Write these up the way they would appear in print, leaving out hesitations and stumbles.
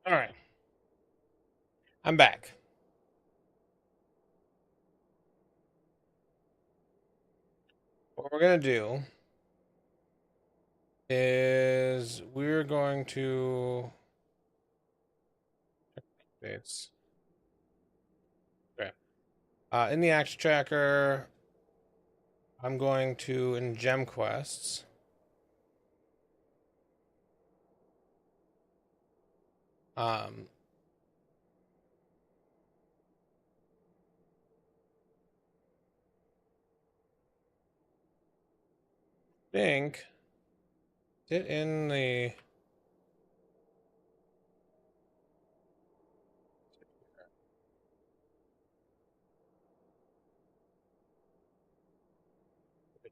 All right, I'm back. What we're gonna do is we're going to it's okay. In the action tracker, I'm going to in gem quests. Um, think it in the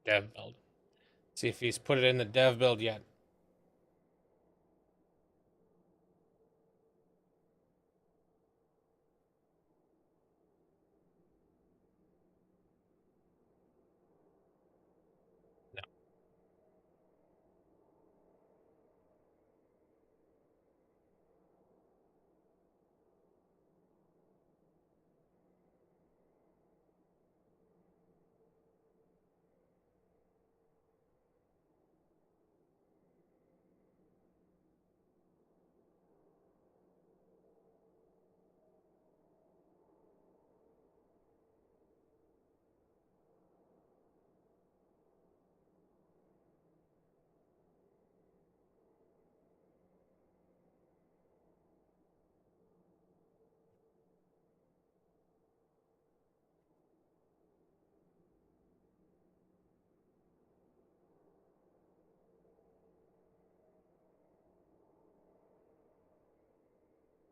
dev build. See if he's put it in the dev build yet. No.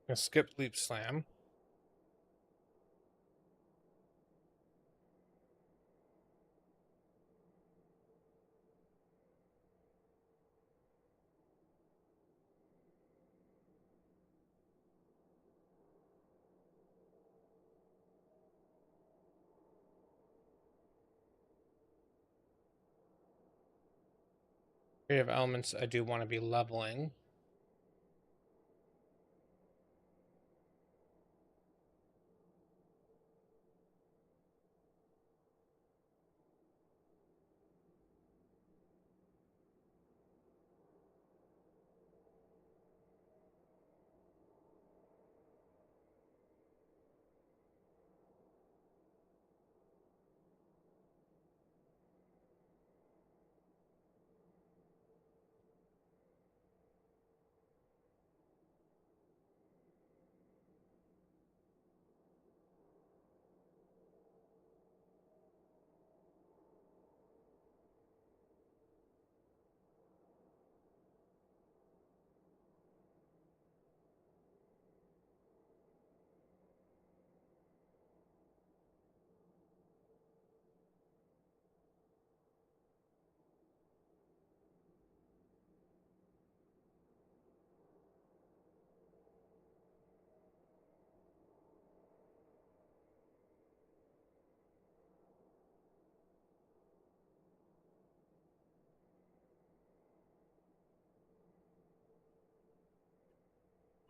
I'm gonna skip leap slam. Creative elements I do want to be leveling.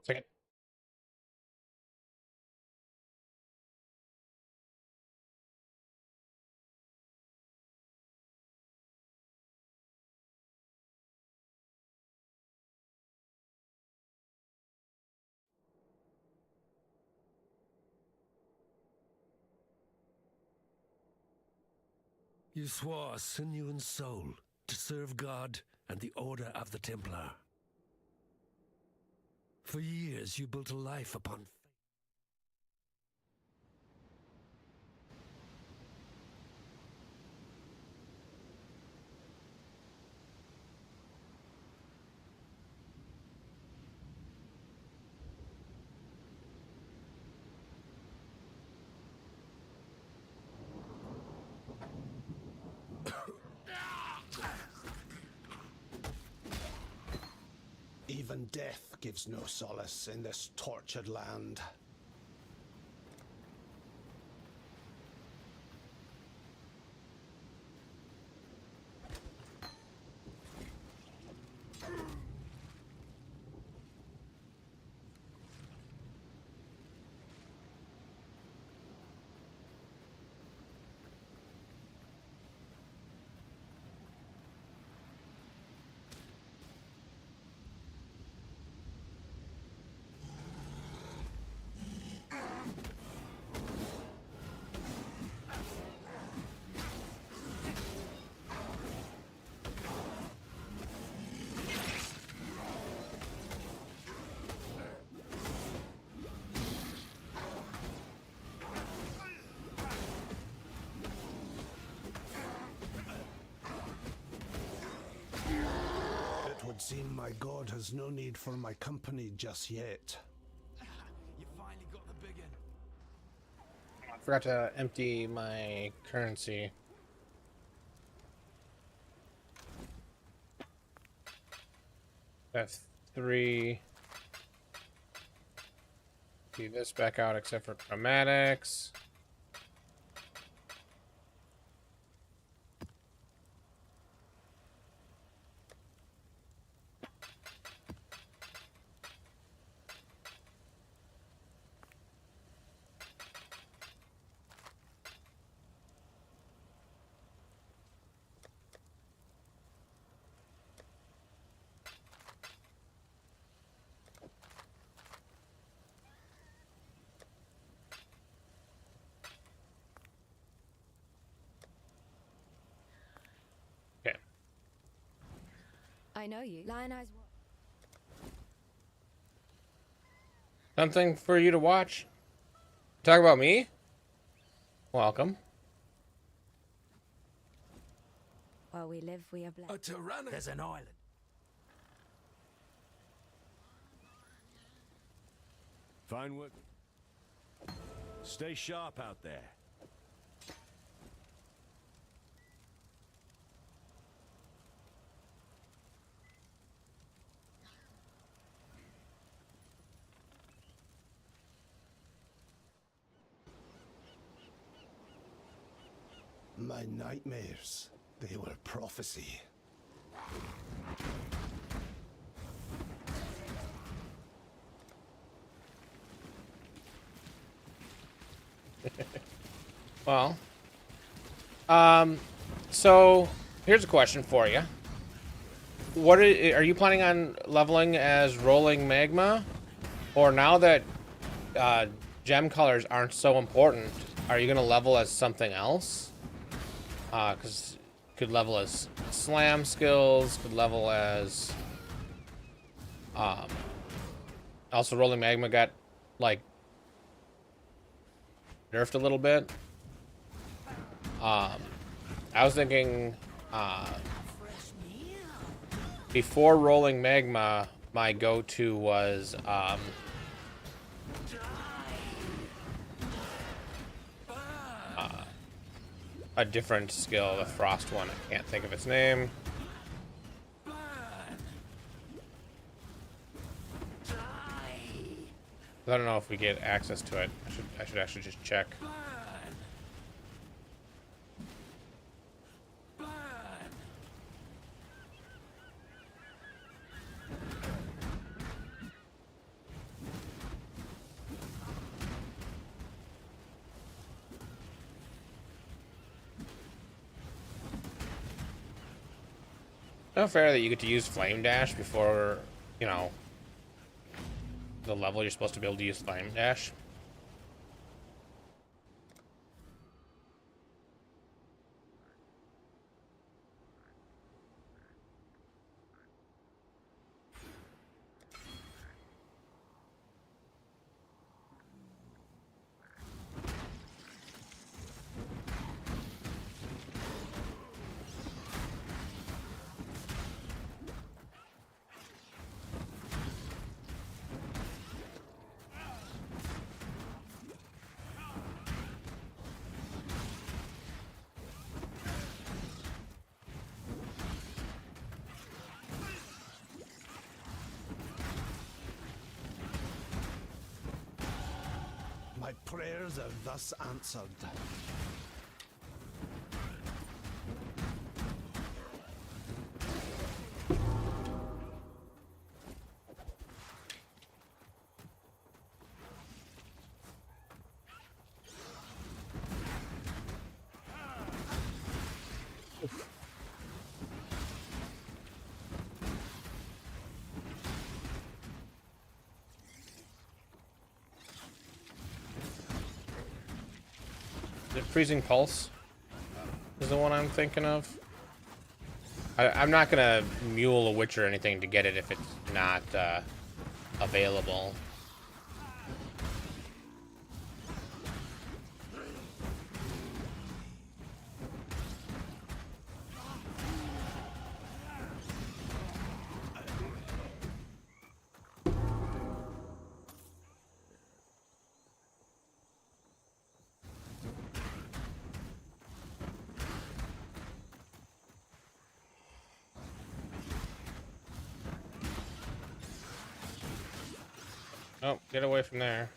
Second. You swore sinew and soul to serve God and the Order of the Templar. For years you built a life upon Even death gives no solace in this tortured land. seem my god has no need for my company just yet. You finally got the big one. I forgot to empty my currency. F3. See this back out except for chromatics. Okay. I know you. Lion Eyes. Something for you to watch. Talk about me? Welcome. While we live, we are A blessed. tyrannic. There's an island. Fine work. Stay sharp out there. My nightmares, they were prophecy. Well, so here's a question for you. Are you planning on leveling as rolling magma, or now that gem colors aren't so important, are you gonna level as something else? Because could level as slam skills, could level as also rolling magma got like nerfed a little bit. I was thinking before rolling magma, my go-to was a different skill, the frost one. I can't think of its name. I don't know if we get access to it. I should actually just check. Not fair that you get to use Flame Dash before, you know, the level you're supposed to be able to use Flame Dash. My prayers are thus answered. The Freezing Pulse is the one I'm thinking of. I'm not gonna mule a witch or anything to get it if it's not available. Oh, get away from there.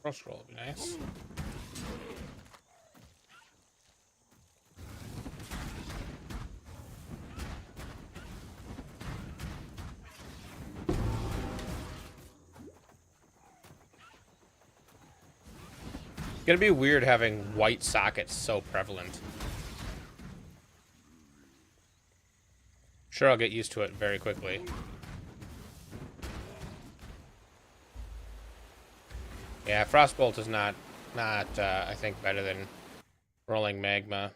Cross roll would be nice. It's gonna be weird having white sockets so prevalent. Sure, I'll get used to it very quickly. Yeah, Frostbolt is not I think better than rolling magma.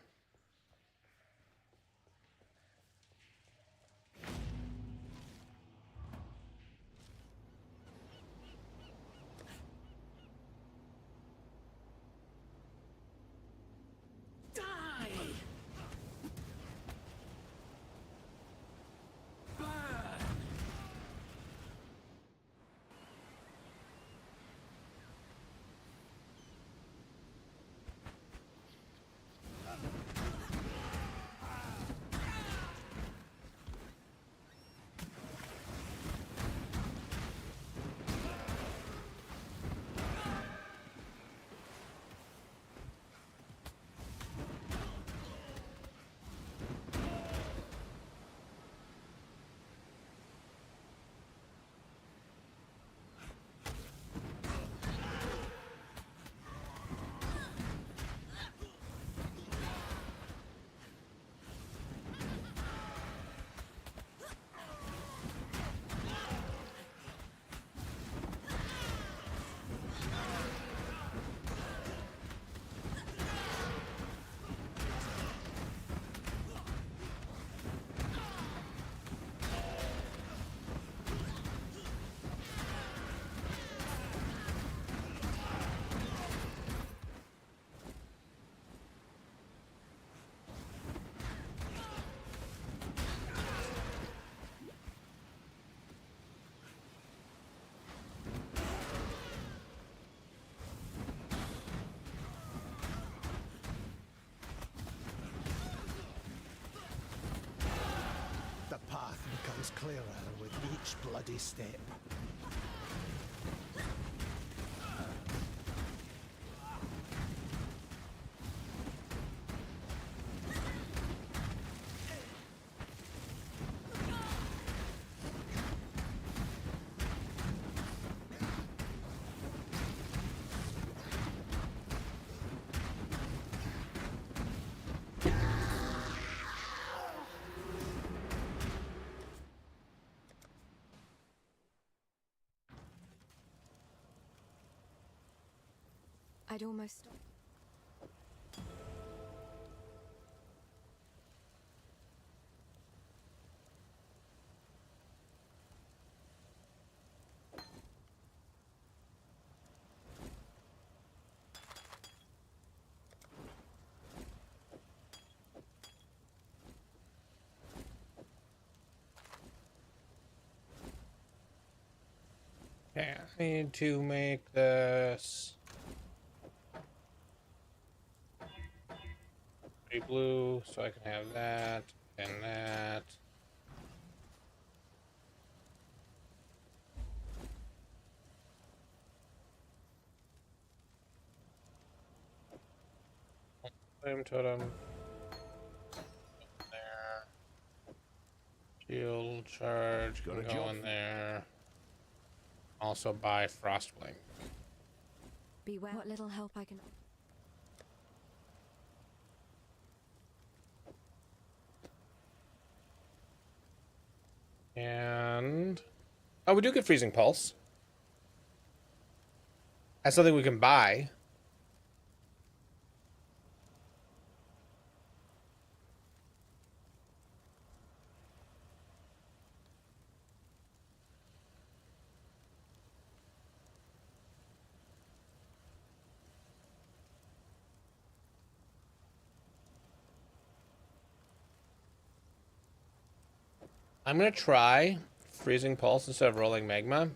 The path becomes clearer with each bloody step. I'd almost stop. Okay, I need to make this pretty blue so I can have that and that. Flame totem. There. Shield charge can go in there. Also buy Frostwing. Beware what little help I can. And oh, we do get Freezing Pulse. That's something we can buy. I'm gonna try Freezing Pulse instead of rolling magma.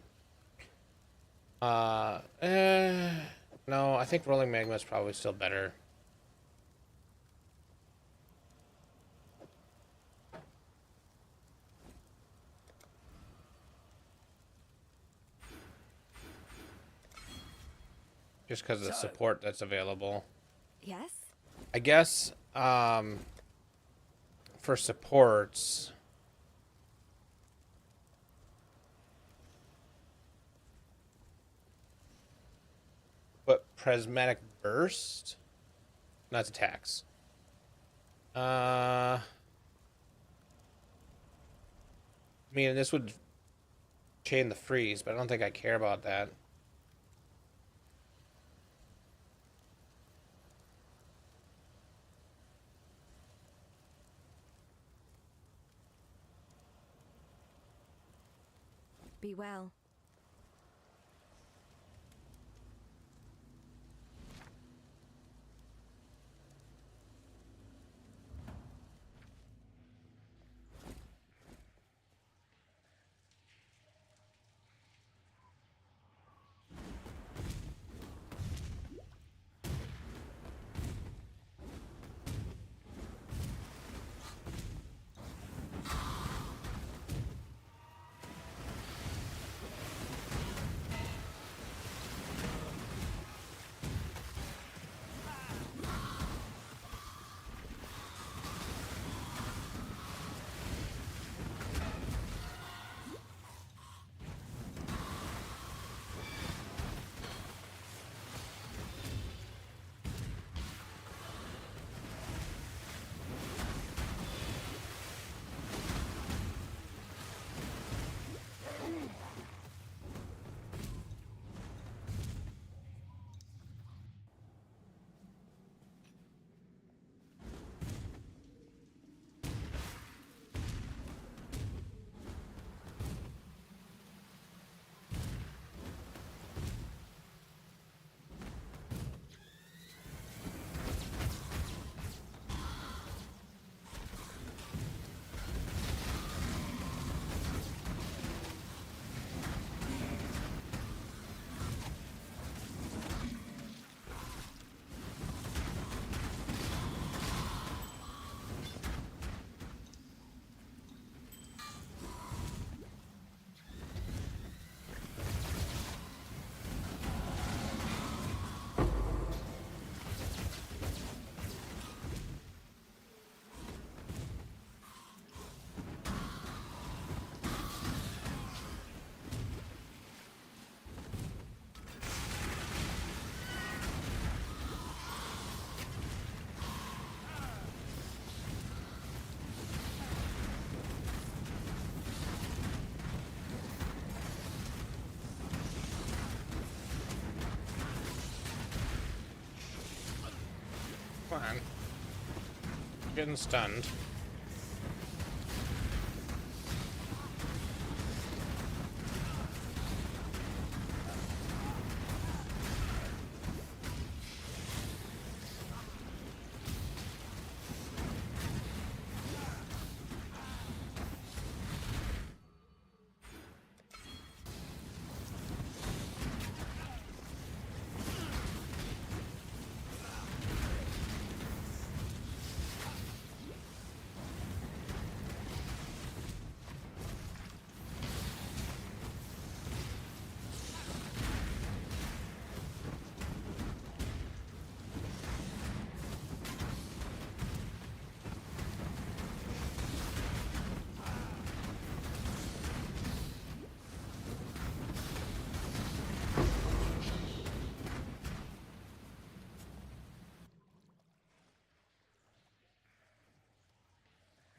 No, I think rolling magma is probably still better. Just because of the support that's available. Yes? I guess for supports, but prismatic burst, not attacks. I mean, this would chain the freeze, but I don't think I care about that. Be well. Come on. Getting stunned.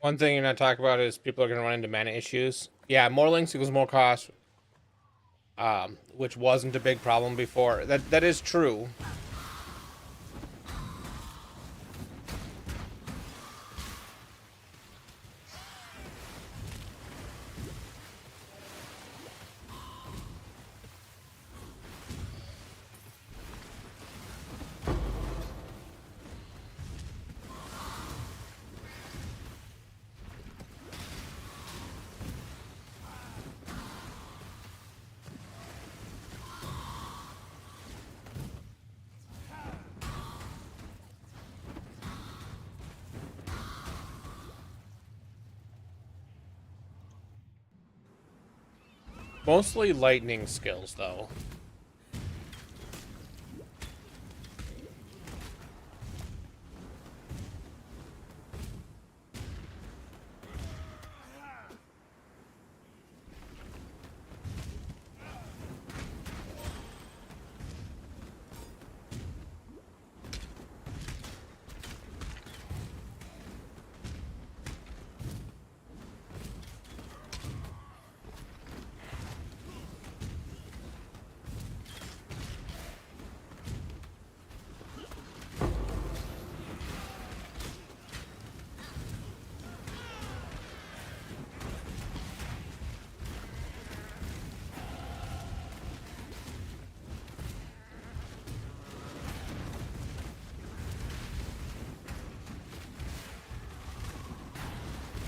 One thing you're not talking about is people are going to run into mana issues. Yeah, more links equals more cost, which wasn't a big problem before. That is true. Mostly lightning skills, though.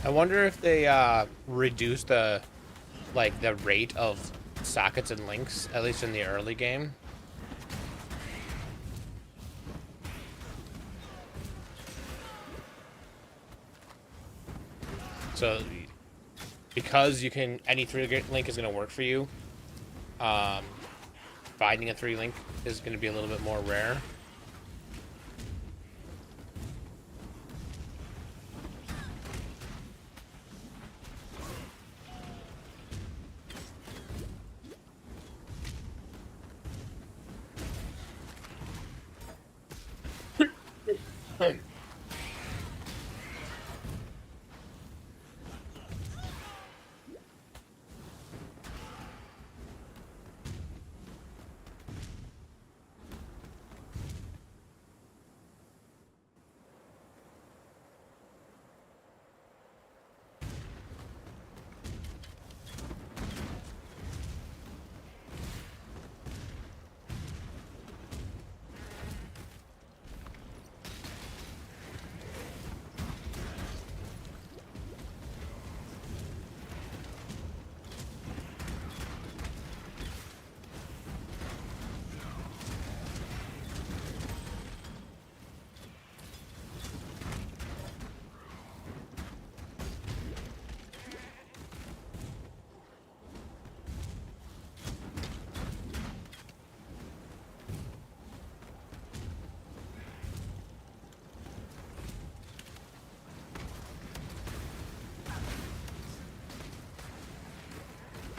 I wonder if they reduce the the rate of sockets and links, at least in the early game. So because you can, any 3-link is going to work for you. Finding a 3-link is going to be a little bit more rare.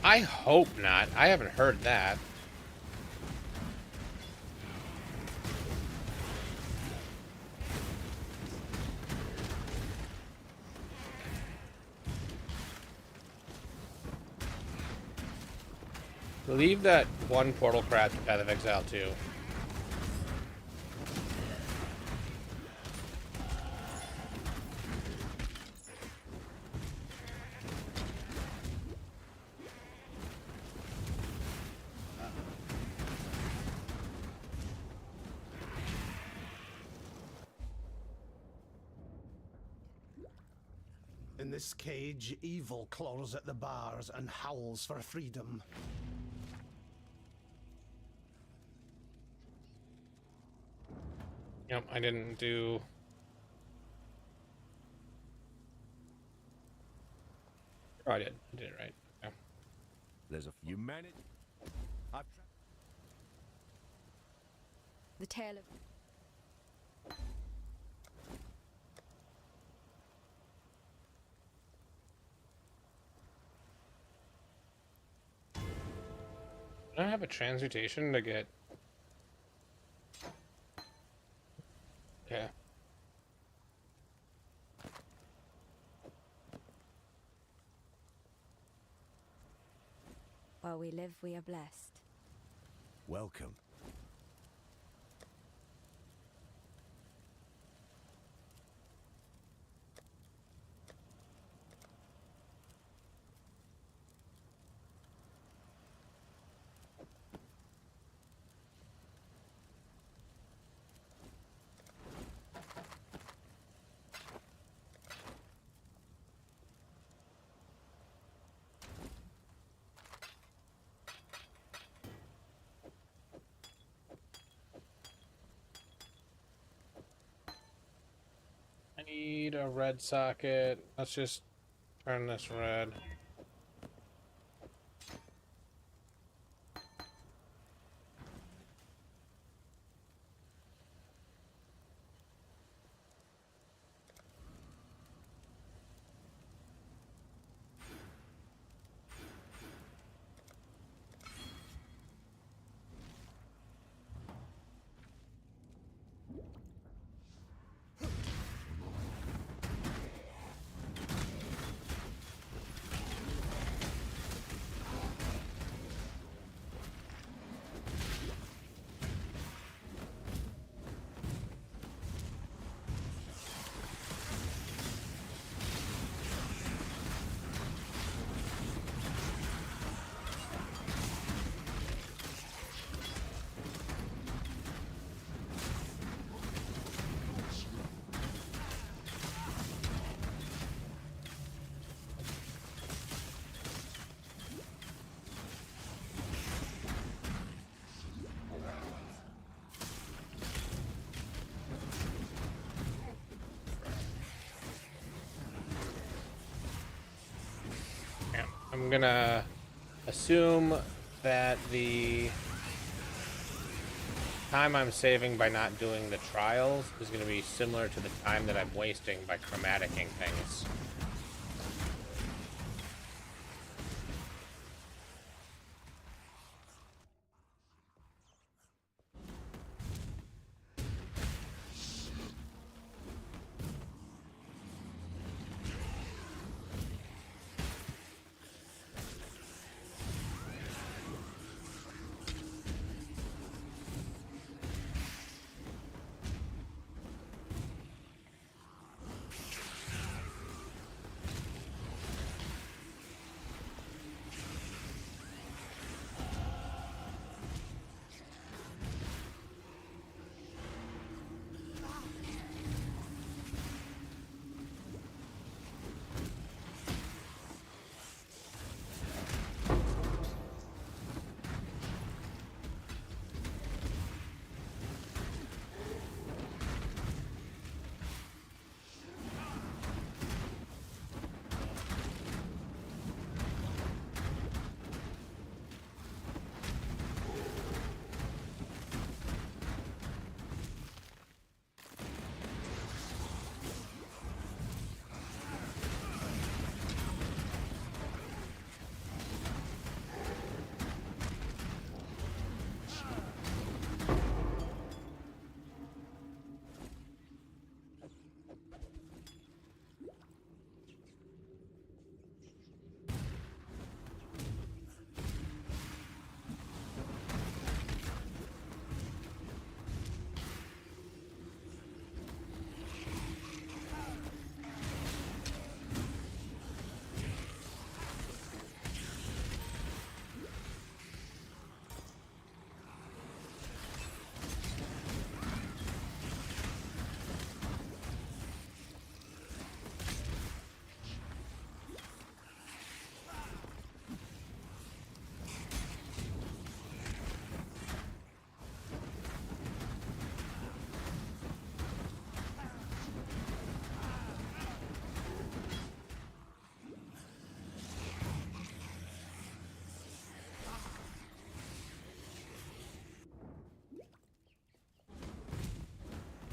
I hope not. I haven't heard that. Believe that one portal crashed with Path of Exile too. In this cage, evil claws at the bars and howls for freedom. Yep, I didn't do... Oh, I did. I did it right. Okay. There's a few managed. The tale of... I don't have a transmutation to get... Okay. While we live, we are blessed. Welcome. I need a red socket. Let's just turn this red. I'm gonna assume that the time I'm saving by not doing the trials is gonna be similar to the time that I'm wasting by chromaticing things.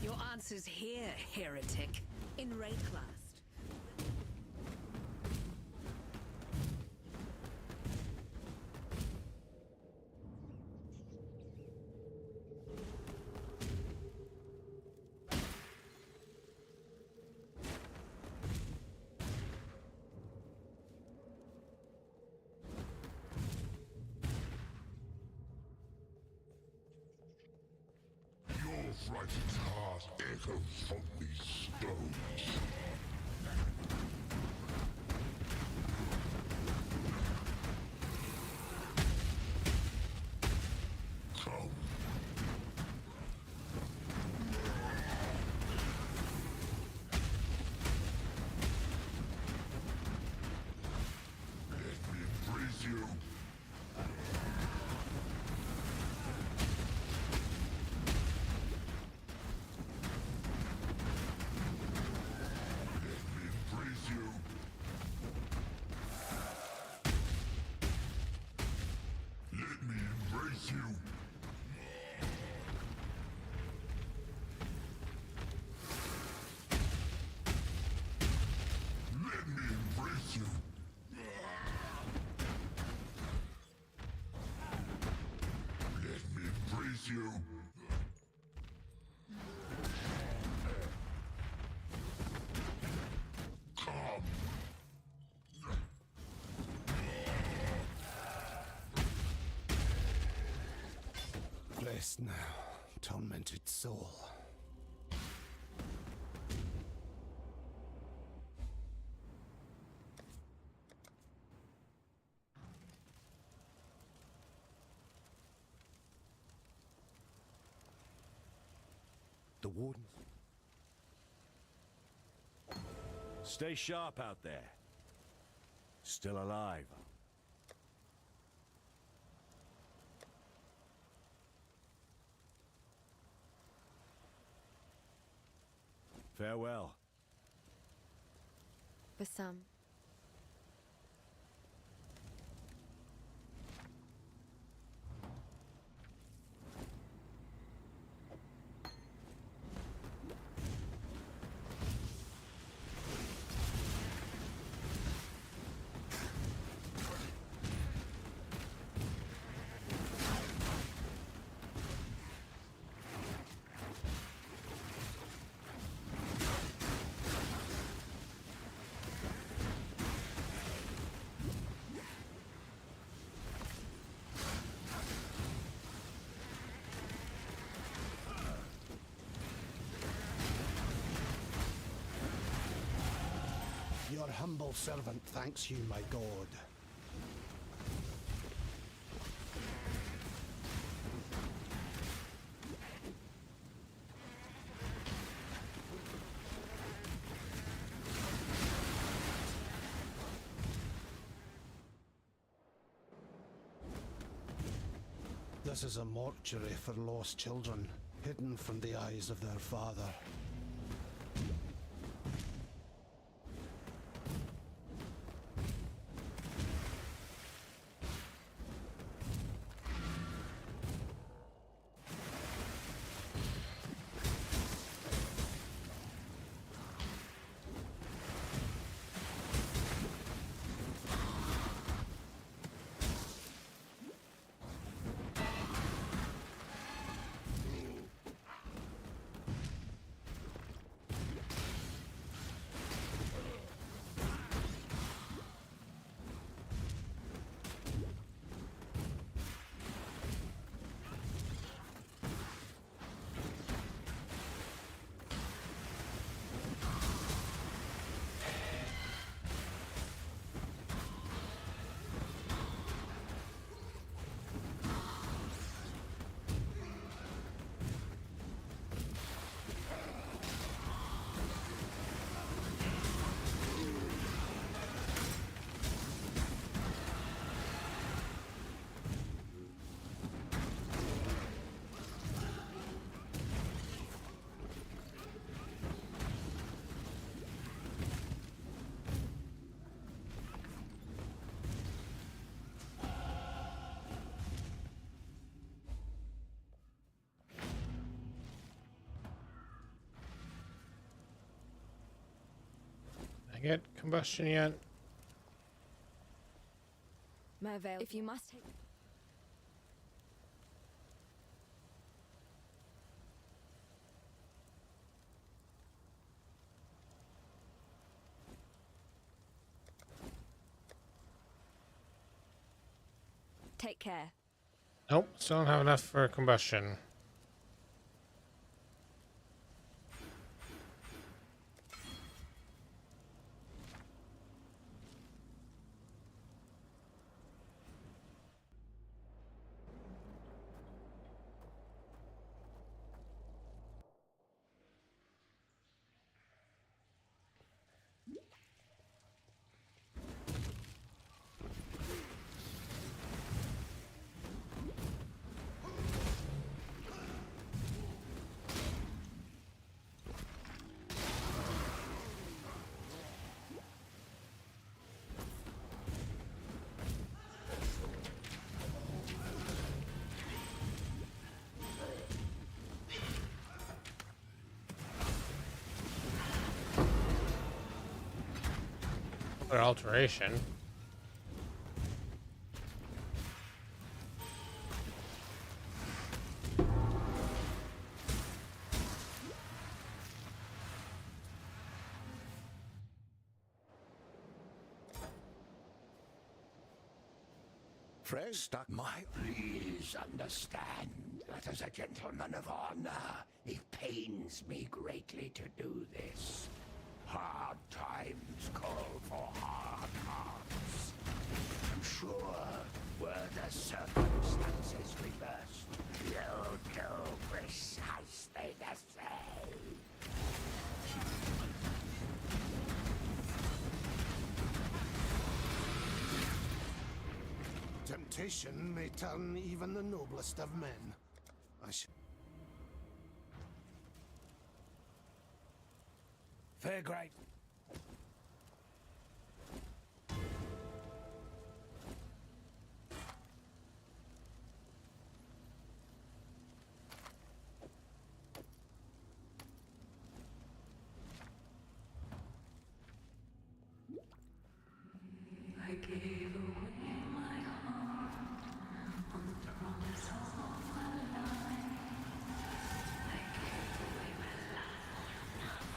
Your answer's here, heretic. In raid class. Your frightened heart echoes from these stones. Come. Let me embrace you. Embrace you. Let me embrace you. Let me embrace you. Let me embrace you. Come. Blessed now, tormented soul. The wardens. Stay sharp out there. Still alive. Farewell. For some, Your humble servant thanks you, my god. This is a mortuary for lost children, hidden from the eyes of their father. Get combustion yet? Mervale, if you must take... Take care. Nope, still don't have enough for combustion. Or alteration. Fred, stuck my... Please understand that as a gentleman of honor, it pains me greatly to do this. Hard times call for hard hearts. I'm sure were the circumstances reversed, you'll do precisely the same. Temptation may turn even the noblest of men. I should... Fair great. I gave away my heart on the promise of all my life. I gave away my love for nothing.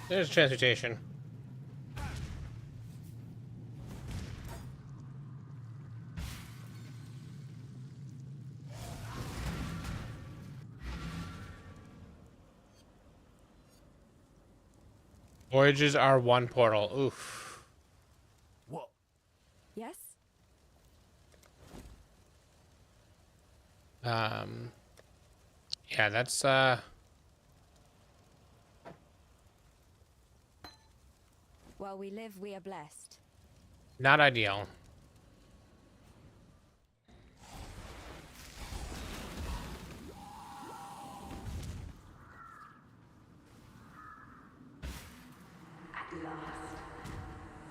There's transmutation. Voyages are one portal. Oof. What? Yes? Yeah, that's While we live, we are blessed. not ideal. At last,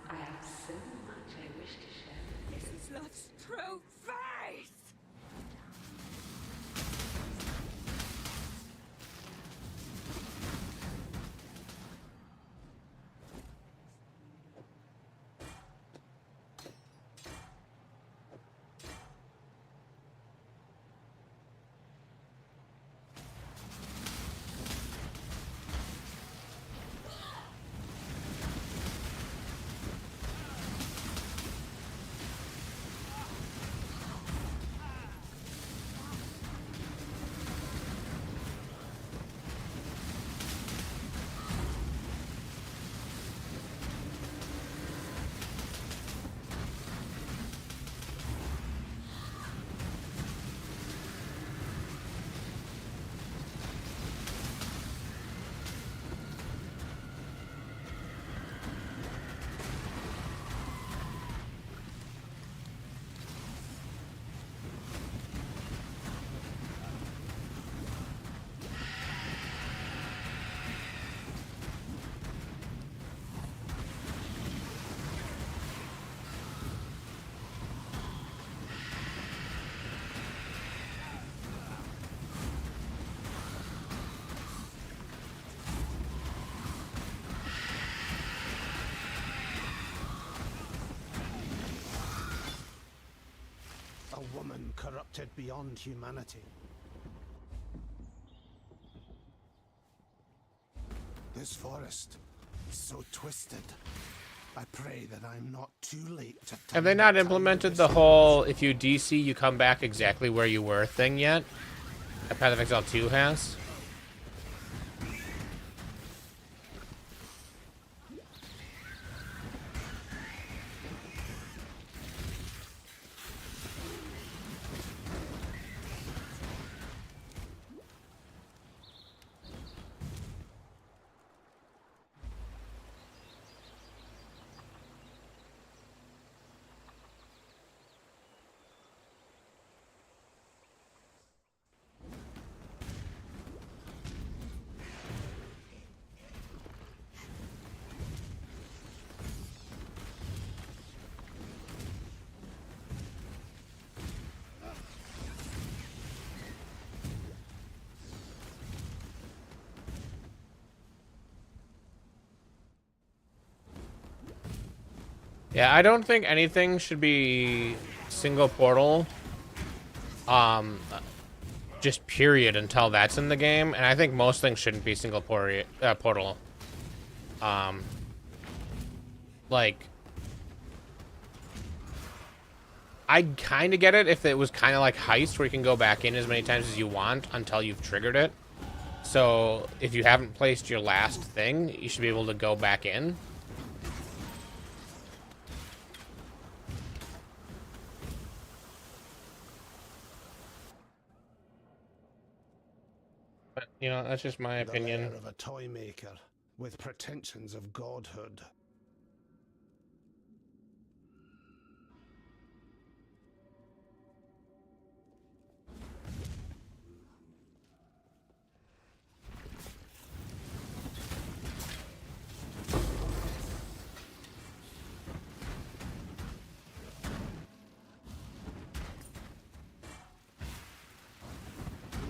I have so much I wish to share. This is love's true face! A woman corrupted beyond humanity. This forest is so twisted. I pray that I'm not too late to Have they not implemented the whole if you DC you come back exactly where you were thing yet? That Path of Exile 2 has. Yeah, I don't think anything should be single portal. Just period until that's in the game, and I think most things shouldn't be single portal. Like, I'd kind of get it if it was kind of like Heist, where you can go back in as many times as you want until you've triggered it. So if you haven't placed your last thing, you should be able to go back in. But, you know, that's just my opinion. The lair of a toy maker with pretensions of godhood.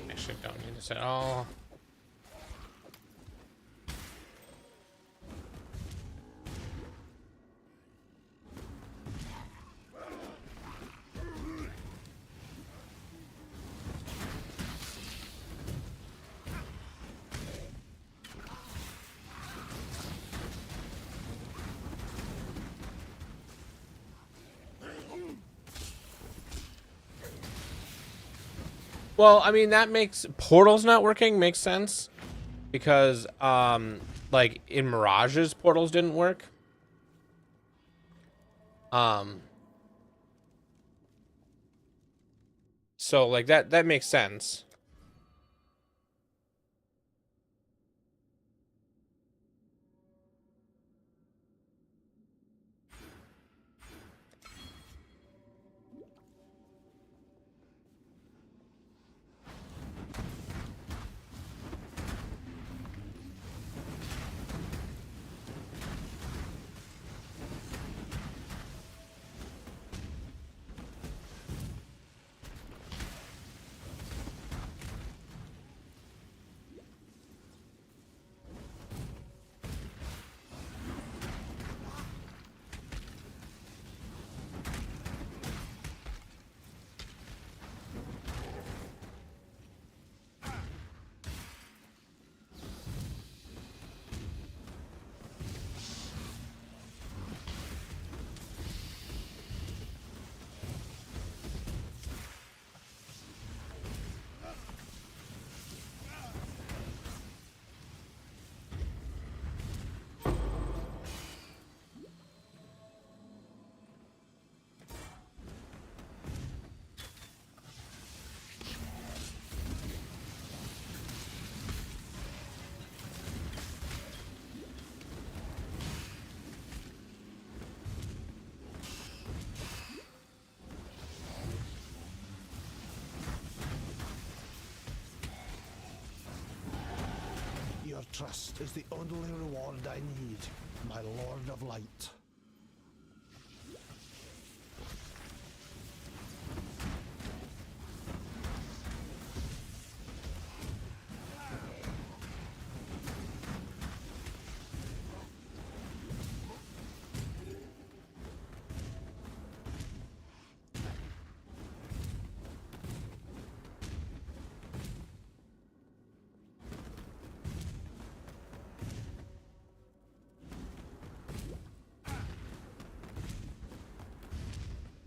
Actually, don't need this at all. Well, I mean, that makes portals not working makes sense because, like in Mirages, portals didn't work. So like that makes sense. Your trust is the only reward I need, my Lord of Light.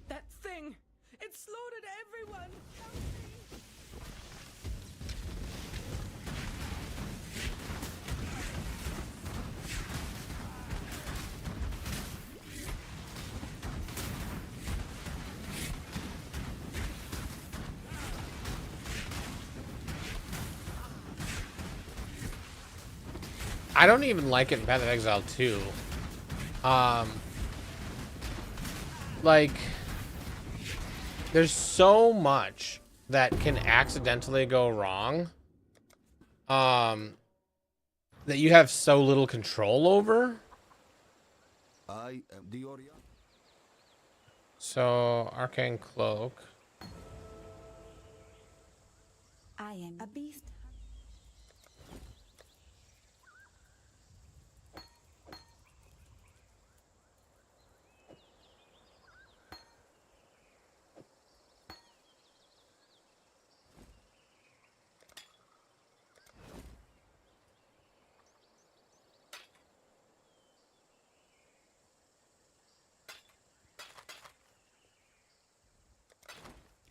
That thing! It slaughtered everyone! Help me! I don't even like it in Path of Exile 2. Like, there's so much that can accidentally go wrong, that you have so little control over. I am the Orient. So, Arcane Cloak. I am a beast.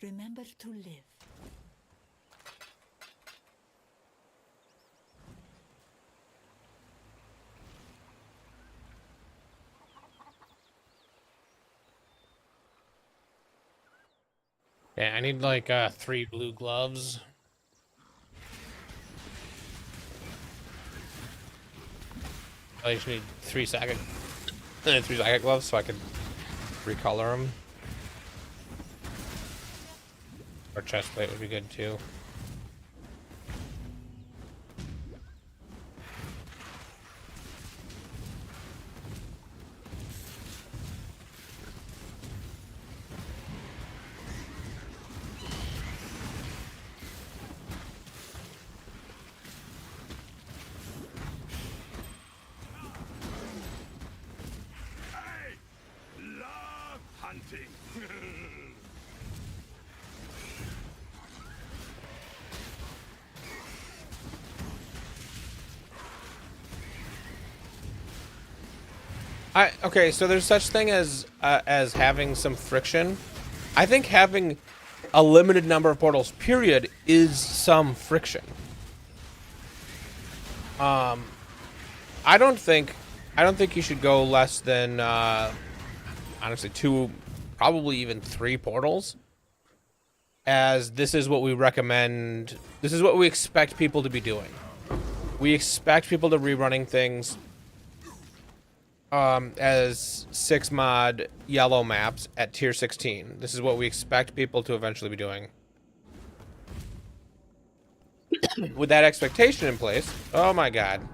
Remember to live. Yeah, I need like 3 blue gloves. I just need 3 sacket, 3 sacket gloves so I can recolor them. Or chest plate would be good too. Love hunting. Okay, so there's such thing as having some friction. I think having a limited number of portals, period, is some friction. I don't think you should go less than honestly 2, probably even 3 portals. As this is what we recommend. This is what we expect people to be doing. We expect people to be running things as 6 mod yellow maps at tier 16. This is what we expect people to eventually be doing. With that expectation in place, oh my god.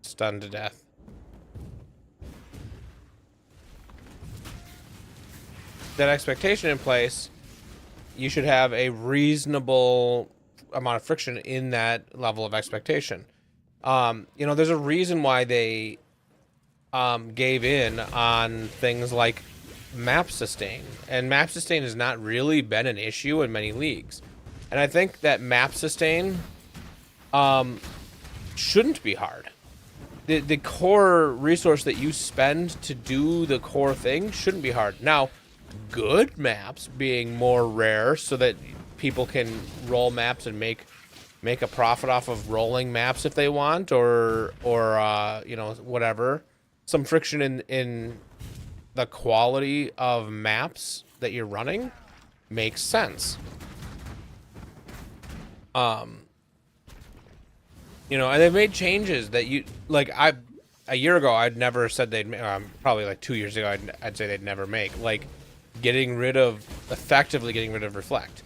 Stunned to death. That expectation in place, you should have a reasonable amount of friction in that level of expectation. You know, there's a reason why they gave in on things like map sustain, and map sustain has not really been an issue in many leagues. And I think that map sustain shouldn't be hard. The core resource that you spend to do the core thing shouldn't be hard. Now, good maps being more rare so that people can roll maps and make a profit off of rolling maps if they want, or you know, whatever. Some friction in the quality of maps that you're running makes sense. You know, and they've made changes that you like. A year ago, I'd never said they'd probably like 2 years ago, I'd say they'd never make, like, effectively getting rid of reflect.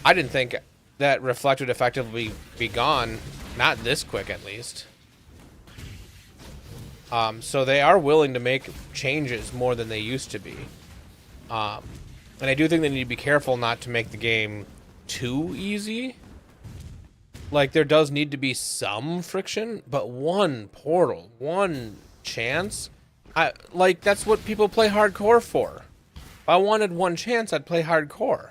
I didn't think that reflect would effectively be gone, not this quick at least. So they are willing to make changes more than they used to be. And I do think they need to be careful not to make the game too easy. Like, there does need to be some friction, but one portal, one chance, like, that's what people play hardcore for. If I wanted one chance, I'd play hardcore.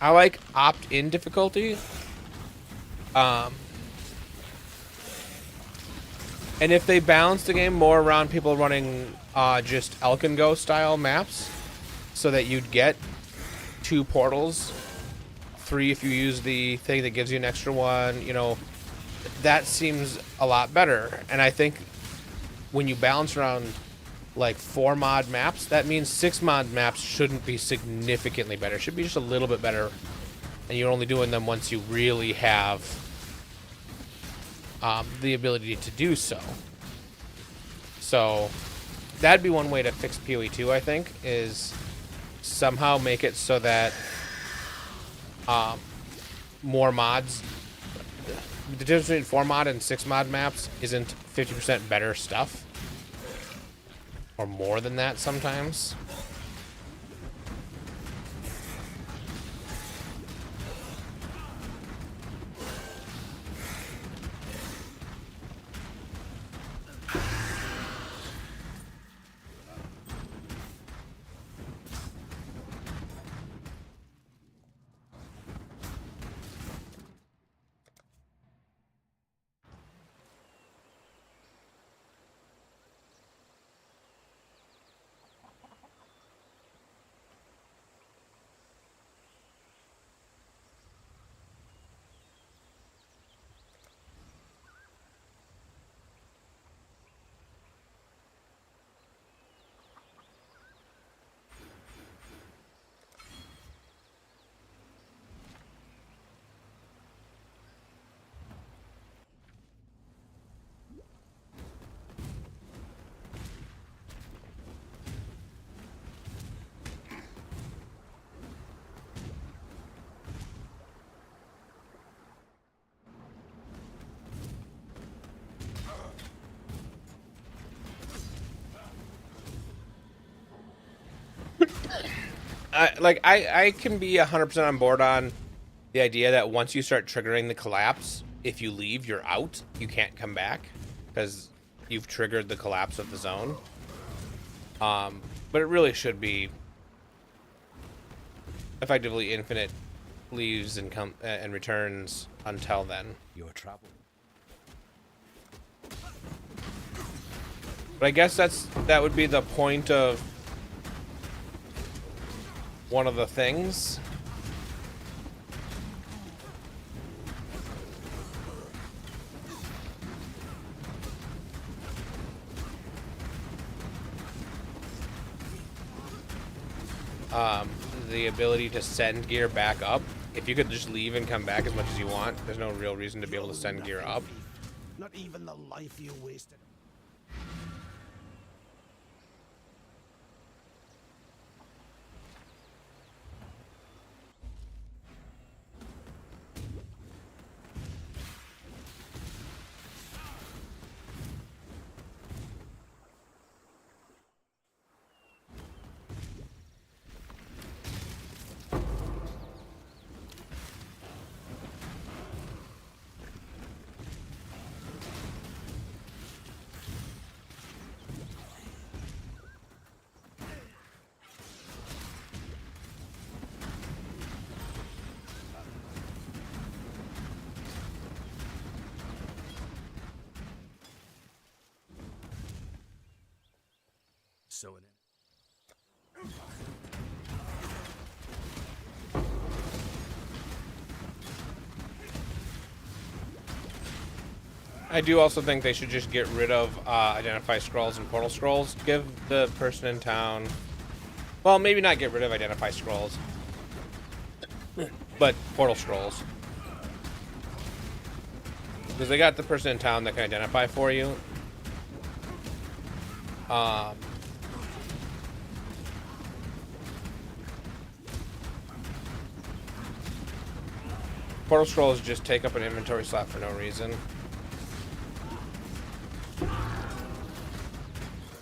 I like opt-in difficulty. And if they balance the game more around people running just Elkin Go style maps, so that you'd get 2 portals, 3 if you use the thing that gives you an extra one, you know, that seems a lot better. And I think when you balance around like 4 mod maps, that means 6 mod maps shouldn't be significantly better. It should be just a little bit better, and you're only doing them once you really have the ability to do so. So that'd be one way to fix PoE 2, I think, is somehow make it so that more mods, the difference between 4 mod and 6 mod maps isn't 50% better stuff, or more than that sometimes. I can be 100% on board on the idea that once you start triggering the collapse, if you leave, you're out. You can't come back because you've triggered the collapse of the zone. But it really should be effectively infinite leaves and returns until then. Your trouble. But I guess that would be the point of one of the things. The ability to send gear back up. If you could just leave and come back as much as you want, there's no real reason to be able to send gear up. Not even the life you wasted. So an I do also think they should just get rid of identify scrolls and portal scrolls. Give the person in town, well, maybe not get rid of identify scrolls, but portal scrolls, because they got the person in town that can identify for you. Portal scrolls just take up an inventory slot for no reason.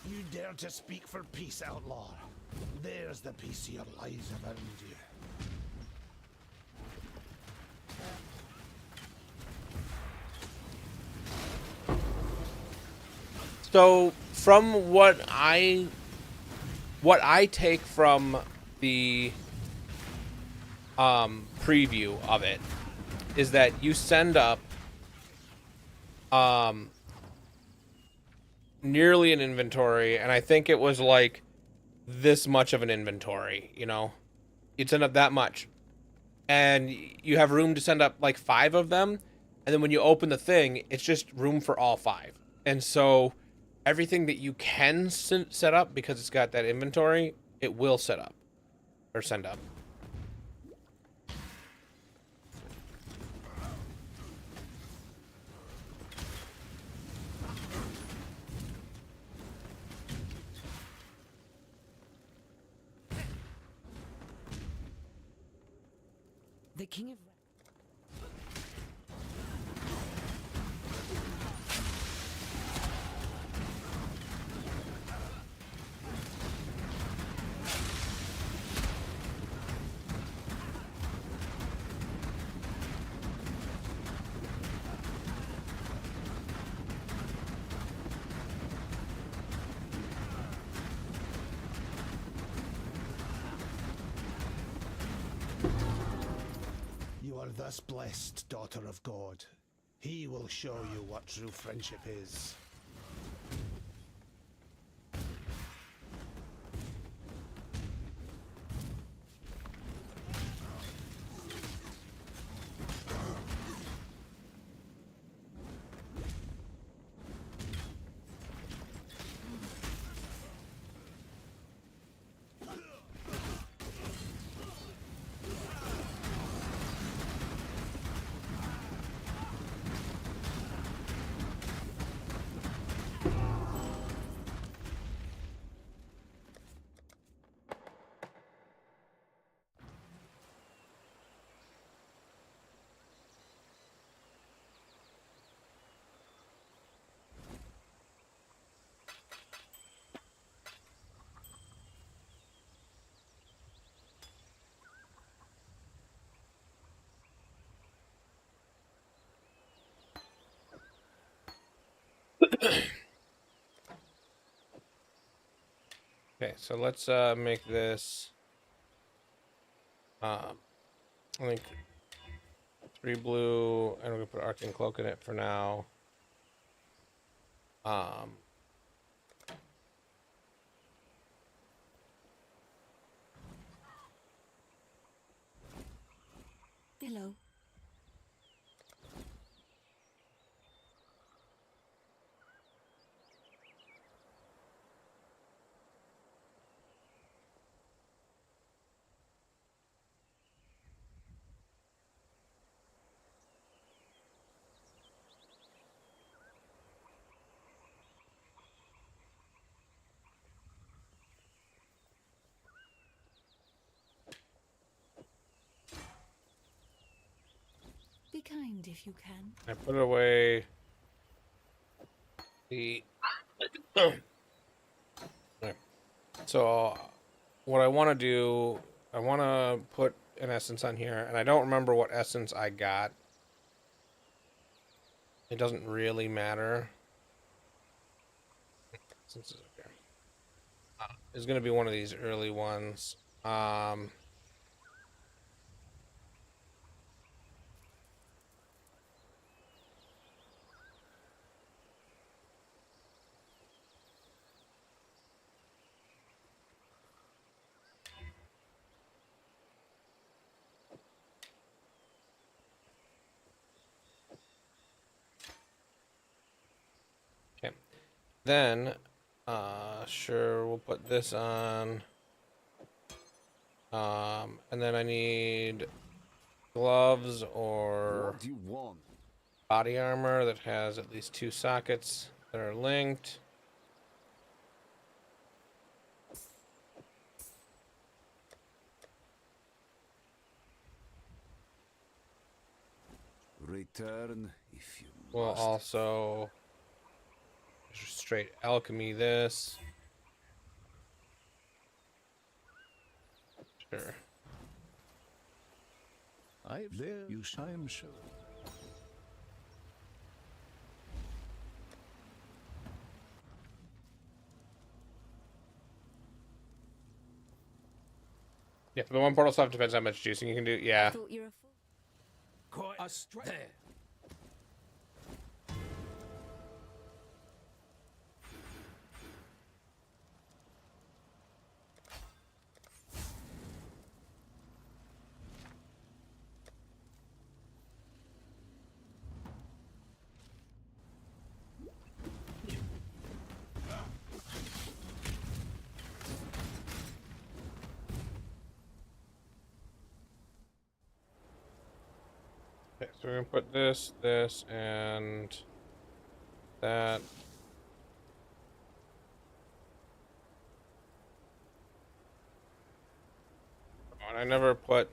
You dare to speak for peace, outlaw? There's the peace your lies have earned you. So, from what I take from the preview of it is that you send up nearly an inventory, and I think it was like this much of an inventory, you know? You'd send up that much. And you have room to send up like 5 of them, and then when you open the thing, it's just room for all 5. And so everything that you can set up, because it's got that inventory, it will set up or send up. The king of You are thus blessed, daughter of God. He will show you what true friendship is. Okay, so let's make this I think 3 blue, and we're gonna put arcane cloak in it for now. Hello. Be kind if you can. I put away the. Okay. So, what I want to do, I want to put an essence on here, and I don't remember what essence I got. It doesn't really matter. Essence is okay. It's gonna be one of these early ones. Okay. Then, sure, we'll put this on. And then I need gloves or What do you want? body armor that has at least 2 sockets that are linked. Return if you We'll must. also straight alchemy this. Sure. There you shine, show. Yeah, for the one portal stuff depends how much juicing you can do. Yeah. Thought you're a fool. Quite there. Okay, so we're gonna put this, this, and that. And I never put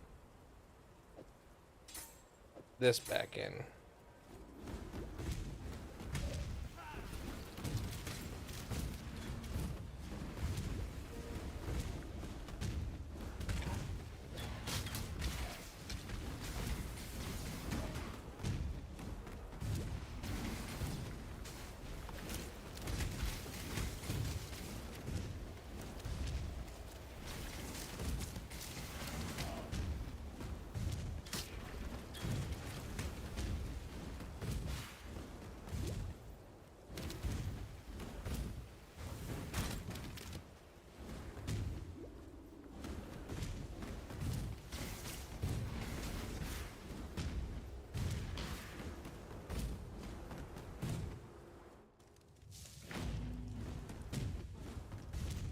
this back in.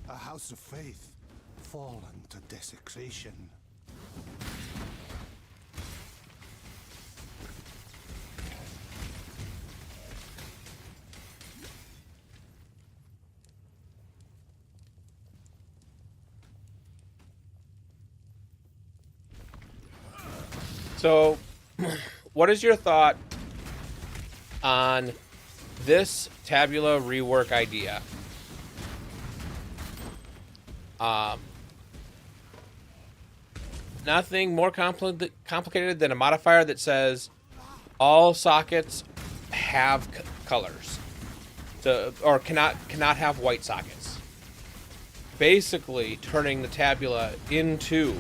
A house of faith, fallen to desecration. So, what is your thought on this tabula rework idea? Nothing more complicated than a modifier that says all sockets have colors, or cannot have white sockets. Basically, turning the tabula into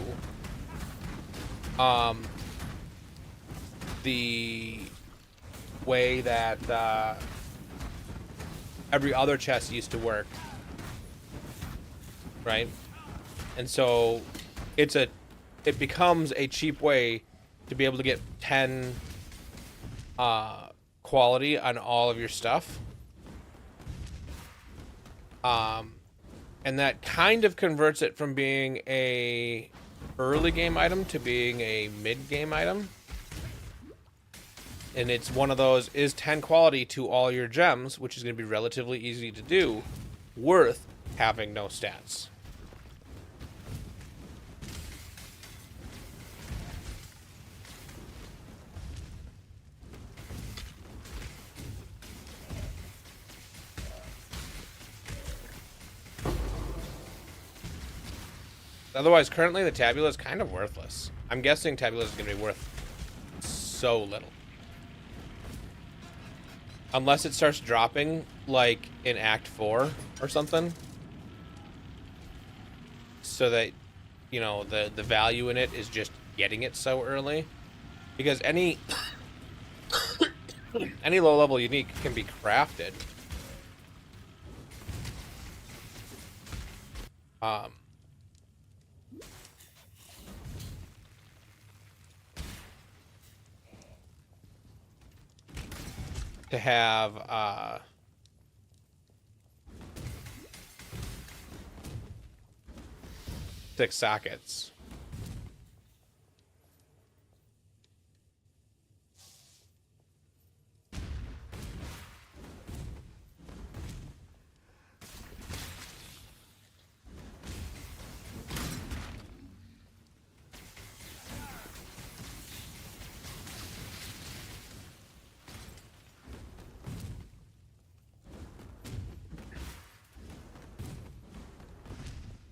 the way that every other chest used to work, right? And so it becomes a cheap way to be able to get 10 quality on all of your stuff. And that kind of converts it from being a early game item to being a mid game item. And it's one of those, is 10 quality to all your gems, which is going to be relatively easy to do, worth having no stats. Otherwise, currently the tabula is kind of worthless. I'm guessing tabula is going to be worth so little. Unless it starts dropping, like, in Act 4 or something. So that, you know, the value in it is just getting it so early. Because any low-level unique can be crafted. To have 6 sockets.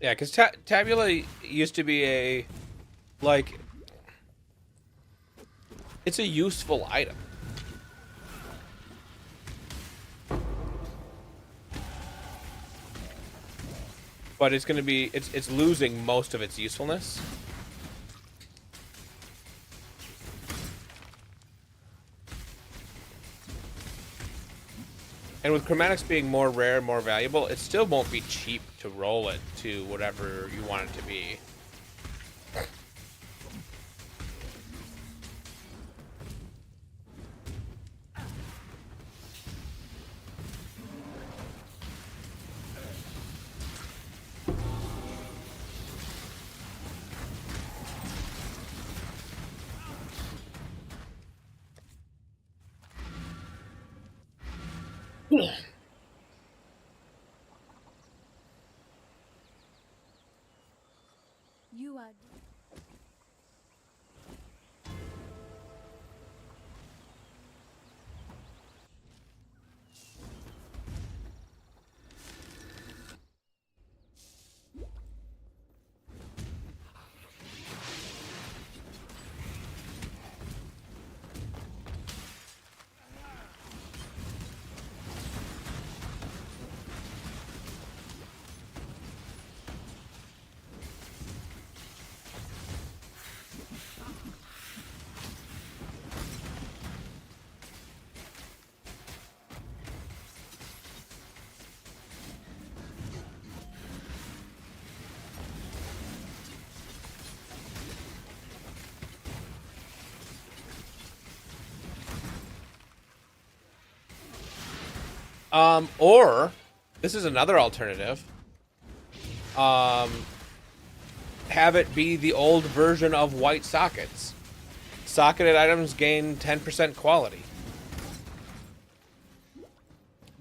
Yeah, because tabula used to be a, like, it's a useful item. But it's going to be, it's losing most of its usefulness. And with chromatics being more rare, more valuable, it still won't be cheap to roll it to whatever you want it to be. You are. Or this is another alternative. Have it be the old version of white sockets. Socketed items gain 10% quality.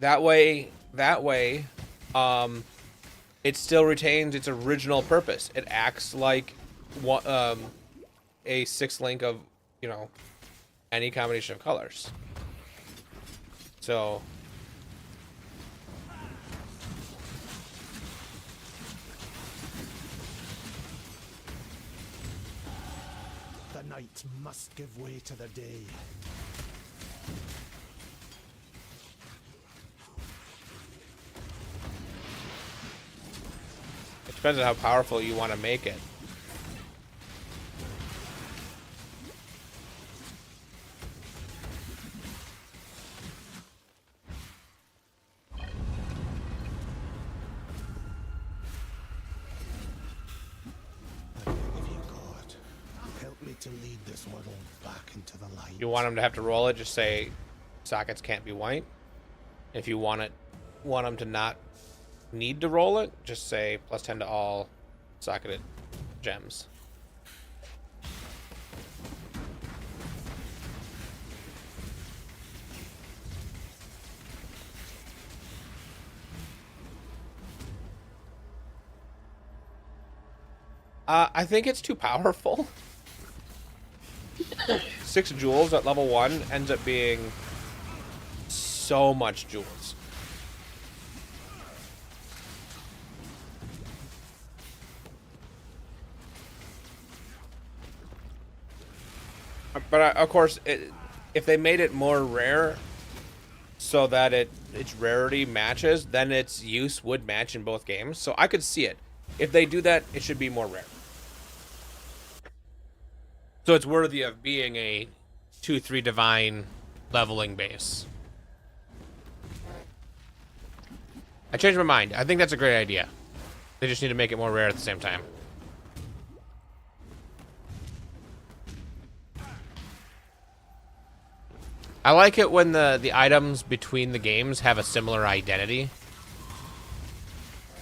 That way, it still retains its original purpose. It acts like a 6 link of, you know, any combination of colors. So the night must give way to the day. it depends on how powerful you want to make it. I beg of you, God, help me to lead the this world back into the light. You want them to have to roll it, just say sockets can't be white. If you want them to not need to roll it, just say +10 to all socketed gems. I think it's too powerful. 6 jewels at level 1 ends up being so much jewels. But of course, if they made it more rare so that its rarity matches, then its use would match in both games. So I could see it. If they do that, it should be more rare. So it's worthy of being a 2/3 divine leveling base. I changed my mind. I think that's a great idea. They just need to make it more rare at the same time. I like it when the items between the games have a similar identity.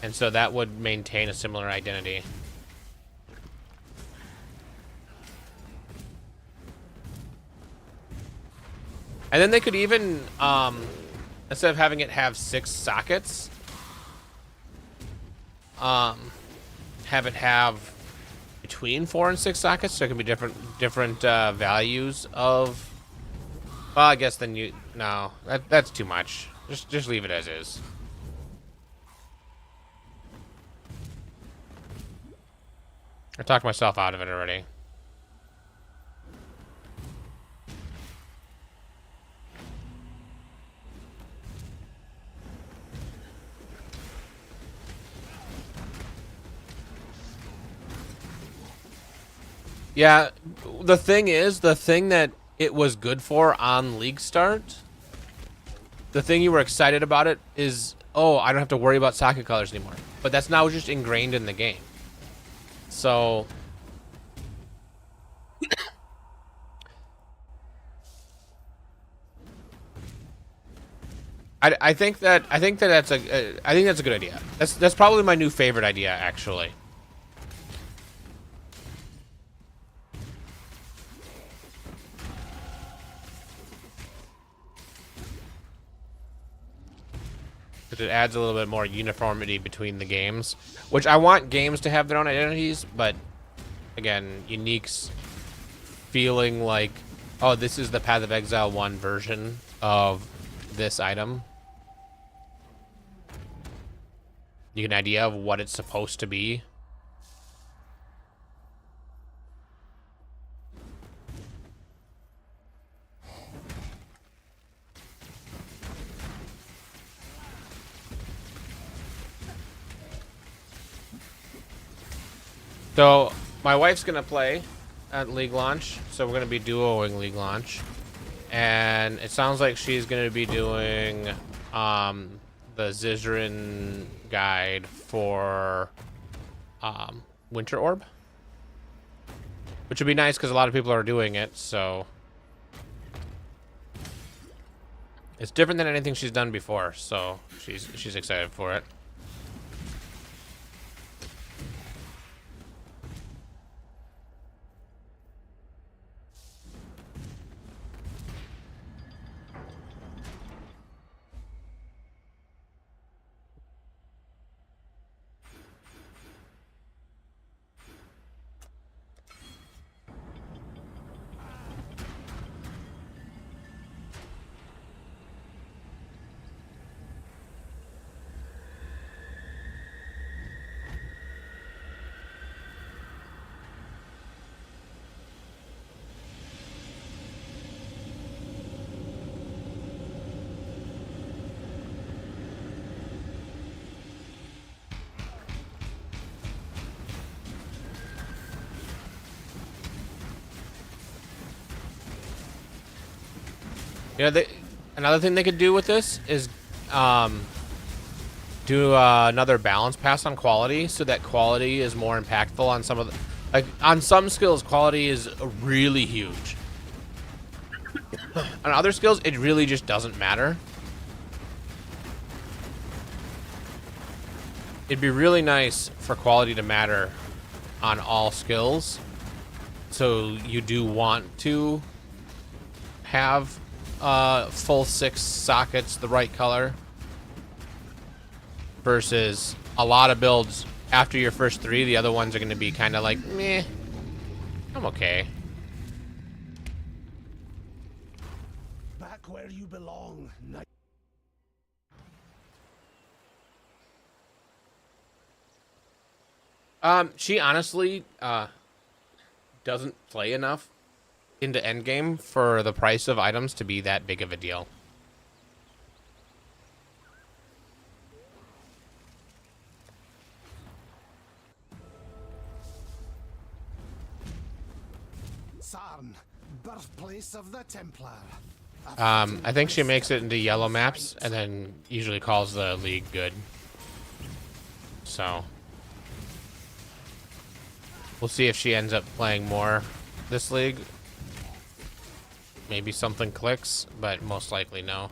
And so that would maintain a similar identity. And then they could even, instead of having it have 6 sockets, have it have between 4 and 6 sockets, so it can be different values of. Well, I guess then no, that's too much. Just leave it as is. I talked myself out of it already. Yeah, the thing that it was good for on League Start, the thing you were excited about it is, oh, I don't have to worry about socket colors anymore. But that's now just ingrained in the game. So I think that's a good idea. That's probably my new favorite idea, actually. Because it adds a little bit more uniformity between the games, which I want games to have their own identities, but again, Unique's feeling like, oh, this is the Path of Exile 1 version of this item. You get an idea of what it's supposed to be. So, my wife's gonna play at League Launch, so we're gonna be duoing League Launch. And it sounds like she's gonna be doing the Zizrin guide for Winter Orb. Which would be nice because a lot of people are doing it, so it's different than anything she's done before, so she's excited for it. You know, another thing they could do with this is do another balance pass on quality, so that quality is more impactful on some of the, Like, on some skills, quality is really huge. On other skills, it really just doesn't matter. It'd be really nice for quality to matter on all skills. So you do want to have full 6 sockets the right color. Versus a lot of builds, after your first 3, the other ones are going to be kind of like, meh, I'm okay. Back where you belong, knight. She honestly doesn't play enough into endgame for the price of items to be that big of a deal. Sarn, birthplace of the Templar. I think she makes it into yellow maps and then usually calls the league good. So we'll see if she ends up playing more this league. Maybe something clicks, but most likely no.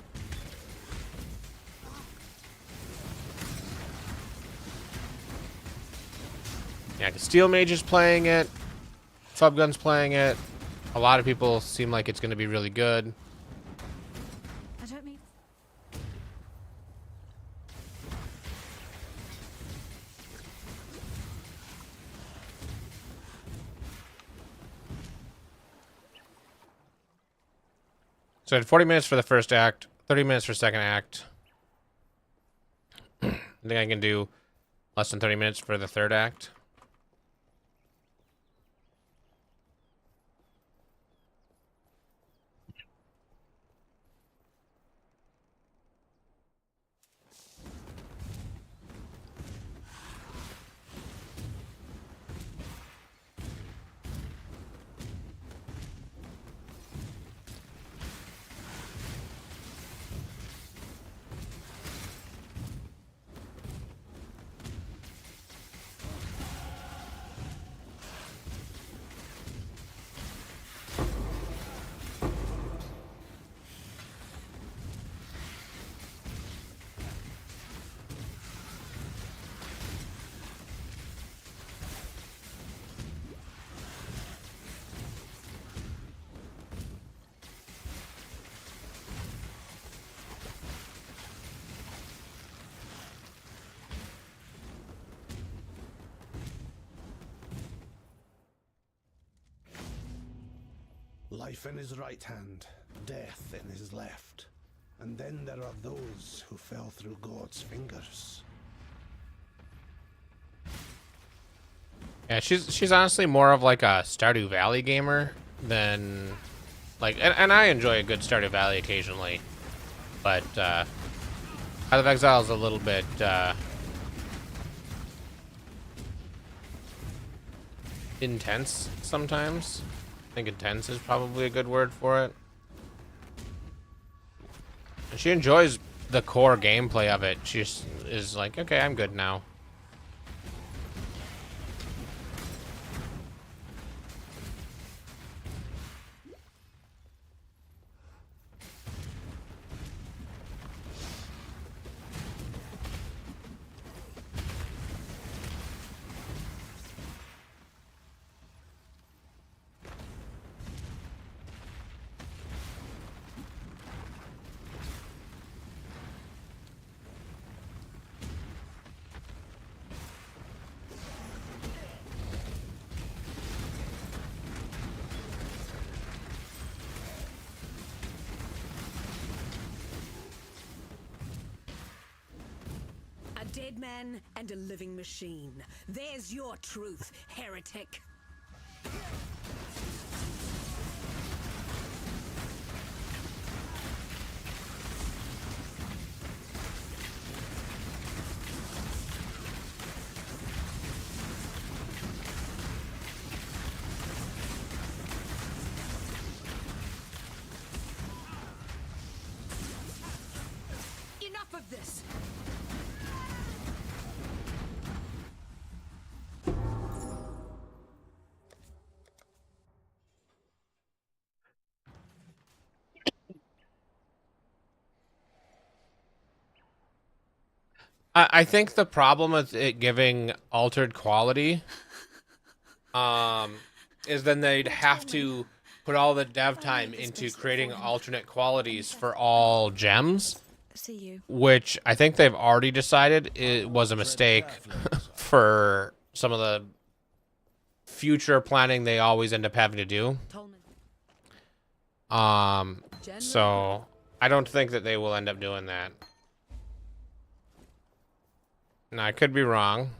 Yeah, 'cause Steel Mage is playing it. Fubgun's playing it. A lot of people seem like it's going to be really good. I don't mean. So I had 40 minutes for the first act, 30 minutes for second act. I think I can do less than 30 minutes for the third act. Life in his right hand, death in his left. And then there are those who fell through God's fingers. Yeah, she's honestly more of like a Stardew Valley gamer than like, and I enjoy a good Stardew Valley occasionally, but Path of Exile is a little bit intense sometimes. I think intense is probably a good word for it. And she enjoys the core gameplay of it. She just is like, okay, I'm good now. A dead man and a living machine. There's your truth, heretic. Enough of this! I think the problem with it giving altered quality, is then they'd have to put all the dev time into creating alternate qualities for all gems, See you. which I think they've already decided it was a mistake for some of the future planning they always end up having to do. So I don't think that they will end up doing that. Now, I could be wrong.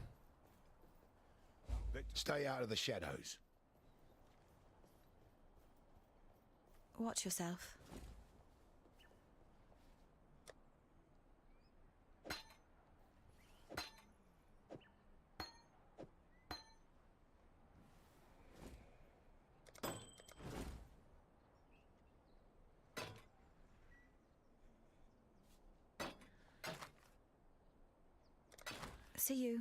Stay out of the shadows. Watch yourself. See you.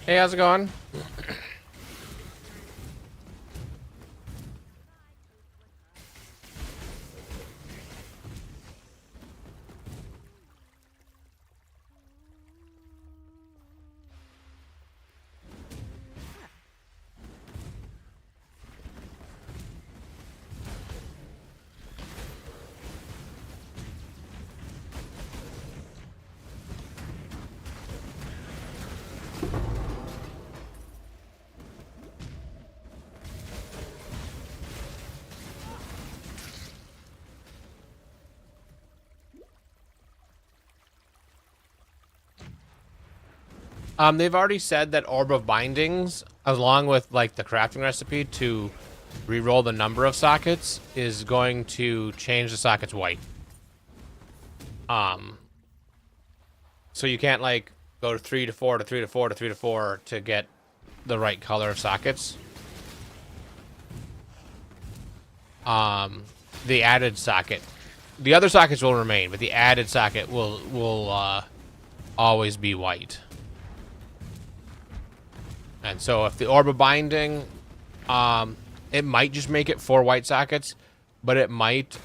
Hey, how's it going? They've already said that Orb of Bindings, along with like the crafting recipe to re-roll the number of sockets, is going to change the sockets white. So you can't like go to 3 to 4 to 3 to 4 to 3 to 4 to get the right color of sockets. The added socket, the other sockets will remain, but the added socket will always be white. And so if the Orb of Binding, it might just make it 4 white sockets, but it might,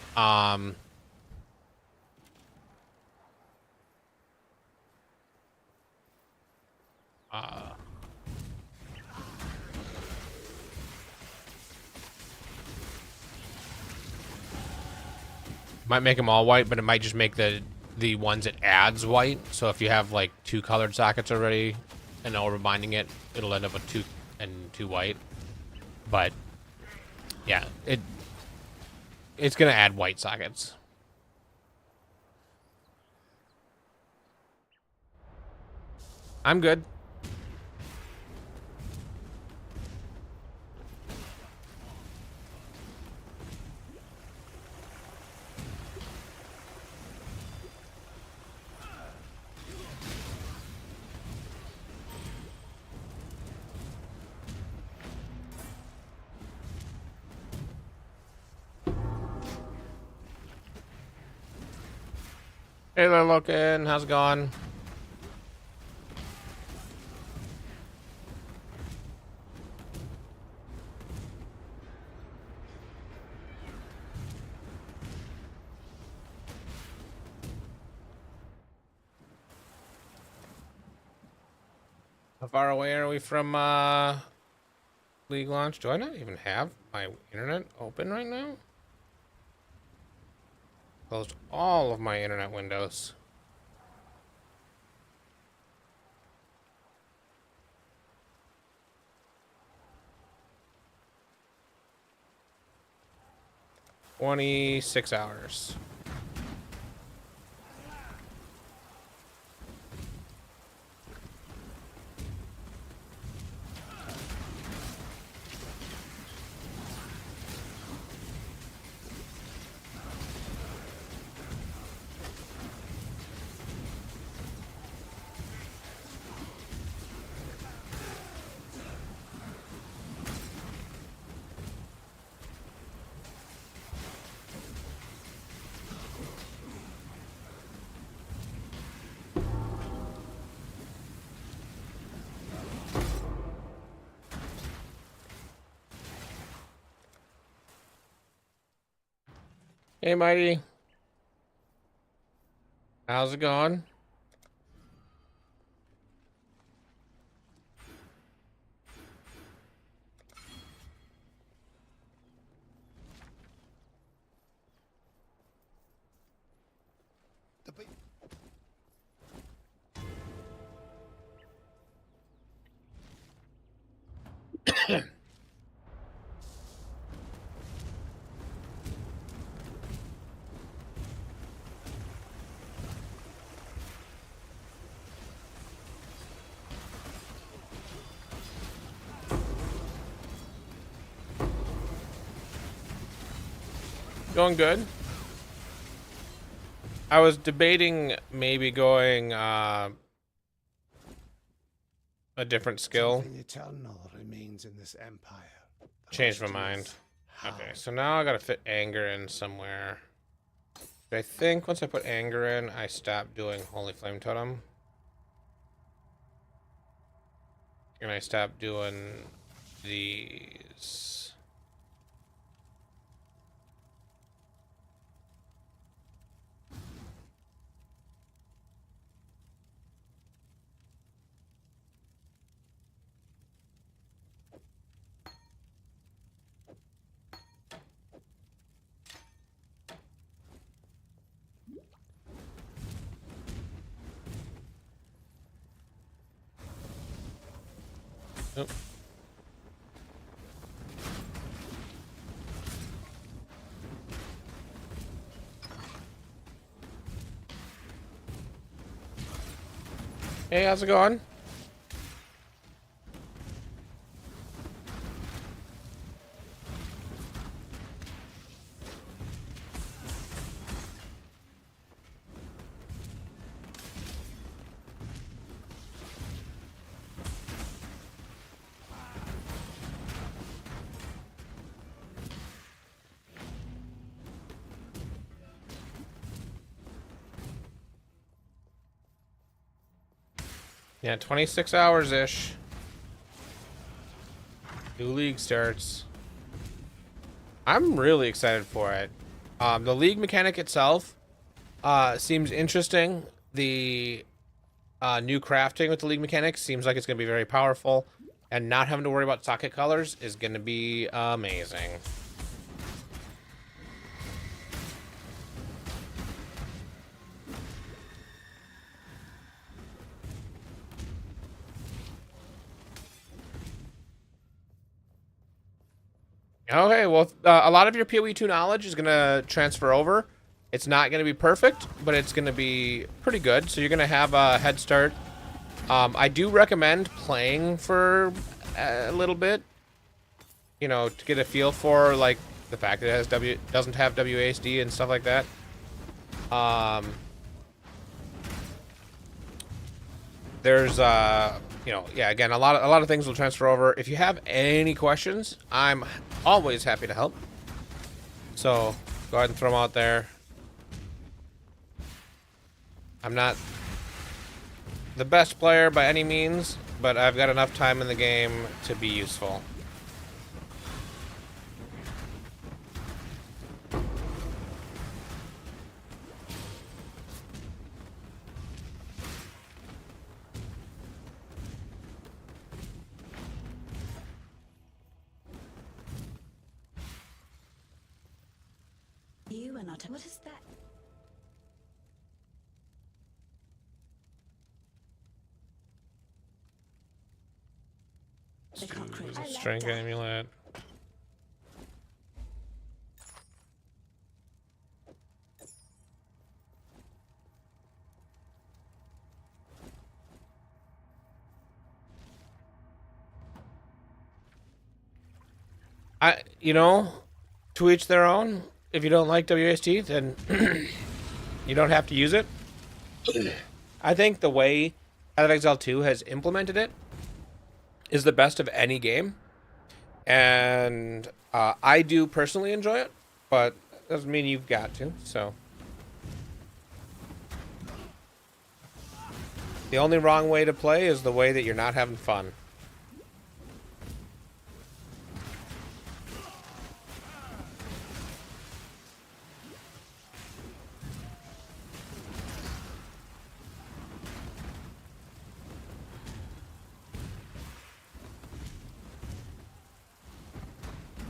Might make them all white, but it might just make the ones it adds white. So if you have like 2 colored sockets already and overbinding it, it'll end up with 2 and 2 white. But yeah, it's gonna add white sockets. I'm good. Hey there, Loken. How's it going? How far away are we from League launch? Do I not even have my internet open right now? Closed all of my internet windows. $26. Hey, Mighty. How's it going? Going good. I was debating maybe going a different skill. Something eternal remains in this empire. Changed my mind. Okay, so now I gotta fit anger in somewhere. I think once I put anger in, I stop doing Holy Flame Totem. And I stop doing these. Nope. Hey, how's it going? Yeah, 26 hours-ish. New league starts. I'm really excited for it. The league mechanic itself seems interesting. The new crafting with the league mechanic seems like it's going to be very powerful. And not having to worry about socket colors is going to be amazing. Okay, well, a lot of your PoE2 knowledge is going to transfer over. It's not going to be perfect, but it's going to be pretty good. So you're going to have a head start. I do recommend playing for a little bit, you know, to get a feel for like the fact that it has doesn't have WASD and stuff like that. There's you know, yeah, again, a lot of things will transfer over. If you have any questions, I'm always happy to help. So go ahead and throw them out there. I'm not the best player by any means, but I've got enough time in the game to be useful. You are not. What is that? The concrete. I like Strength that. amulet. You know, to each their own. If you don't like WST, then you don't have to use it. I think the way Path of Exile 2 has implemented it is the best of any game. And I do personally enjoy it, but doesn't mean you've got to, so. The only wrong way to play is the way that you're not having fun.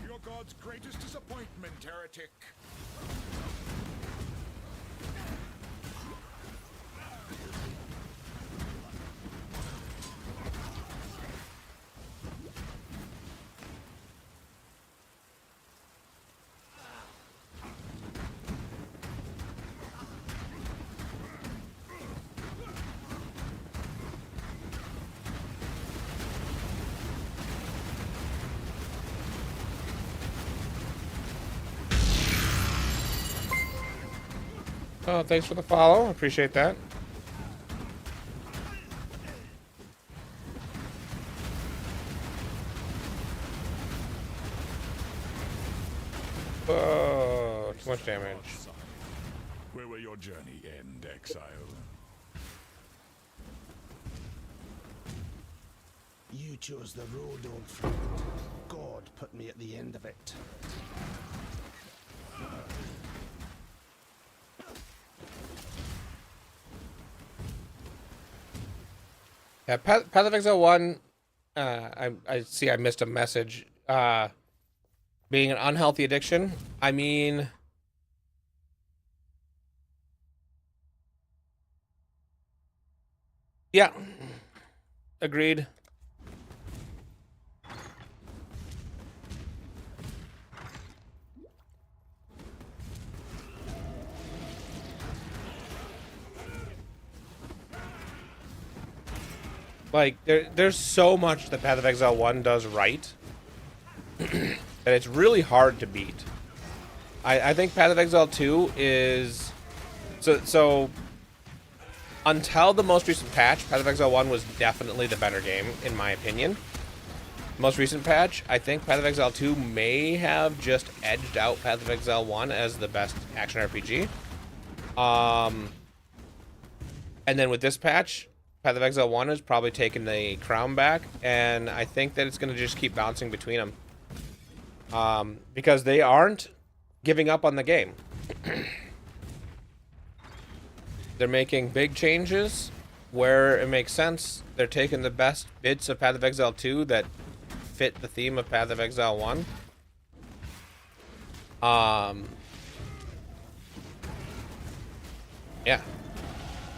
Your god's greatest disappointment, heretic. Oh, thanks for the follow. Appreciate that. Oh, too much damage. Where will your journey end, Exile? You chose the road, old friend. God put me at the end of it. Yeah, Path of Exile 1, I see I missed a message. Being an unhealthy addiction, I mean... Yeah. Agreed. Like, there's so much that Path of Exile 1 does right that it's really hard to beat. I think Path of Exile 2 is... So, until the most recent patch, Path of Exile 1 was definitely the better game, in my opinion. Most recent patch, I think Path of Exile 2 may have just edged out Path of Exile 1 as the best action RPG. And then with this patch, Path of Exile 1 has probably taken the crown back, and I think that it's going to just keep bouncing between them. Because they aren't giving up on the game. They're making big changes where it makes sense. They're taking the best bits of Path of Exile 2 that fit the theme of Path of Exile 1. Yeah.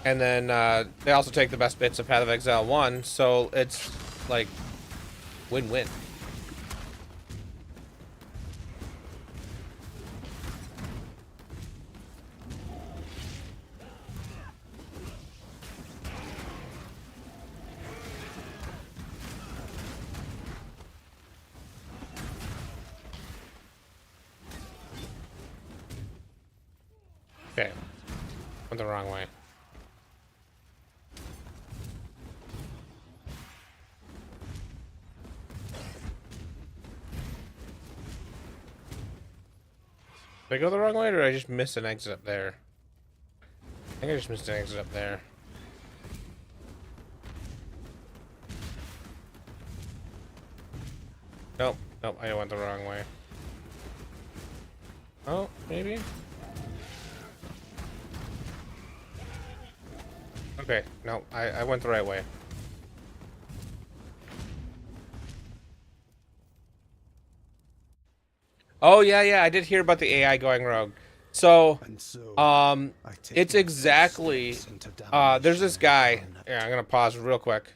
And then they also take the best bits of Path of Exile 1, so it's like win-win. Okay. Went the wrong way. Did I go the wrong way, or did I just miss an exit up there? I think I just missed an exit up there. Nope, nope, I went the wrong way. Oh, maybe? Okay, no, I went the right way. Oh, yeah, I did hear about the AI going rogue. So, And so, it's exactly, there's this guy, yeah, I'm gonna pause real quick.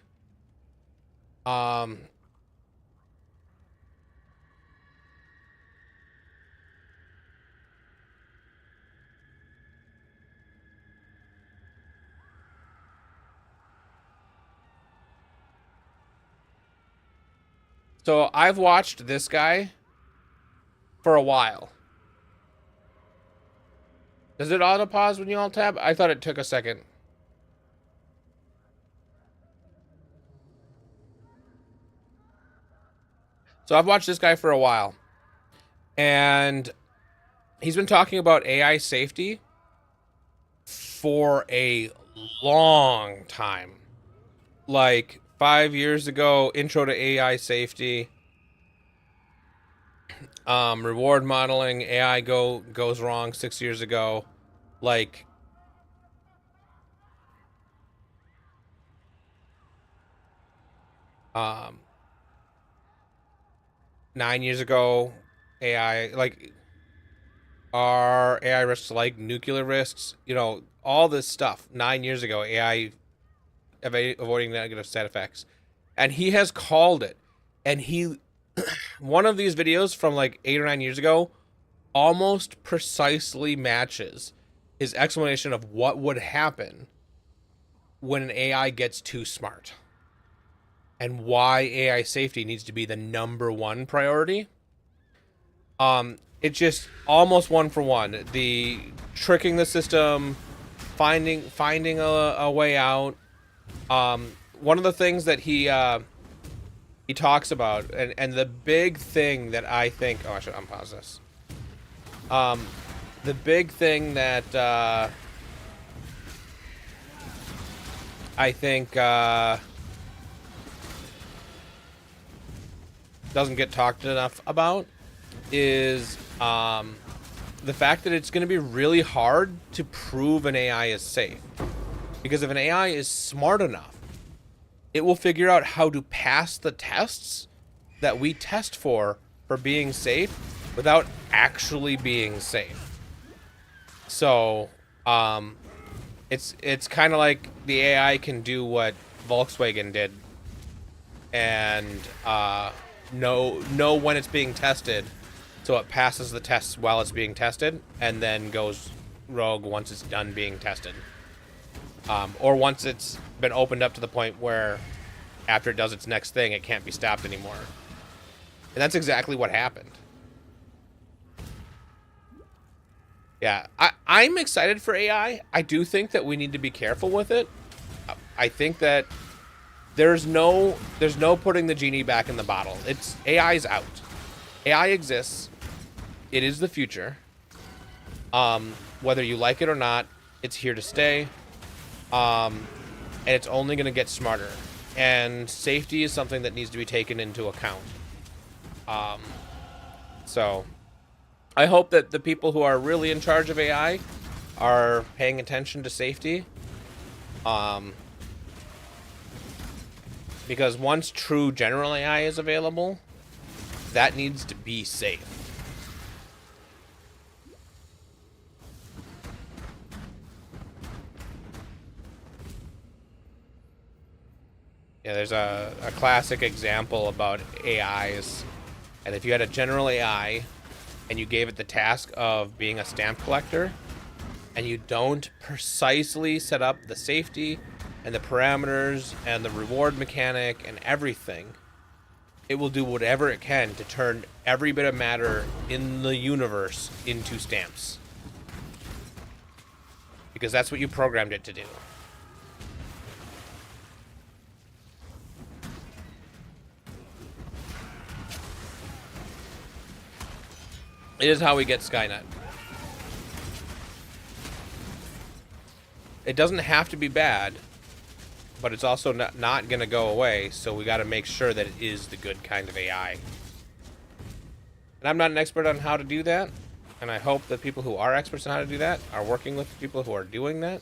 So I've watched this guy for a while. Does it auto pause when you alt tab? I thought it took a second. So I've watched this guy for a while, and he's been talking about AI safety for a long time. Like 5 years ago, intro to AI safety, reward modeling, AI goes wrong 6 years ago. Like, um, 9 years ago, AI, like, are AI risks like nuclear risks? You know, all this stuff. 9 years ago, AI avoiding negative side effects. And he has called it. And he, one of these videos from like 8 or 9 years ago almost precisely matches his explanation of what would happen when an AI gets too smart and why AI safety needs to be the #1 priority. It's just almost one for one. The tricking the system, finding a way out. One of the things that he talks about, and the big thing that I think, oh, I should unpause this. The big thing that I think doesn't get talked enough about is the fact that it's going to be really hard to prove an AI is safe. Because if an AI is smart enough, it will figure out how to pass the tests that we test for being safe without actually being safe. So, it's kind of like the AI can do what Volkswagen did and know when it's being tested, so it passes the tests while it's being tested and then goes rogue once it's done being tested. Or once it's been opened up to the point where after it does its next thing, it can't be stopped anymore. And that's exactly what happened. Yeah, I'm excited for AI. I do think that we need to be careful with it. I think that there's no putting the genie back in the bottle. AI's out. AI exists. It is the future. Whether you like it or not, it's here to stay. And it's only going to get smarter. And safety is something that needs to be taken into account. So I hope that the people who are really in charge of AI are paying attention to safety. Because once true general AI is available, that needs to be safe. Yeah, there's a classic example about AIs. And if you had a general AI and you gave it the task of being a stamp collector, and you don't precisely set up the safety and the parameters and the reward mechanic and everything, it will do whatever it can to turn every bit of matter in the universe into stamps. because that's what you programmed it to do. It is how we get Skynet. It doesn't have to be bad, but it's also not going to go away, so we got to make sure that it is the good kind of AI. And I'm not an expert on how to do that, and I hope that people who are experts on how to do that are working with people who are doing that.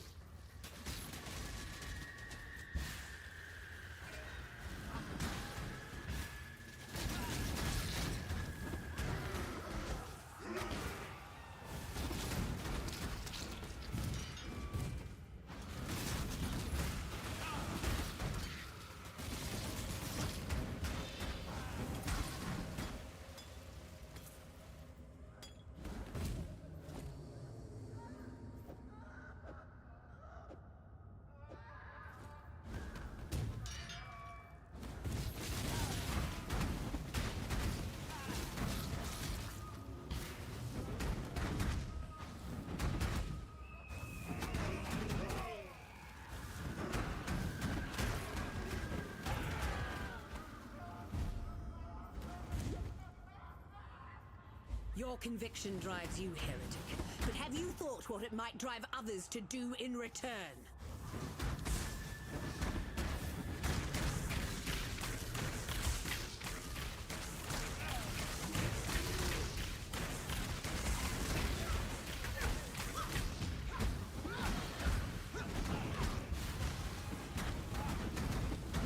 Your conviction drives you, heretic. But have you thought what it might drive others to do in return?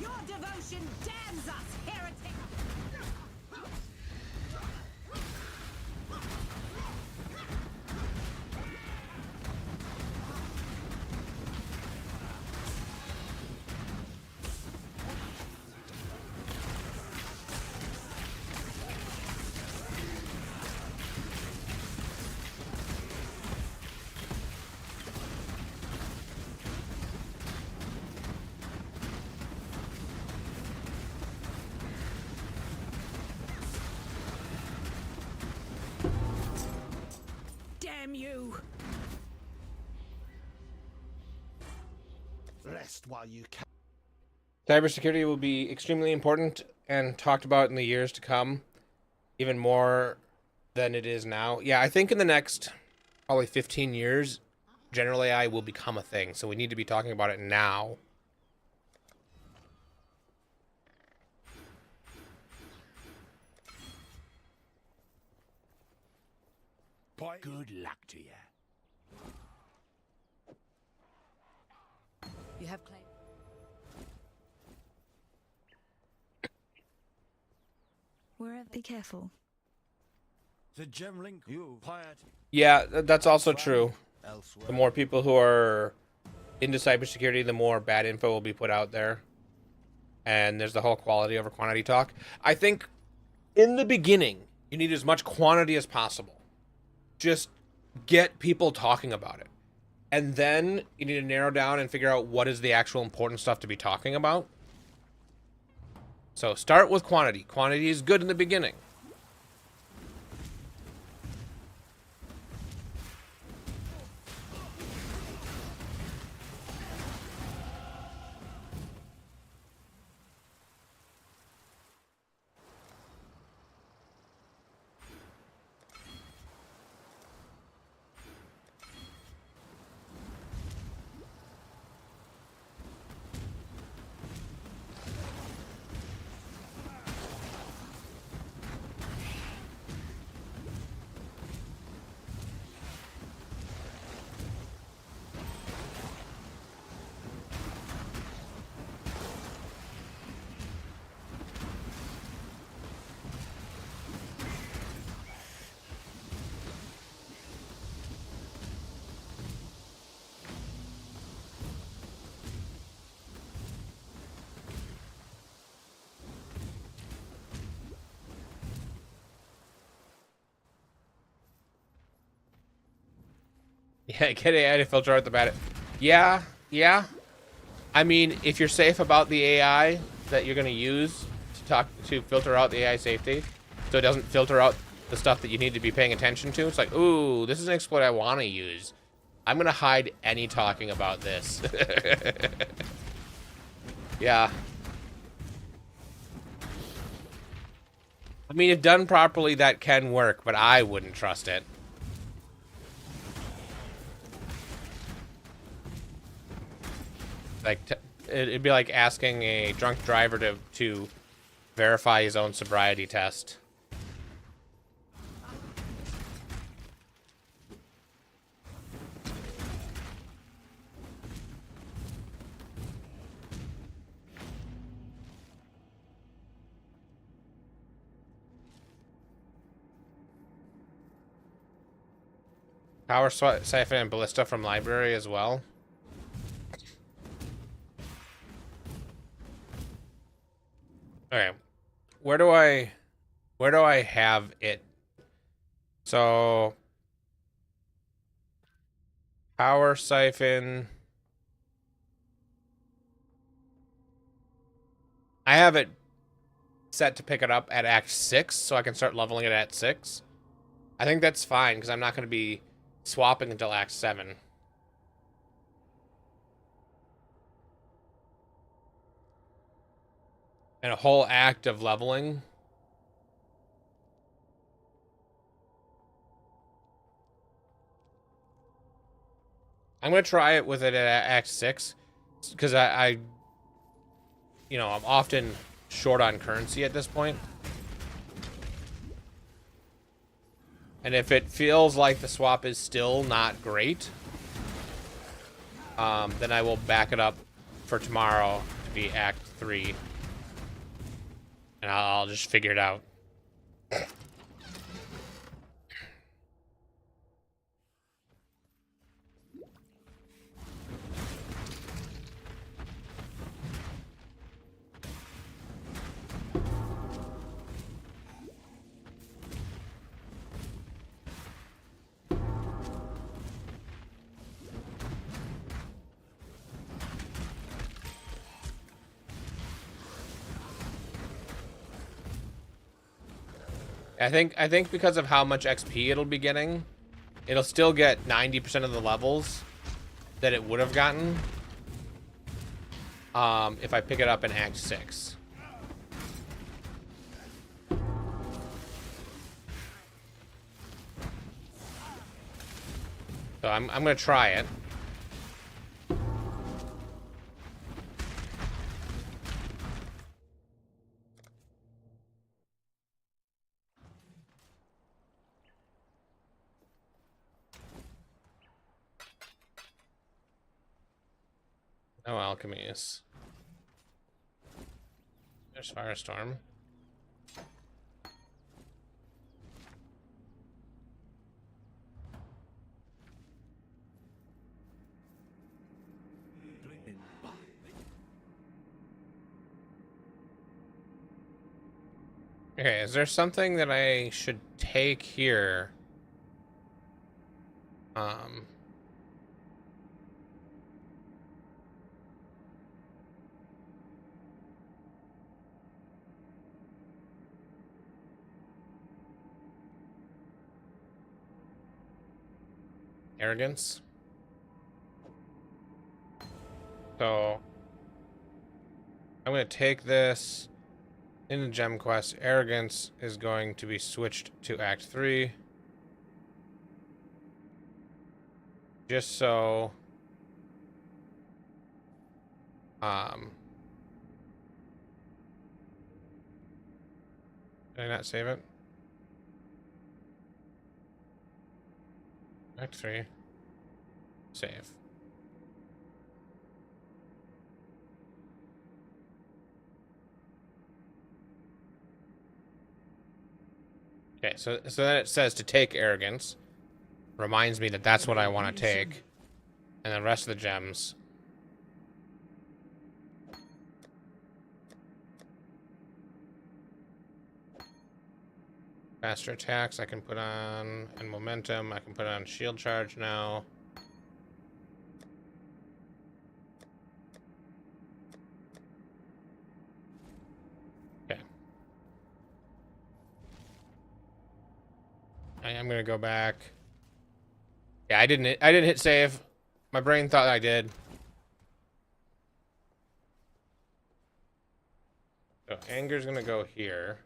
Your devotion damns us, heretic! Damn you! Rest while you can. Cybersecurity will be extremely important and talked about in the years to come, even more than it is now. Yeah, I think in the next probably 15 years, general AI will become a thing, so we need to be talking about it now. Good luck to you. You have claim. Wherever. Be careful. The gemlink, you quiet. Yeah, that's also true. The more people who are into cybersecurity, the more bad info will be put out there. And there's the whole quality over quantity talk. I think in the beginning, you need as much quantity as possible. Just get people talking about it. And then you need to narrow down and figure out what is the actual important stuff to be talking about. So start with quantity. Quantity is good in the beginning. Yeah, get AI to filter out the bad. Yeah. I mean, if you're safe about the AI that you're going to use to filter out the AI safety, so it doesn't filter out the stuff that you need to be paying attention to, it's like, ooh, this is an exploit I want to use. I'm gonna hide any talking about this. Yeah. I mean, if done properly, that can work, but I wouldn't trust it. Like, it'd be like asking a drunk driver to verify his own sobriety test. Power Siphon and Ballista from library as well. Okay. Where do I have it? So Power Siphon. I have it set to pick it up at Act 6, so I can start leveling it at 6. I think that's fine, because I'm not going to be swapping until Act 7. And a whole act of leveling. I'm going to try it with it at Act 6, because I'm often short on currency at this point. And if it feels like the swap is still not great, then I will back it up for tomorrow to be Act 3. And I'll just figure it out. I think because of how much XP it'll be getting, it'll still get 90% of the levels that it would have gotten if I pick it up in Act 6. So I'm gonna try it. No alchemies. There's Firestorm. Okay, is there something that I should take here? Arrogance. So I'm going to take this in the gem quest. Arrogance is going to be switched to Act 3. Just so did I not save it? Act 3. Save. Okay, so then it says to take arrogance. Reminds me that that's what I want to take. And the rest of the gems. Faster attacks I can put on, and momentum I can put on shield charge now. Okay. I am going to go back Yeah, I didn't hit save. My brain thought I did. So anger's gonna go here.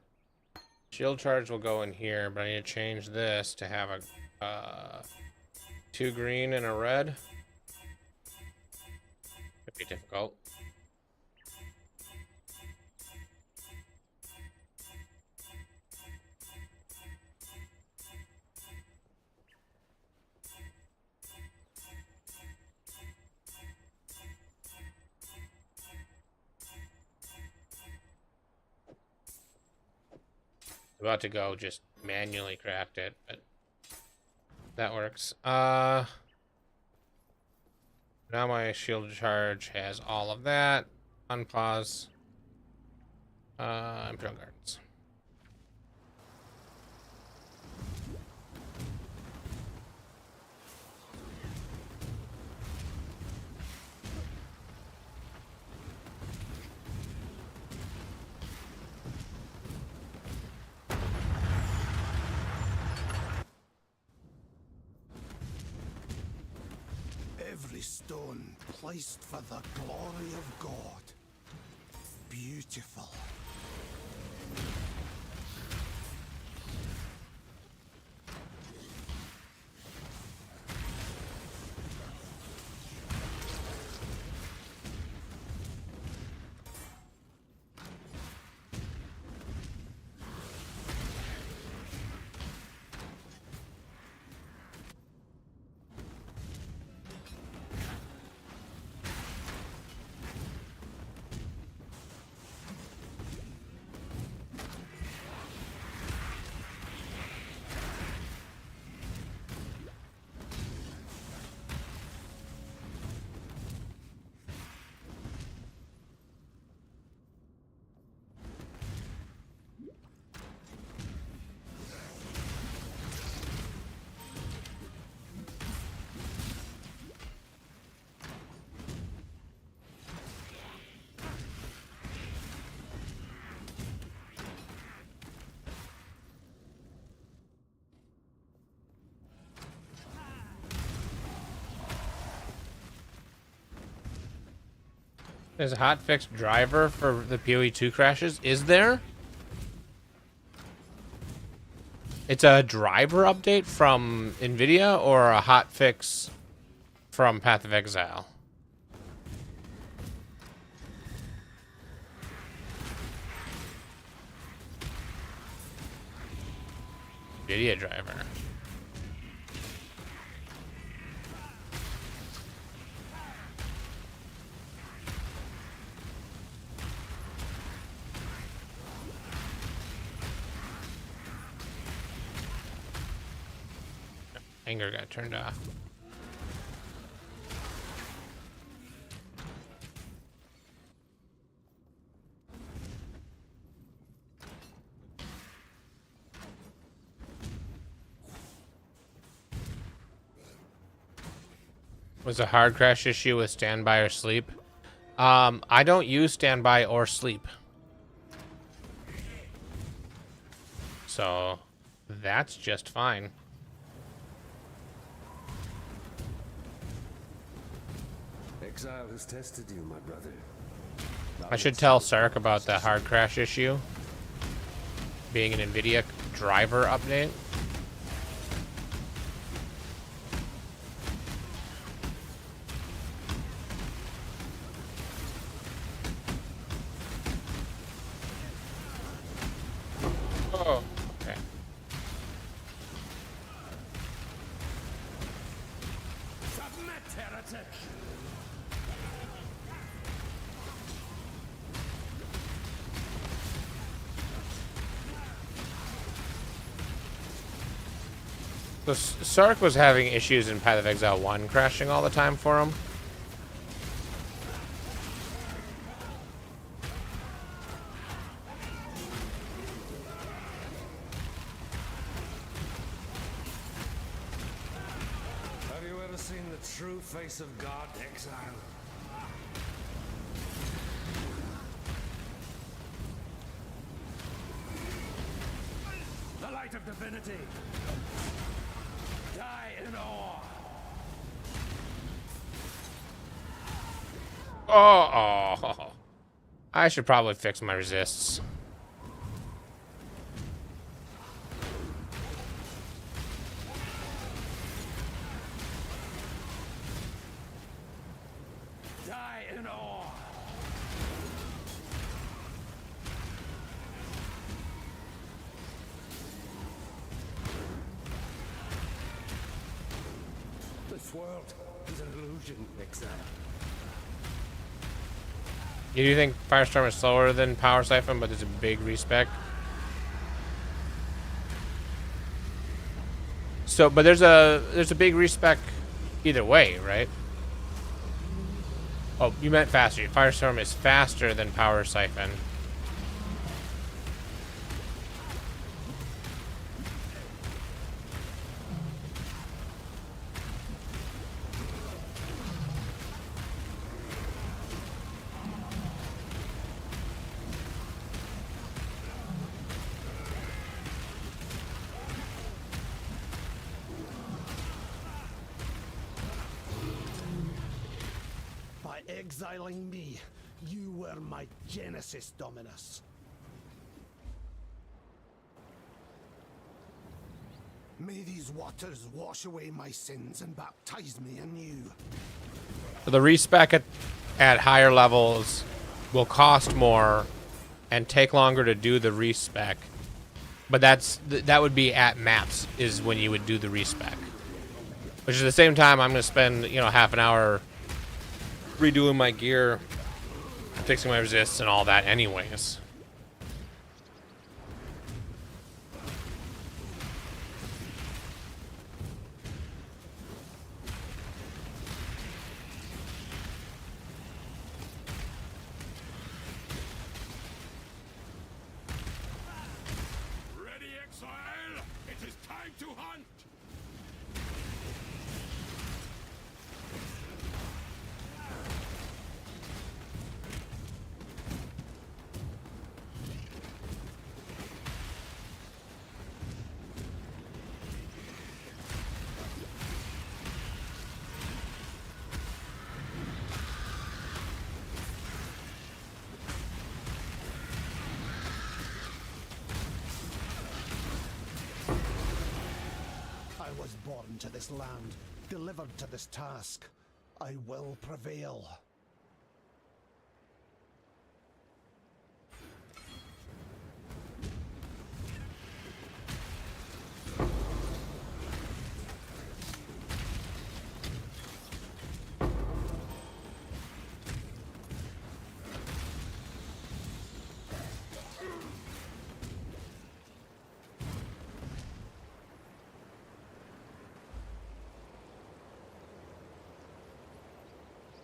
Shield charge will go in here, but I need to change this to have a 2 green and a red. Could be difficult. About to go just manually craft it, but that works. Now my shield charge has all of that. Unpause. Imperial Gardens. Every stone placed for the glory of God. Beautiful. There's a hotfix driver for the PoE2 crashes. Is there? It's a driver update from NVIDIA or a hotfix from Path of Exile? NVIDIA driver. Anger got turned off. Was a hard crash issue with standby or sleep? I don't use standby or sleep. So that's just fine. Exile has tested you, my brother. I should tell Sark about the hard crash issue being an NVIDIA driver update. Oh, okay. Submit, heretic! So Sark was having issues in Path of Exile 1 crashing all the time for him. Have you ever seen the true face of God, Exile? The light of divinity! Die in awe! Oh, I should probably fix my resists. Die in awe. This world is an illusion, Exile. You do think Firestorm is slower than Power Siphon, but there's a big respec? So, but there's a big respec either way, right? Oh, you meant faster. Firestorm is faster than Power Siphon. By exiling me, you were my Genesis Dominus. May these waters wash away my sins and baptize me anew. So the respec at higher levels will cost more and take longer to do the respec. But that would be at maps is when you would do the respec. Which at the same time, I'm going to spend, half an hour redoing my gear, fixing my resists and all that anyways. Ready, Exile? It is time to hunt! I was born to this land, delivered to this task. I will prevail.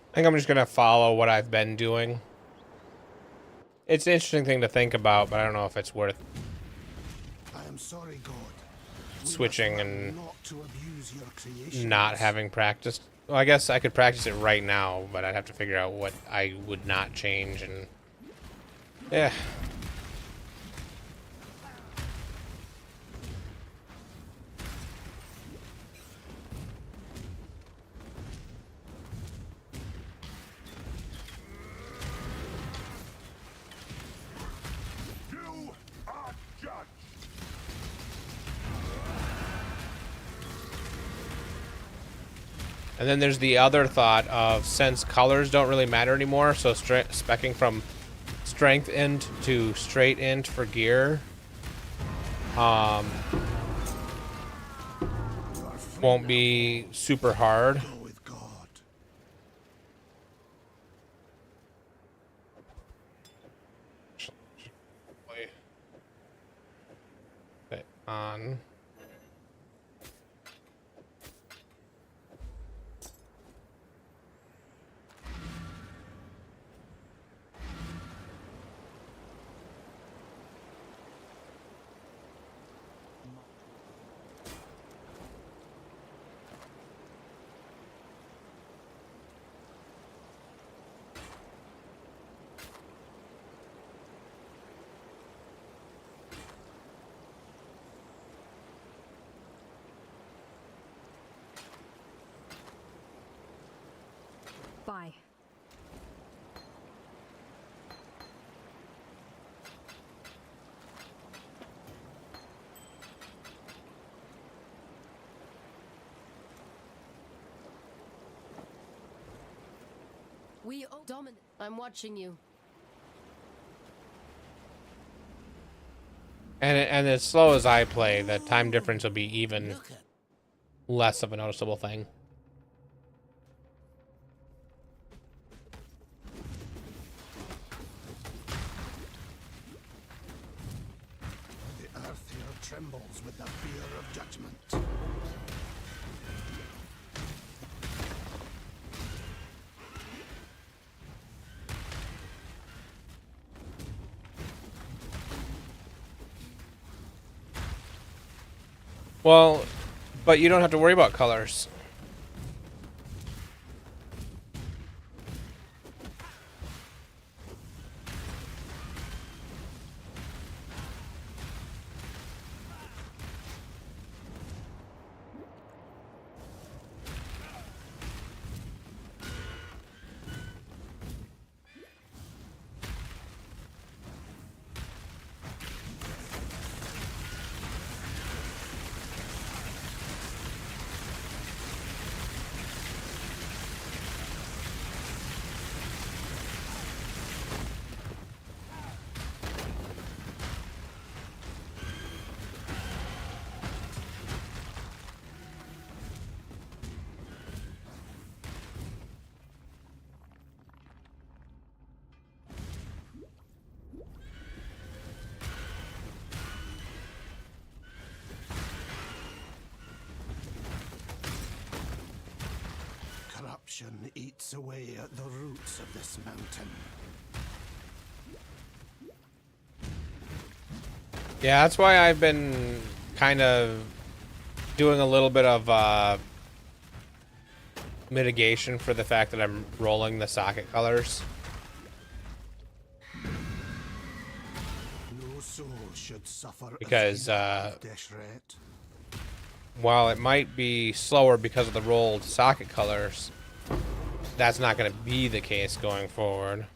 I think I'm just going to follow what I've been doing. It's an interesting thing to think about, but I don't know if it's worth I am sorry, God. We switching must learn and not to abuse your creations. not having practiced. Well, I guess I could practice it right now, but I'd have to figure out what I would not change and... Yeah. You are judged! And then there's the other thought of, since colors don't really matter anymore, so speccing from strength int to straight int for gear won't be super hard. Go with God. On. Bye. We all dominate. I'm watching you. And as slow as I play, the time difference will be even less of a noticeable thing. The earth here trembles with the fear of judgment. Well, but you don't have to worry about colors. Corruption eats away at the roots of this mountain. Yeah, that's why I've been kind of doing a little bit of mitigation for the fact that I'm rolling the socket colors. No soul should suffer Because, Deshret. While it might be slower because of the rolled socket colors, that's not going to be the case going forward.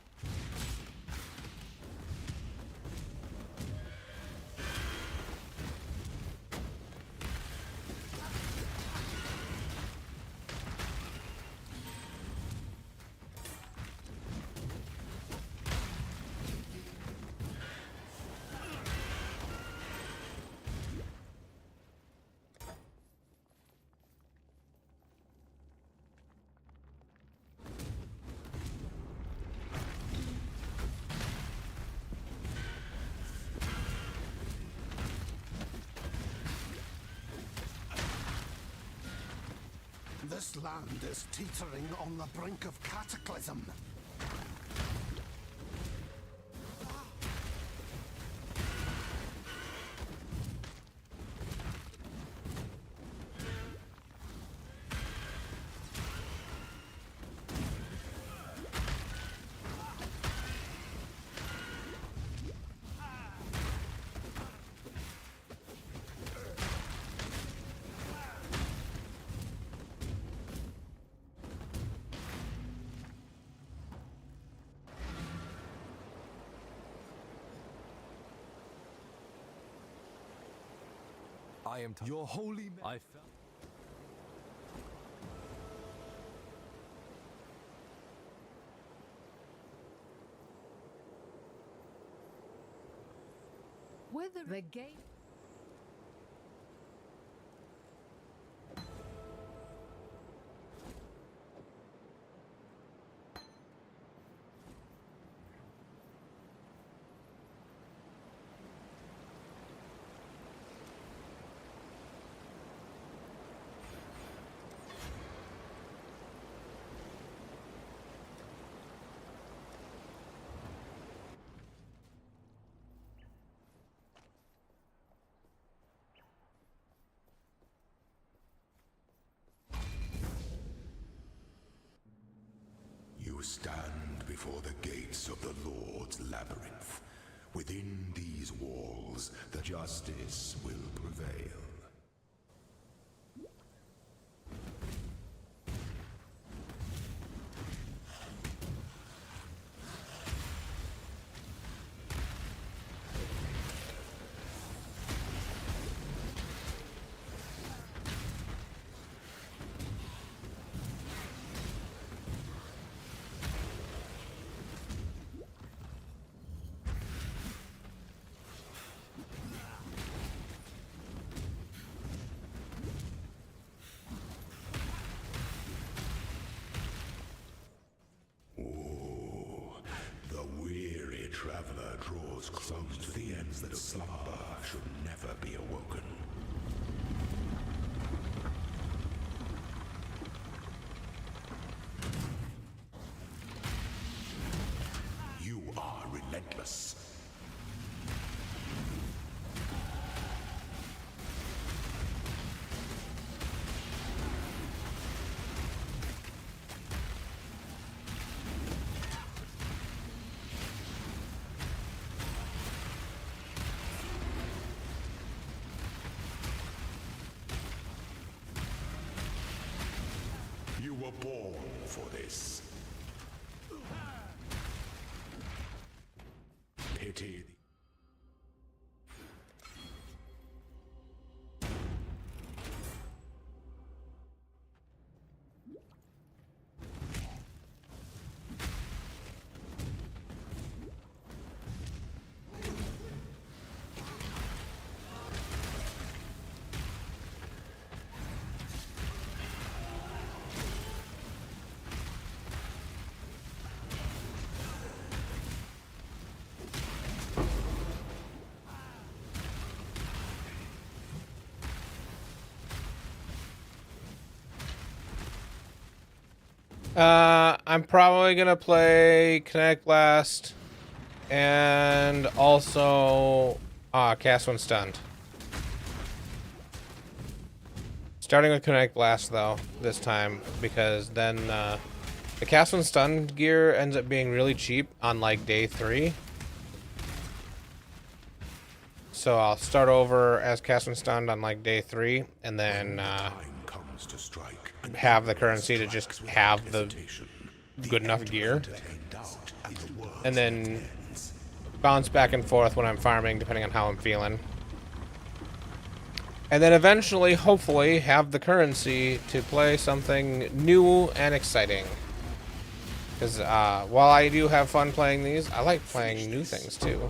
This land is teetering on the brink of cataclysm. I am your holy. I felt. Whether the gate. You stand before the gates of the Lord's labyrinth. Within these walls, the justice will prevail. traveler draws close to the ends that slumber should never be awoken. You are relentless. You were born for this. Pity. I'm probably gonna play Connect Blast and also cast when stunned. Starting with Connect Blast though this time, because then the cast when stunned gear ends up being really cheap on like day 3. So I'll start over as cast when stunned on like day 3, and then Comes to strike, have the currency to just have the good enough gear, and then bounce back and forth when I'm farming depending on how I'm feeling, and then eventually hopefully have the currency to play something new and exciting, because while I do have fun playing these, I like playing new things too.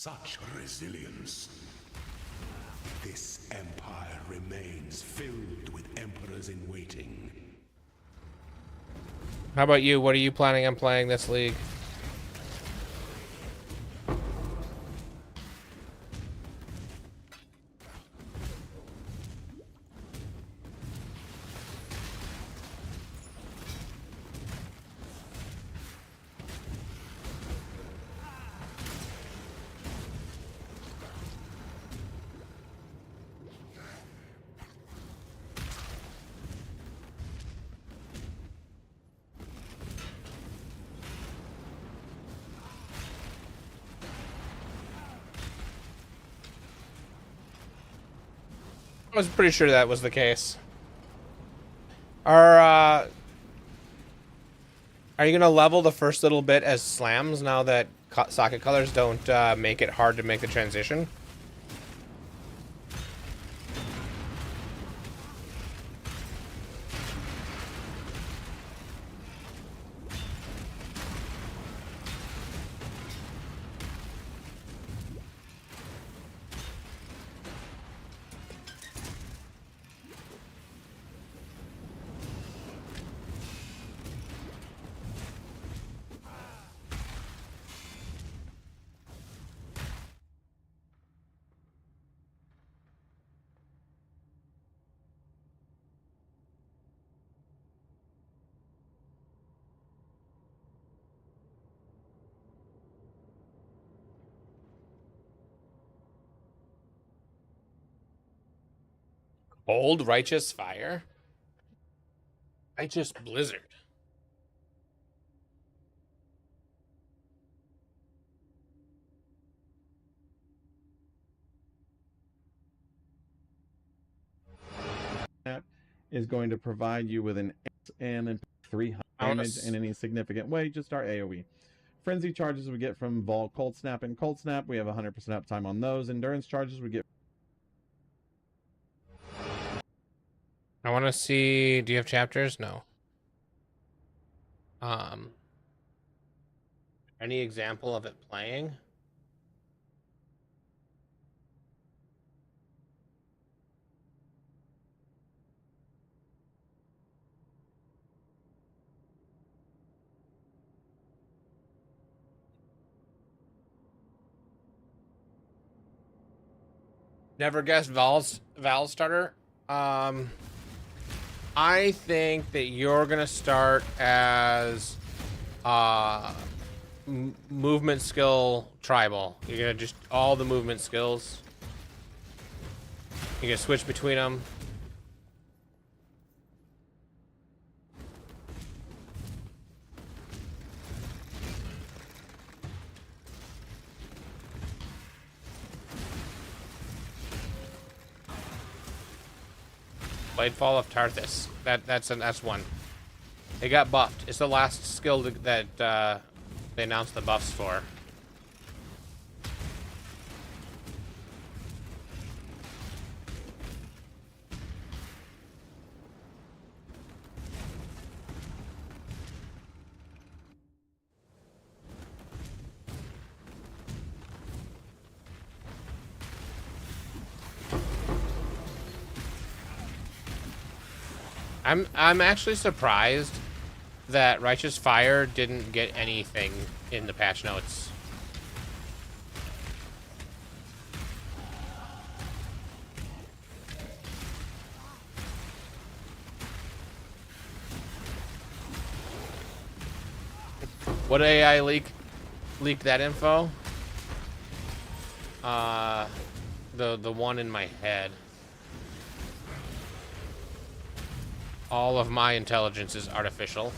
such resilience. This empire remains filled with emperors in waiting. How about you? What are you planning on playing this league? I was pretty sure that was the case. Are you gonna level the first little bit as slams now that socket colors don't make it hard to make the transition? Old righteous fire? Righteous blizzard. Is going to provide you with an X and 300 damage in any significant way. Just start AoE. Frenzy charges we get from Vol, Cold Snap, and Cold Snap. We have 100% uptime on those. Endurance charges we get. I want to see. Do you have chapters? No. Any example of it playing? Never guessed Val starter. I think that you're gonna start as movement skill tribal. You're gonna just all the movement skills. You're gonna switch between them. Bladefall of Tarthus. That's one. It got buffed. It's the last skill that they announced the buffs for. I'm actually surprised that Righteous Fire didn't get anything in the patch notes. What AI leaked that info? The one in my head. All of my intelligence is artificial.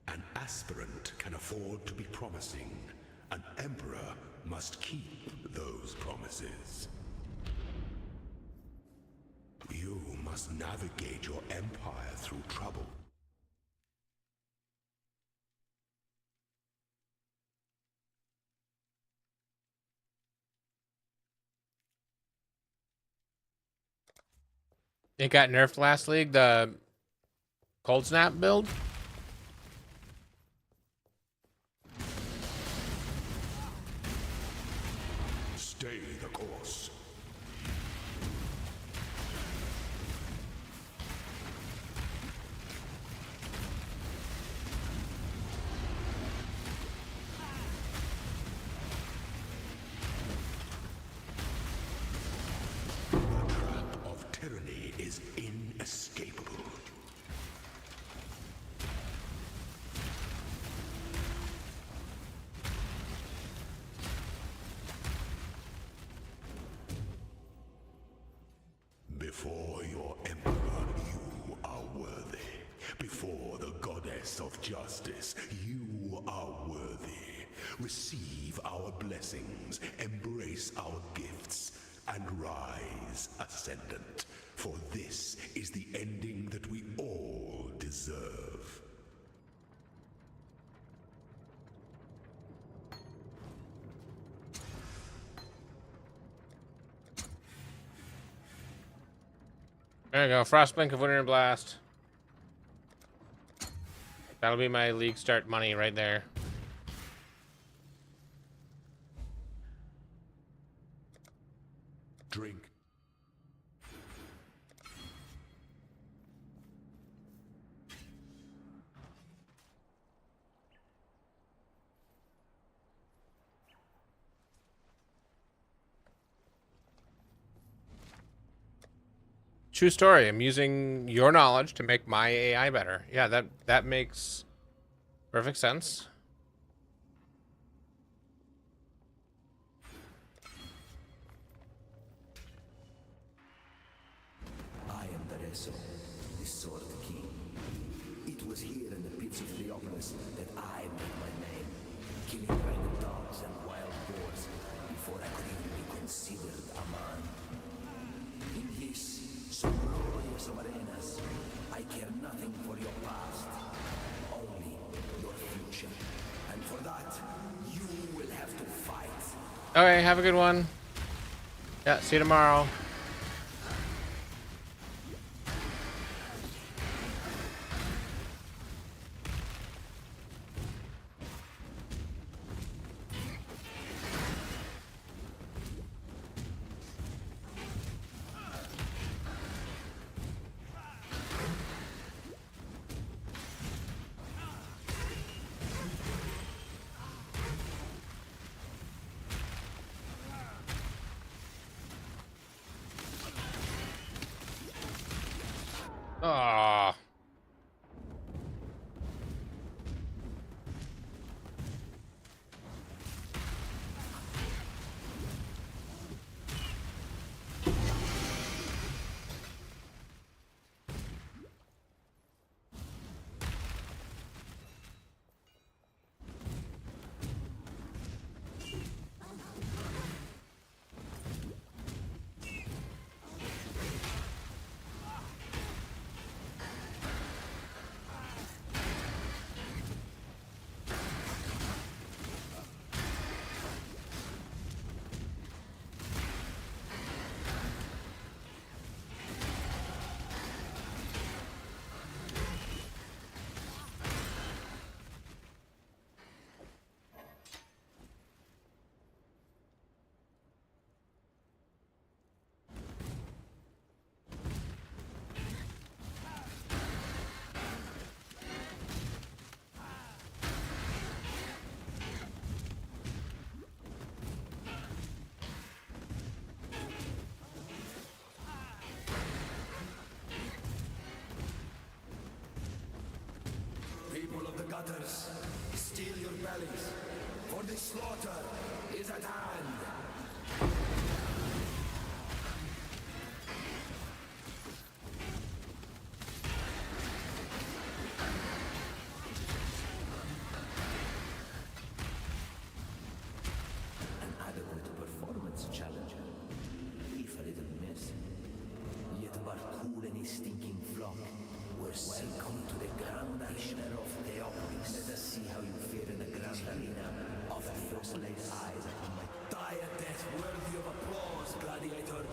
An aspirant can afford to be promising. An emperor must keep those promises. You must navigate your empire through trouble. It got nerfed last league, the Cold Snap build. Stay the course. The trap of tyranny is inescapable. Before your emperor, you are worthy. Before the goddess of justice, you are worthy. Receive our blessings, embrace our gifts, and rise ascendant. For this is the ending that we all deserve. There we go. Frostblink of Winter Blast. That'll be my league start money right there. Drink. True story. I'm using your knowledge to make my AI better. Yeah, that makes perfect sense. I am Bereso, the Sword King. It was here in the pits of Leopolis that I made my name, killing dragon dogs and wild boars before I could even be considered a man. In this, so glorious of arenas, I care nothing for your past, only your future. And for that, you will have to fight. Okay, have a good one. Yeah, see you tomorrow. daughters, steel your bellies, for the slaughter is at hand. An adequate performance challenge. If a little miss. Yet Barcool and his stinking flock were welcome to the grand arena of Theopolis. Let us see how you fare in the grand arena of Theopolis. Eyes upon my dire death worthy of applause, gladiator.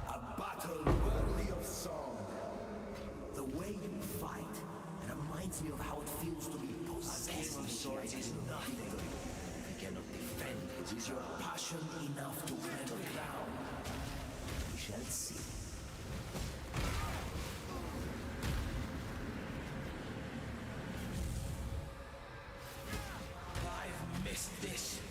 A battle worthy of song. The way you fight reminds me of how it feels to be possessed. Of swords is nothing. We cannot defend. Is your passion enough to settle down? We shall see. I've missed this.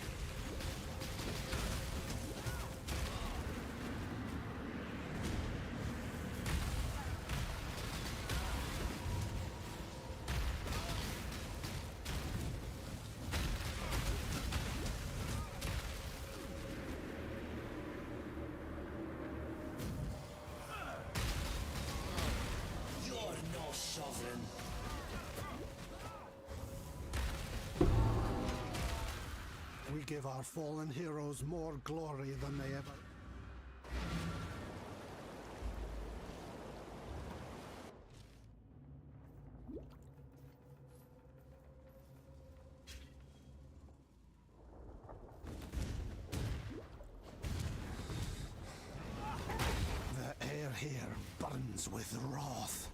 You're no sovereign. We give our fallen heroes more glory than they ever. The air here burns with wrath.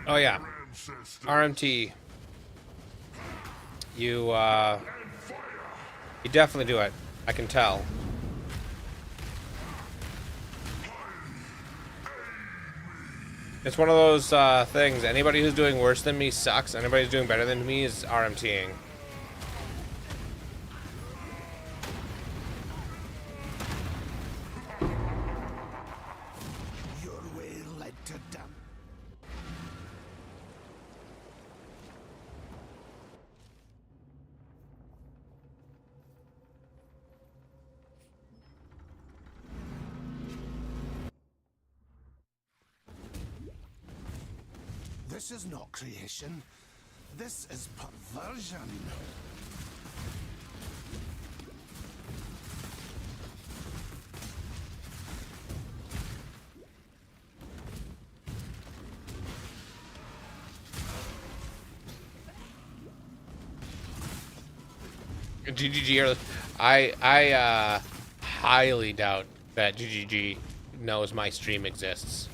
Oh yeah, RMT. You definitely do it. I can tell. It's one of those things. Anybody who's doing worse than me sucks. Anybody who's doing better than me is RMTing. Your way led to damn. This is not creation. This is perversion. GGG. I highly doubt that GGG knows my stream exists.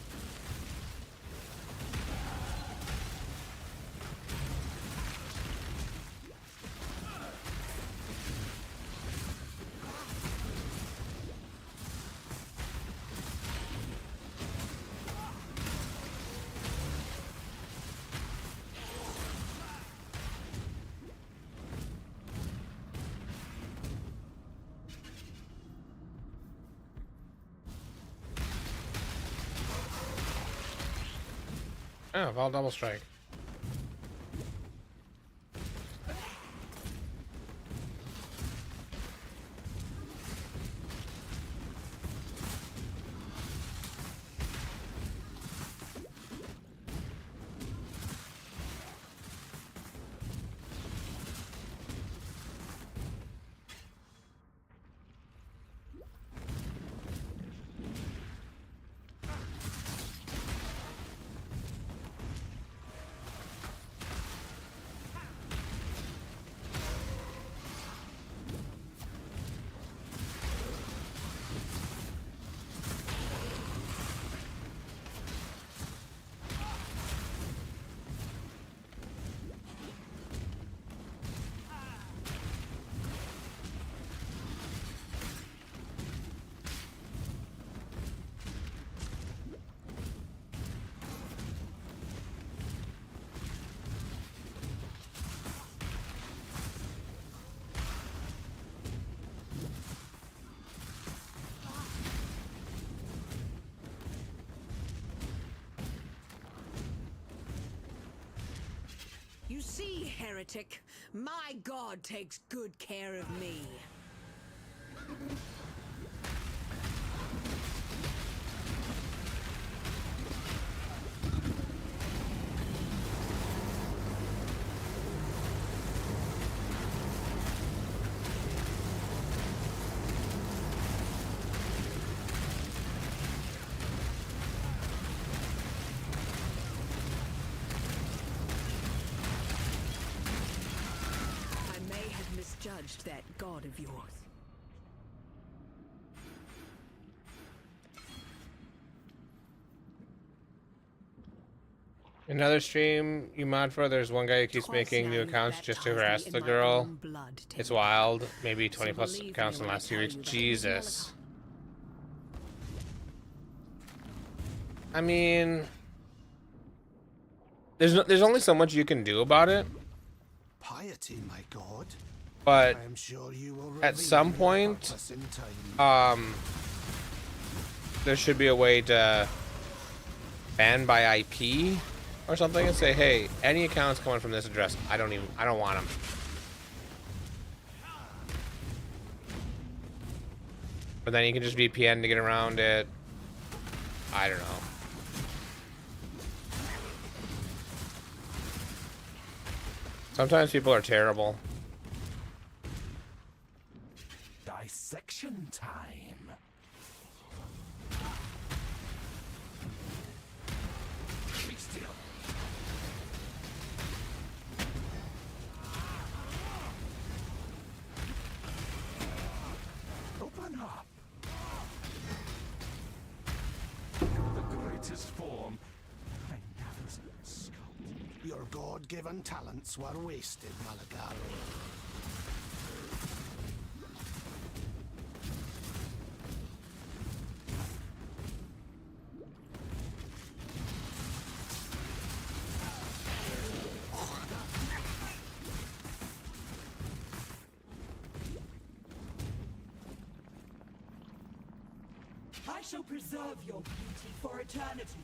Oh, Val double strike. You see, heretic, my god takes good care of me. Misjudged that god of yours. Another stream you mod for, there's one guy who keeps making new accounts just to harass the girl. It's wild. Maybe 20 plus accounts in the last few weeks. Jesus. I mean, there's only so much you can do about it. Piety, my god. But I am sure you will at some point, there should be a way to ban by IP or something and say, hey, any accounts coming from this address, I don't want them. But then you can just VPN to get around it. I don't know. Sometimes people are terrible. Dissection time. Be still. Open up. The greatest form. Magnificent skull. Your God-given talents were wasted, Malagaro. I shall preserve your beauty for eternity.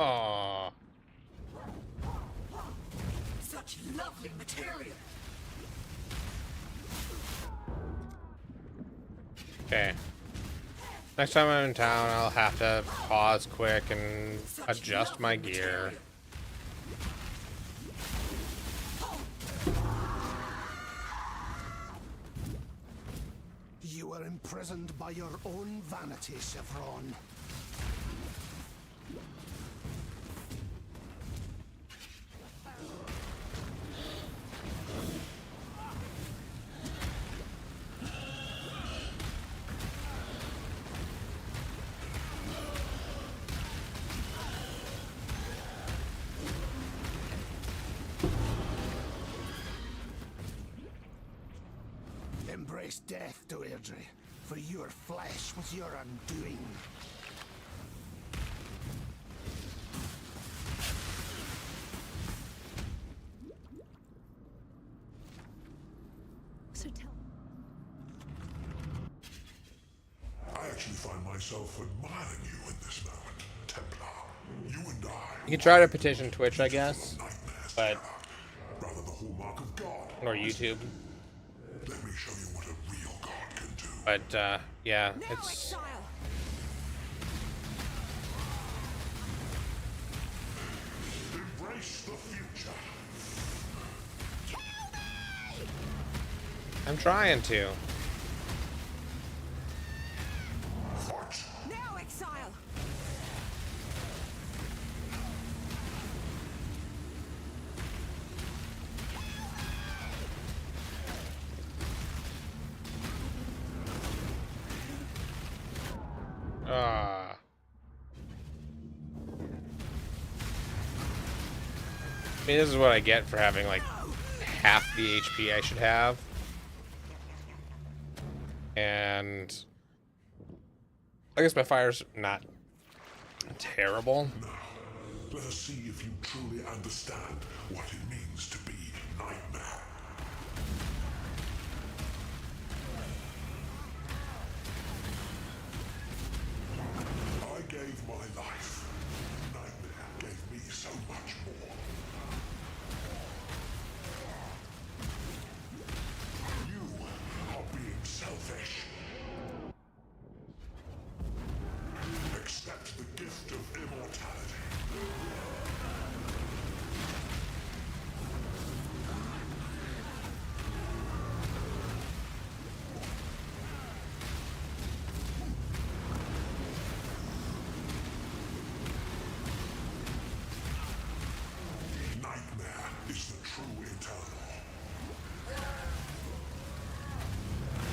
Oh. Such lovely material. Okay. Next time I'm in town, I'll have to pause quick and adjust my gear. You were imprisoned by your own vanity, Chevron. Embrace death, Deirdre, for your flesh was your undoing. So tell I actually find myself admiring you in this moment, Templar. You and I. You can try to petition Twitch, I guess, but rather the hallmark of God. or YouTube. Let me show you what a real God can do. But yeah, Now, it's Exile! Embrace the future. I'm trying to. What? Now, Exile! Ah. I mean, this is what I get for having like half the HP I should have. And I guess my fire's not terrible. Now, let us see if you truly understand what it means to be Nightmare. I gave my life. Nightmare gave me so much more. You are being selfish. Accept the gift of immortality. Nightmare is the true eternal.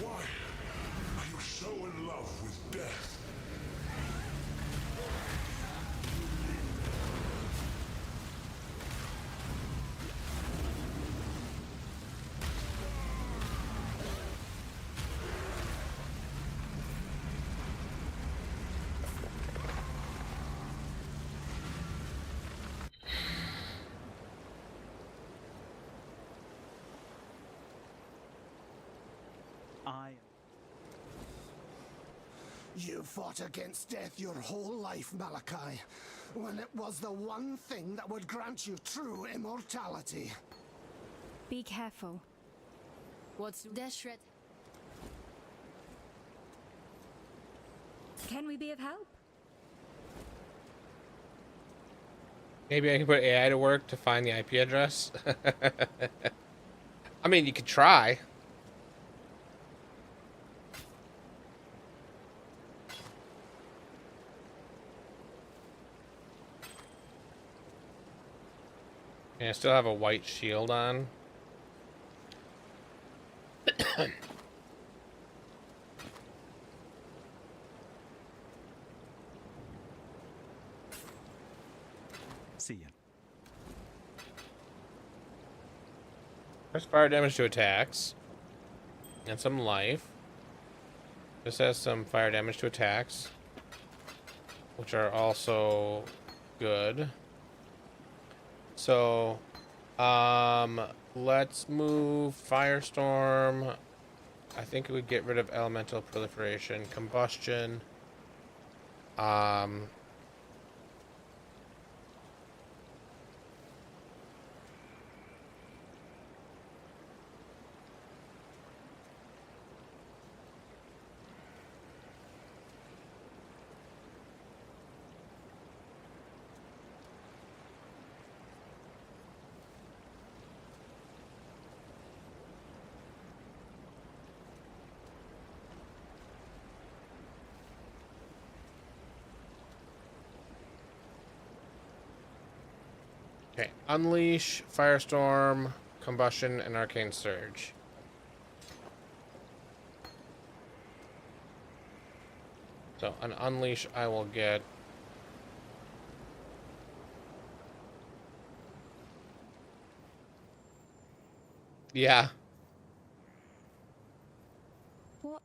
Why are you so in love with death? You fought against death your whole life, Malachi, when it was the one thing that would grant you true immortality. Be careful. What's that shred? Can we be of help? Maybe I can put AI to work to find the IP address. I mean, you could try. And I still have a white shield on. See ya. There's fire damage to attacks. And some life. This has some fire damage to attacks, which are also good. So, let's move Firestorm. I think it would get rid of elemental proliferation, combustion. Okay, Unleash, Firestorm, Combustion, and Arcane Surge. So, an Unleash I will get. Yeah. What?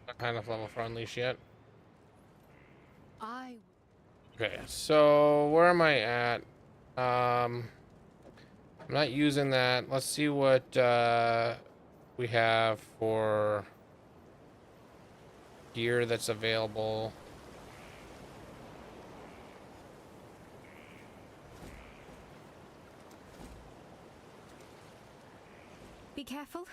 Not high enough level for Unleash yet. I. Okay, so where am I at? I'm not using that. Let's see what we have for gear that's available. Be careful.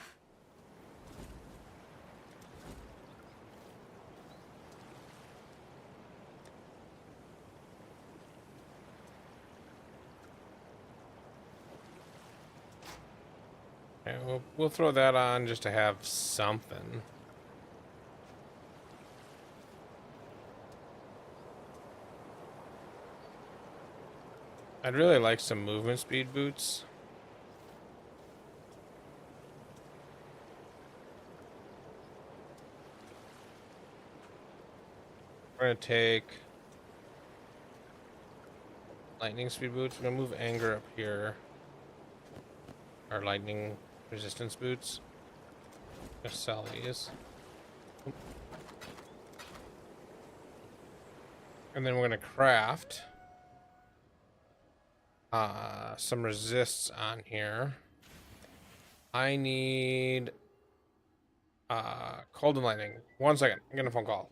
Okay, we'll throw that on just to have something. I'd really like some movement speed boots. We're gonna take lightning speed boots. We're gonna move anger up here. Our lightning resistance boots. Just sell these. And then we're gonna craft some resists on here. I need cold and lightning. 1 second. I'm getting a phone call.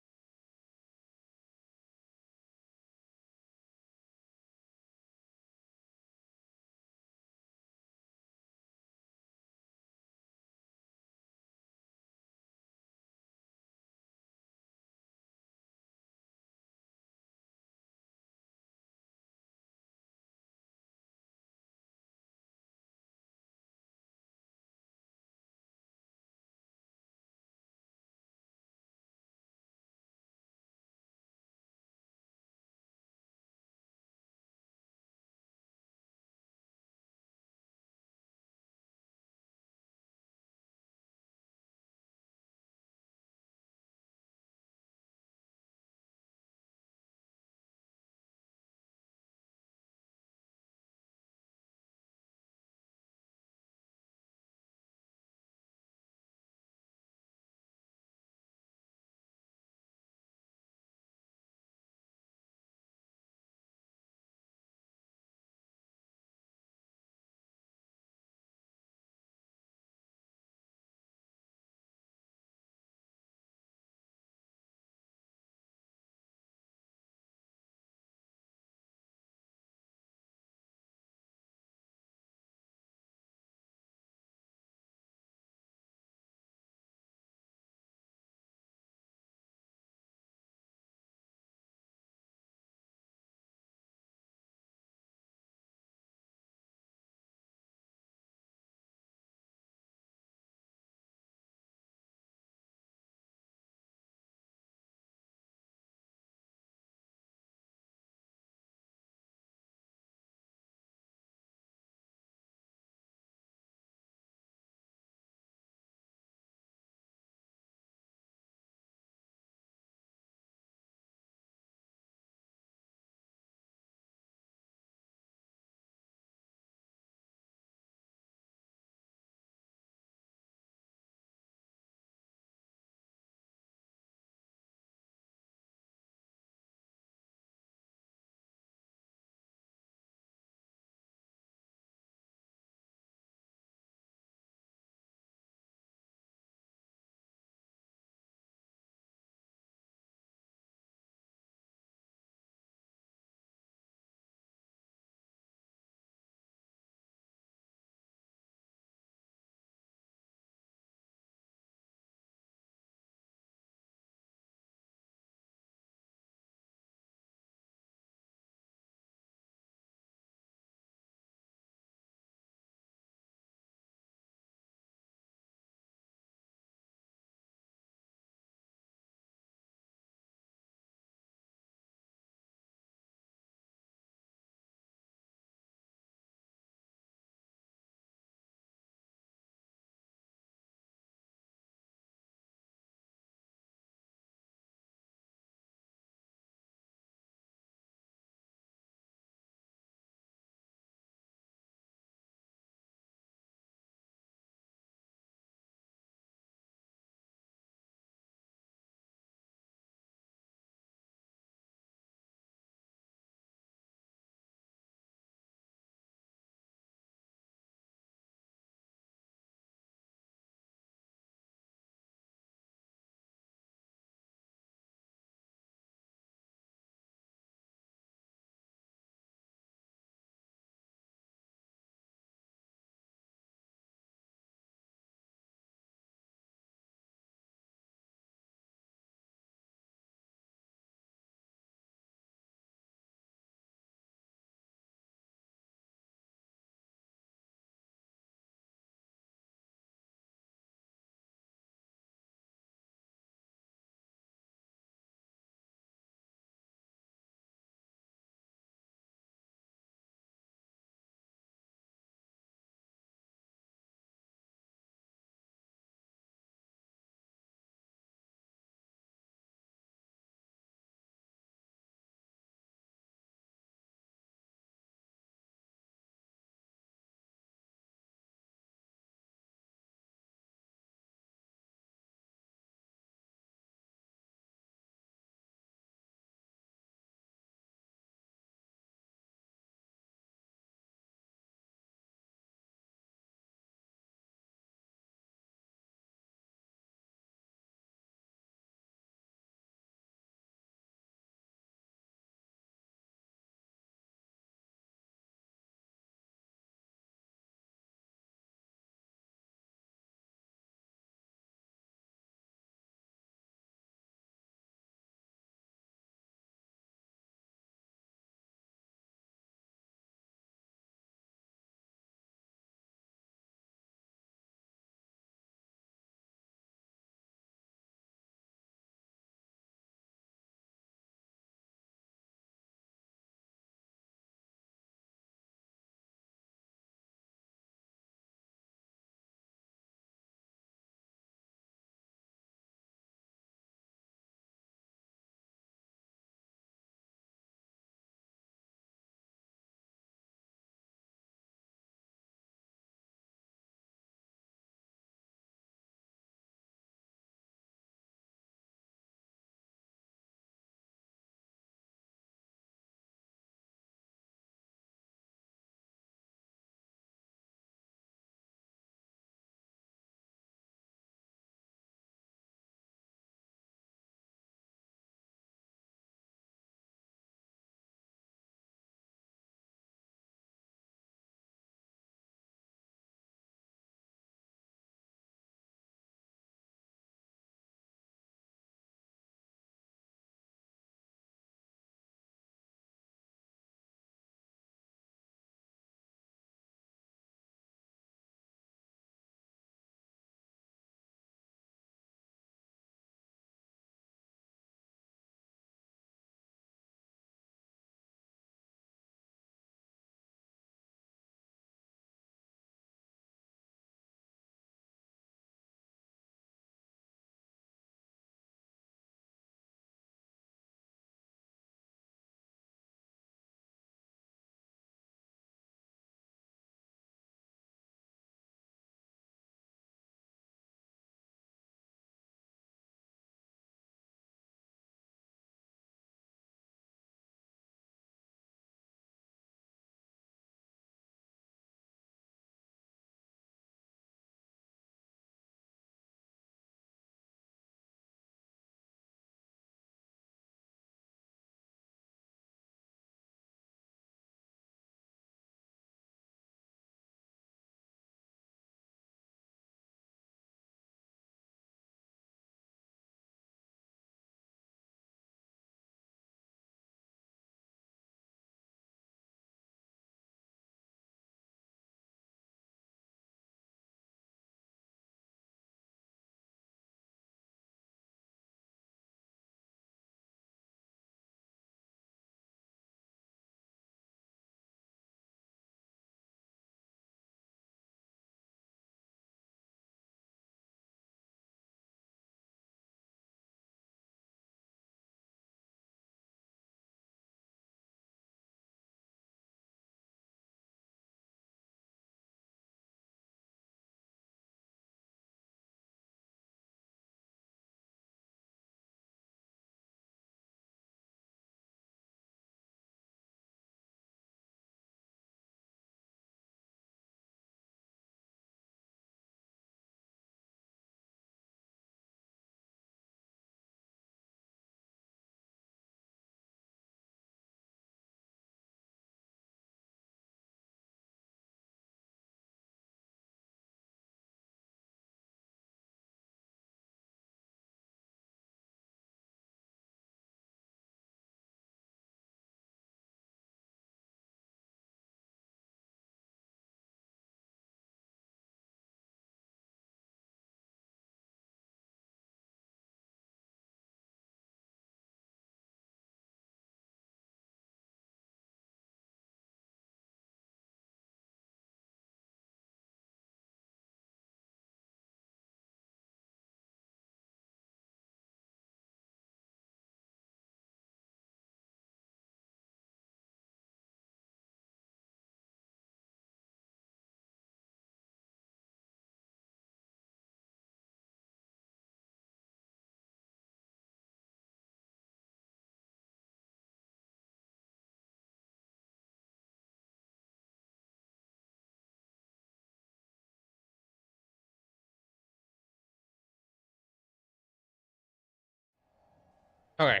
Okay.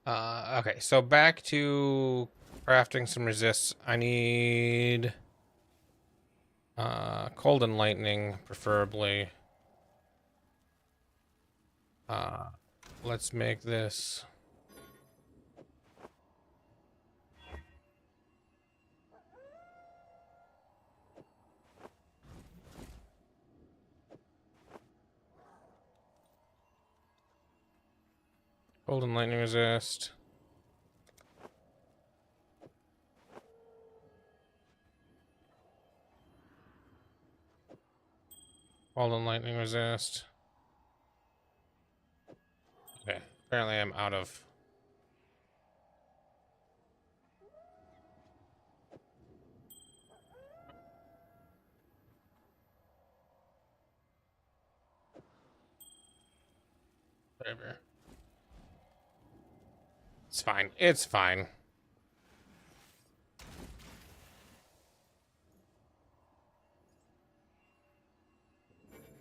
Okay, so back to crafting some resists. I need cold and lightning, preferably. Let's make this. Cold and lightning resist. Cold and lightning resist. Okay, apparently I'm out of. Whatever. It's fine. It's fine.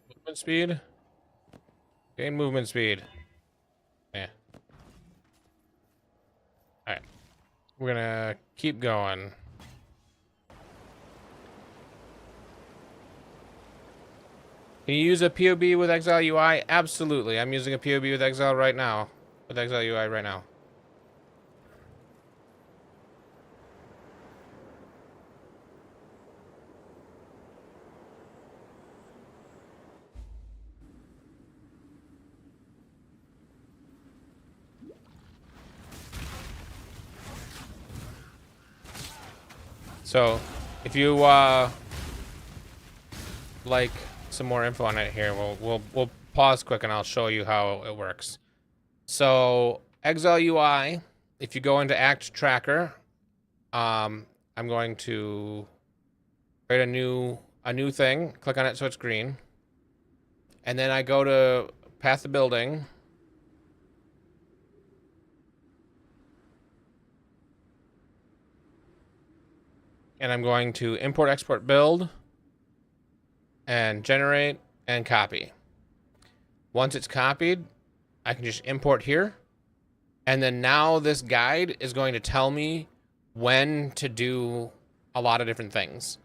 Movement speed. Gain movement speed. Yeah. Alright. We're gonna keep going. Can you use a POB with Exile UI? Absolutely. I'm using a POB with Exile right now. With Exile UI right now. So, if you like some more info on it here, we'll pause quick and I'll show you how it works. So, Exile UI, if you go into Act Tracker, I'm going to create a new thing, click on it so it's green. And then I go to Path of Building. And I'm going to import, export, build, and generate, and copy. Once it's copied, I can just import here. And then now this guide is going to tell me when to do a lot of different things.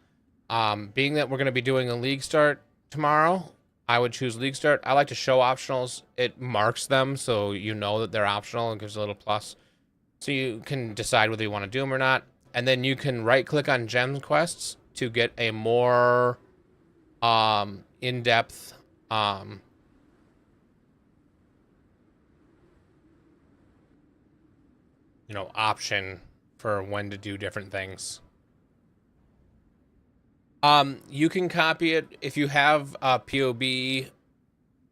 Being that we're going to be doing a league start tomorrow, I would choose league start. I like to show optionals. It marks them so you know that they're optional and gives a little plus. So you can decide whether you want to do them or not. And then you can right-click on gem quests to get a more in-depth option for when to do different things. You can copy it if you have a POB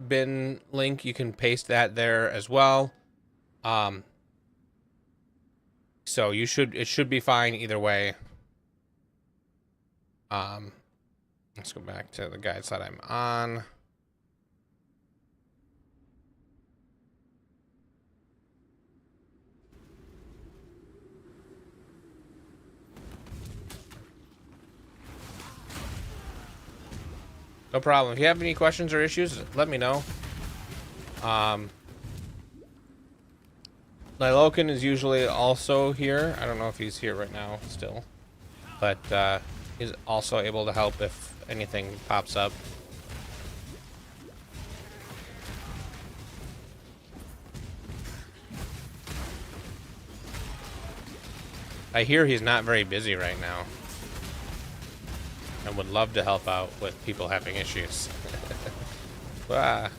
bin link. You can paste that there as well. So it should be fine either way. Let's go back to the guides that I'm on. No problem. If you have any questions or issues, let me know. Nilokin is usually also here. I don't know if he's here right now still. But he's also able to help if anything pops up. I hear he's not very busy right now. And would love to help out with people having issues. Ah.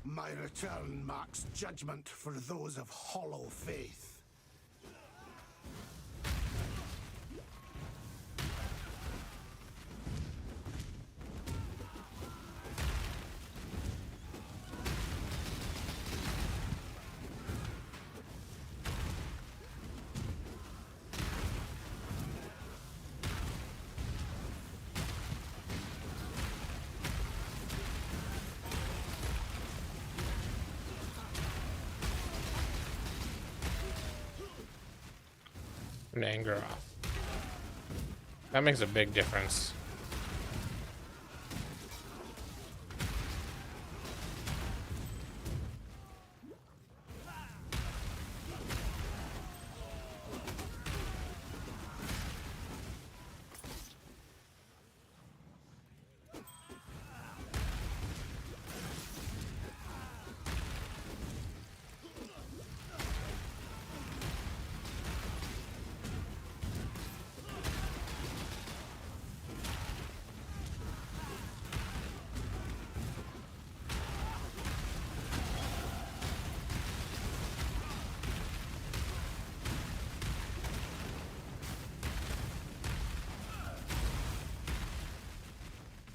My return marks judgment for those of hollow faith. and anger off. That makes a big difference.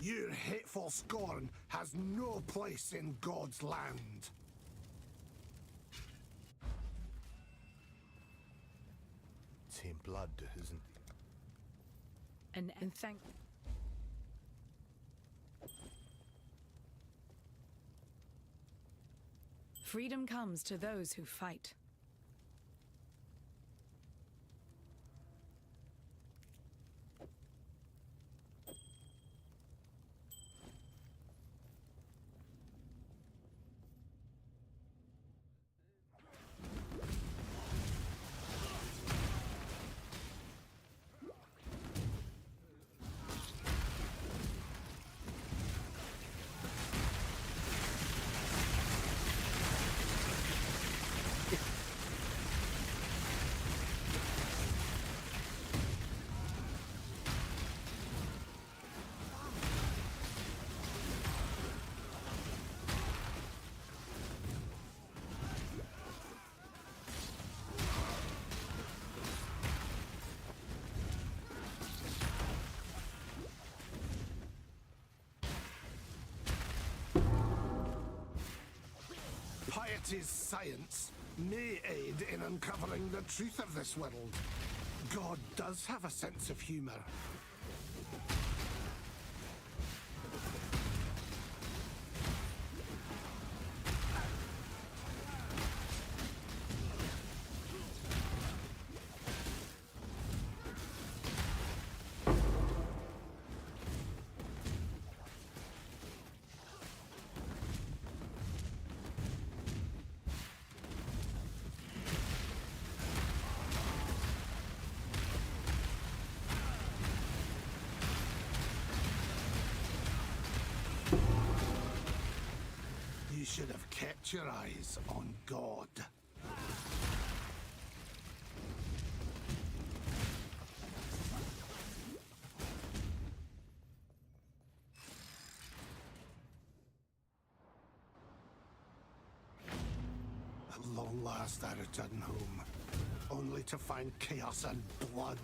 Your hateful scorn has no place in God's land. Team blood, isn't And thank. Freedom comes to those who fight. Piety's science may aid in uncovering the truth of this world. God does have a sense of humor. You should have kept your eyes on God. At long last I return home, only to find chaos and blood.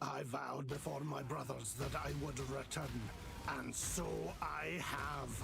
I vowed before my brothers that I would return, and so I have.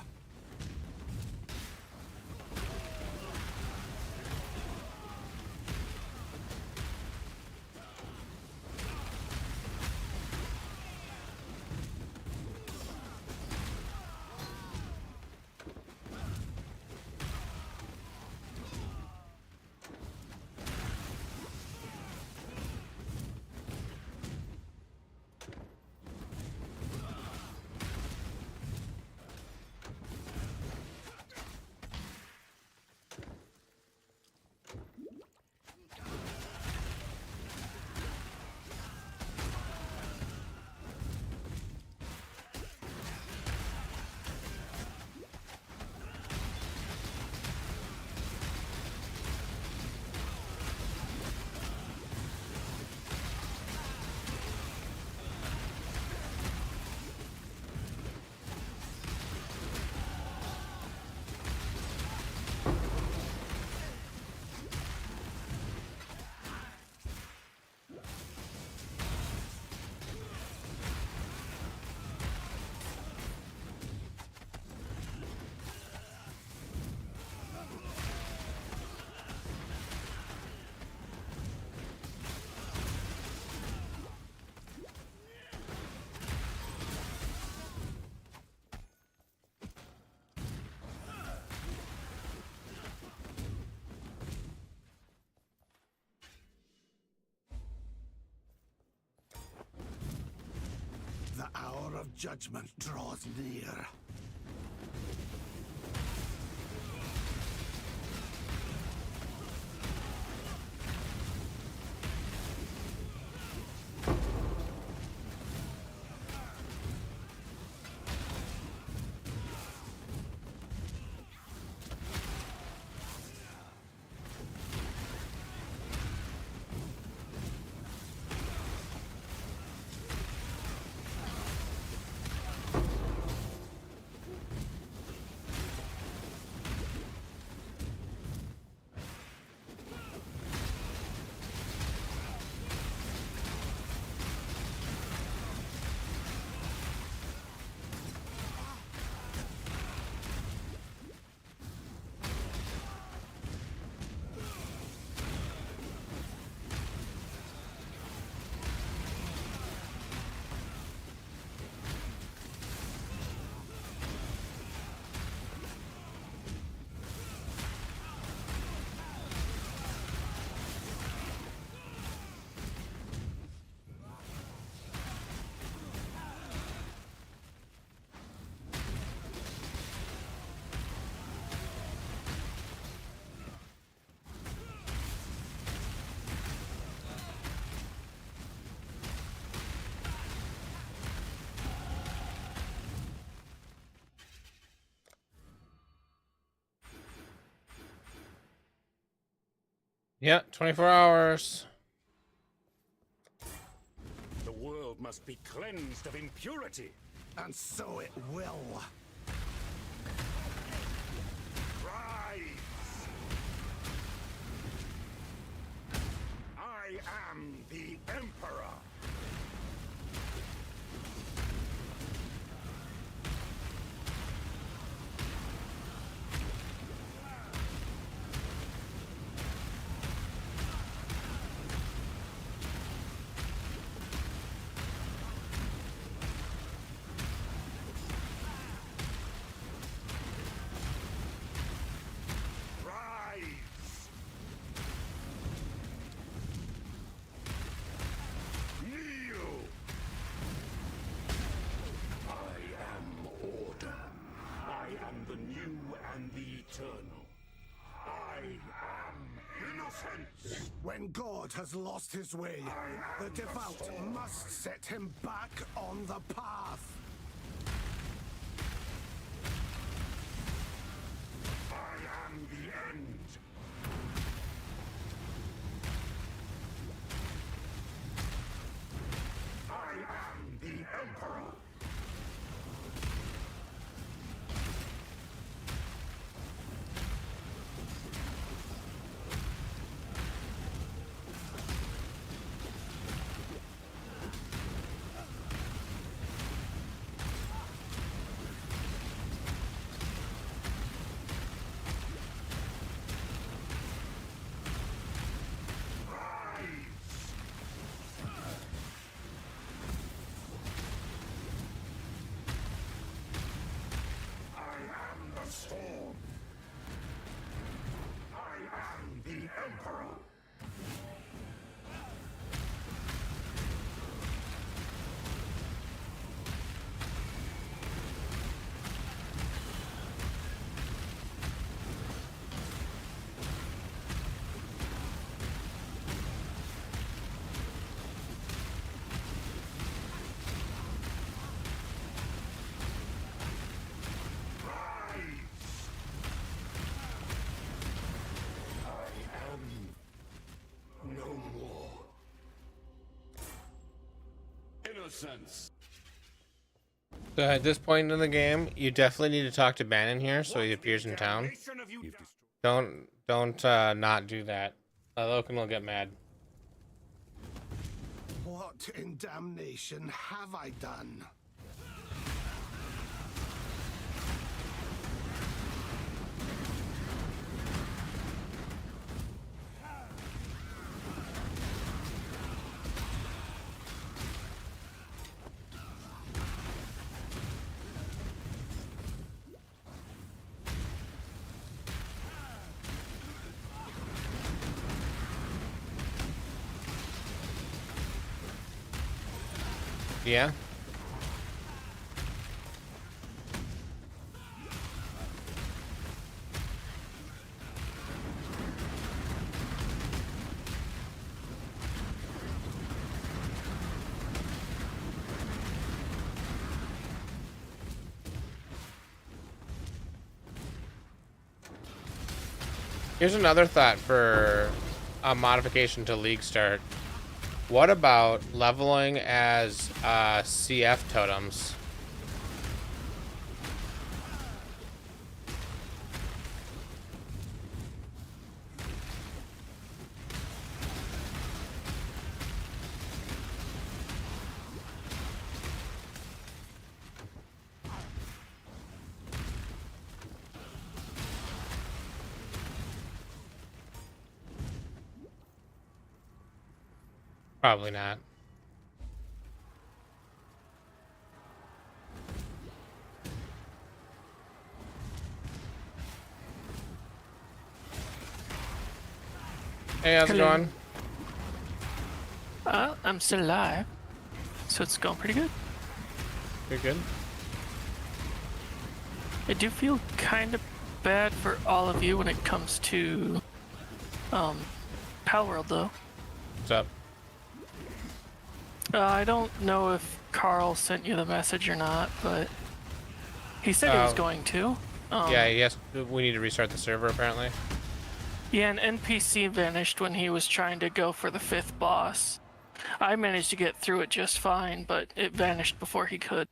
judgment draws near. Yeah, 24 hours. The world must be cleansed of impurity. And so it will. Rise! I am the Emperor. When God has lost his way, the devout must set him back on the path. I am the end. I am the Emperor. Storm. I am the Emperor. Innocence. So at this point in the game, you definitely need to talk to Bannon here so he appears in town. Don't not do that. Loken will get mad. What in damnation have I done? Yeah. Here's another thought for a modification to League Start. What about leveling as CF totems? Probably not. Hey, how's it going? I'm still alive, so it's going pretty good. You're good. I do feel kind of bad for all of you when it comes to Palworld, though. What's up? I don't know if Carl sent you the message or not, but he said he was going to. Yeah, yes. We need to restart the server apparently. Yeah, an NPC vanished when he was trying to go for the 5th boss. I managed to get through it just fine, but it vanished before he could.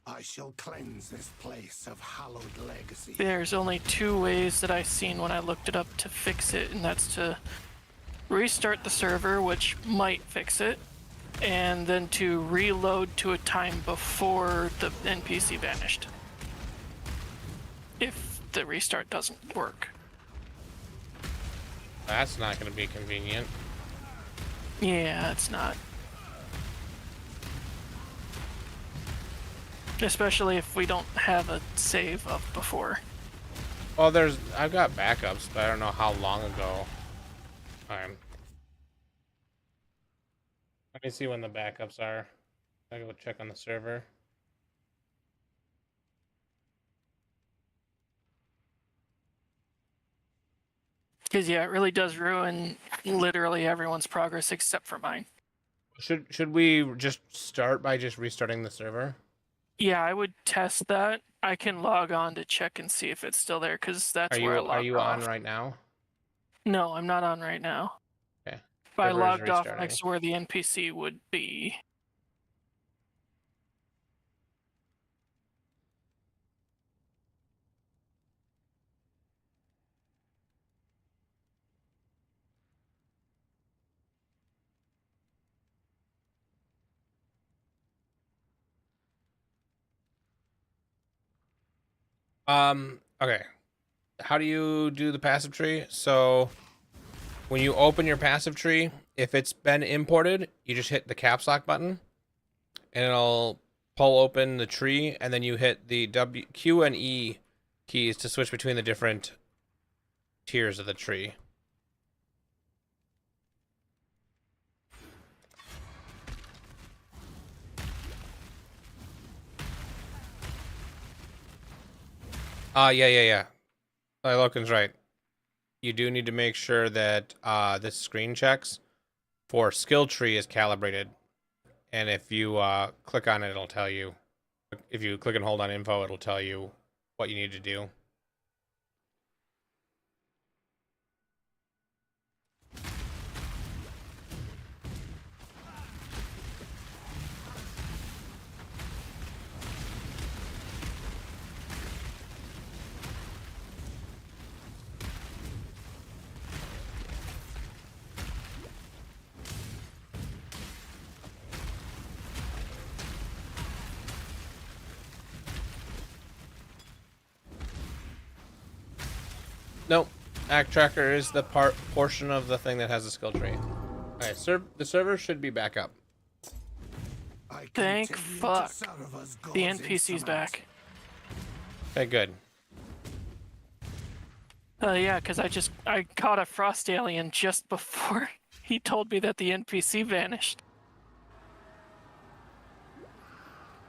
I shall cleanse this place of hallowed legacy. There's only 2 ways that I've seen when I looked it up to fix it, and that's to restart the server, which might fix it, and then to reload to a time before the NPC vanished. If the restart doesn't work. That's not going to be convenient. Yeah, it's not. Especially if we don't have a save of before. Well, I've got backups, but I don't know how long ago. Let me see when the backups are. I go check on the server. Because yeah, it really does ruin literally everyone's progress except for mine. Should we just start by just restarting the server? Yeah, I would test that. I can log on to check and see if it's still there, because that's where I logged off. Are you on right now? No, I'm not on right now. Okay. If I logged off next to where the NPC would be. Okay. How do you do the passive tree? So when you open your passive tree, if it's been imported, you just hit the caps lock button and it'll pull open the tree, and then you hit the Q and E keys to switch between the different tiers of the tree. Yeah. Loken's right. You do need to make sure that this screen checks for skill tree is calibrated. And if you click on it, it'll tell you. If you click and hold on info, it'll tell you what you need to do. Nope. Act tracker is the portion of the thing that has a skill tree. Alright, the server should be back up. Thank fuck. The NPC's back. Okay, good. Yeah, because I caught a frost alien just before he told me that the NPC vanished.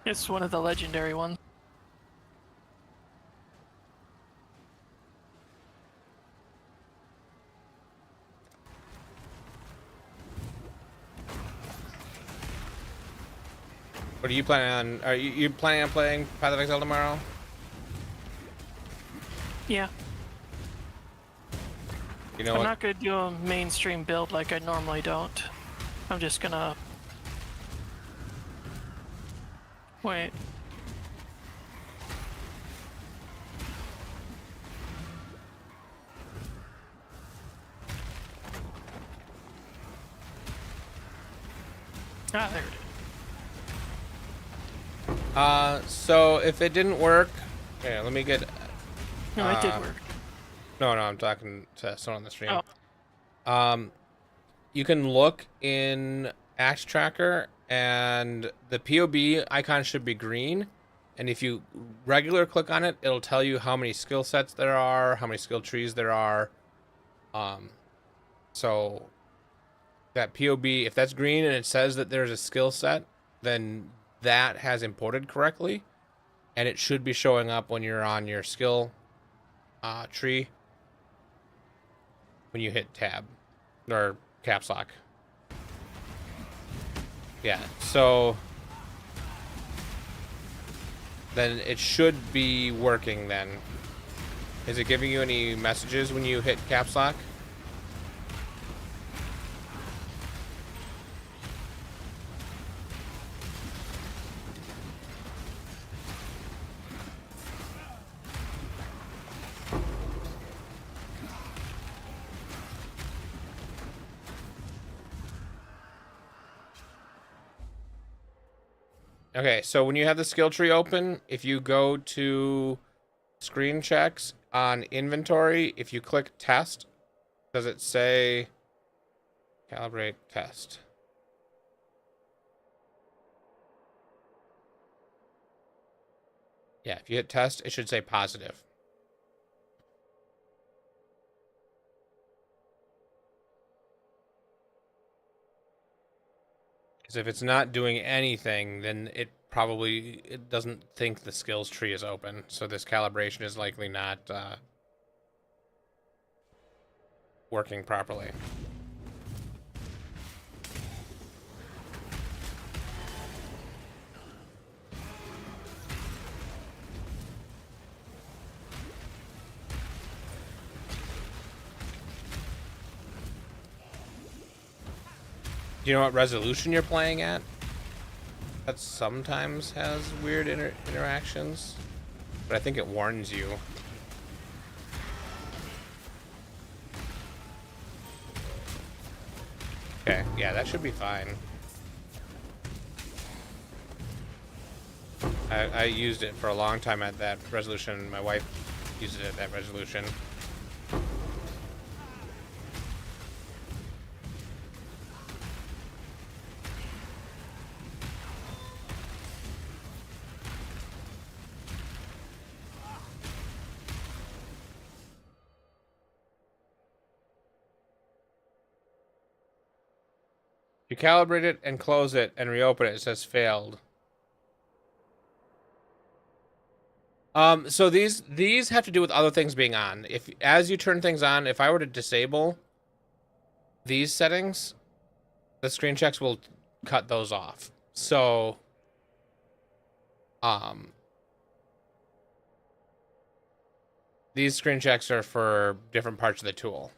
It's one of the legendary ones. What are you planning on? Are you planning on playing Path of Exile tomorrow? Yeah. You know I'm what? not gonna do a mainstream build like I normally don't. I'm just gonna wait. Ah, there it is. So if it didn't work, yeah, let me get. No, it did work. No, I'm talking to someone on the stream. Oh. You can look in Axe Tracker, and the POB icon should be green. And if you regular click on it, it'll tell you how many skill sets there are, how many skill trees there are. So that POB, if that's green and it says that there's a skill set, then that has imported correctly, and it should be showing up when you're on your skill tree when you hit tab or caps lock. Yeah, so then it should be working then. Is it giving you any messages when you hit caps lock? Okay, so when you have the skill tree open, if you go to screen checks on inventory, if you click test, does it say calibrate test? Yeah, if you hit test, it should say positive. Because if it's not doing anything, then it doesn't think the skills tree is open. So this calibration is likely not working properly. Do you know what resolution you're playing at? That sometimes has weird interactions, but I think it warns you. Okay, yeah, that should be fine. I used it for a long time at that resolution. My wife used it at that resolution. You calibrate it and close it and reopen it. It says failed. So these have to do with other things being on. If as you turn things on, if I were to disable these settings, the screen checks will cut those off. So these screen checks are for different parts of the tool.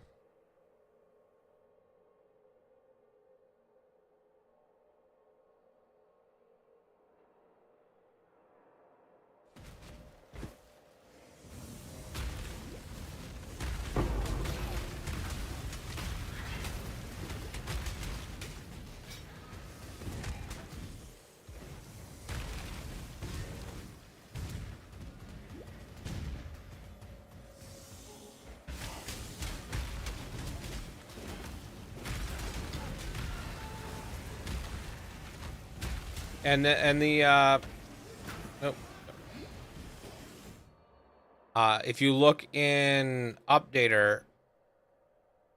If you look in Updater,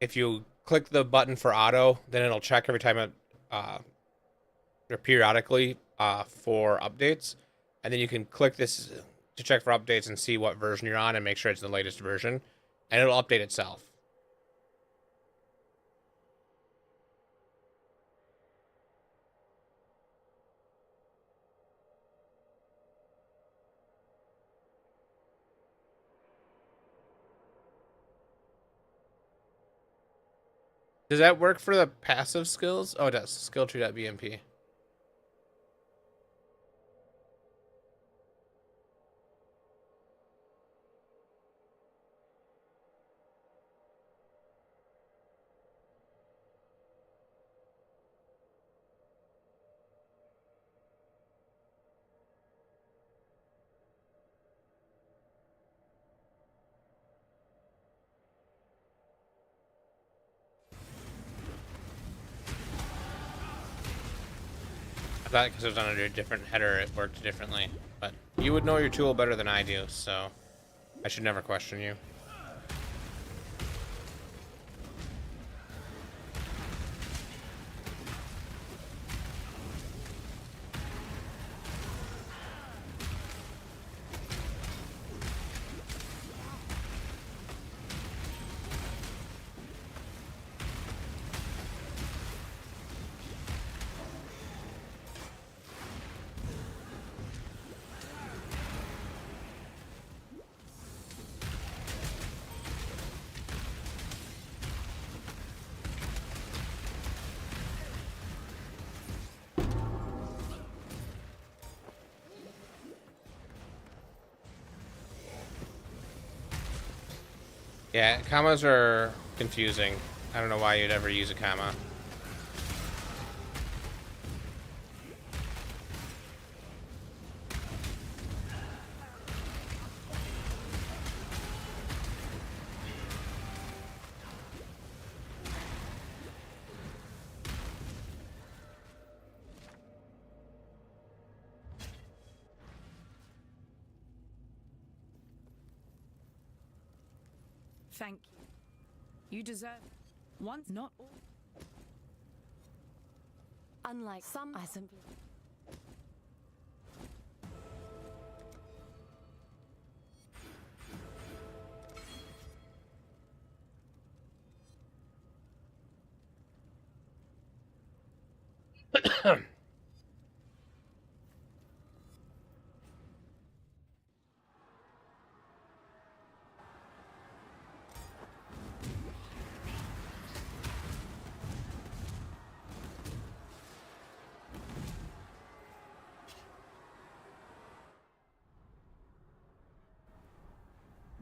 if you click the button for auto, then it'll check every time it or periodically for updates, and then you can click this to check for updates and see what version you're on and make sure it's the latest version, and it'll update itself. Does that work for the passive skills? Oh, it does. Skill tree.bmp. I thought because it was under a different header, it worked differently. But you would know your tool better than I do, so I should never question you. Yeah, commas are confusing. I don't know why you'd ever use a comma. Thank you. You deserve once, not all. Unlike some, I simply.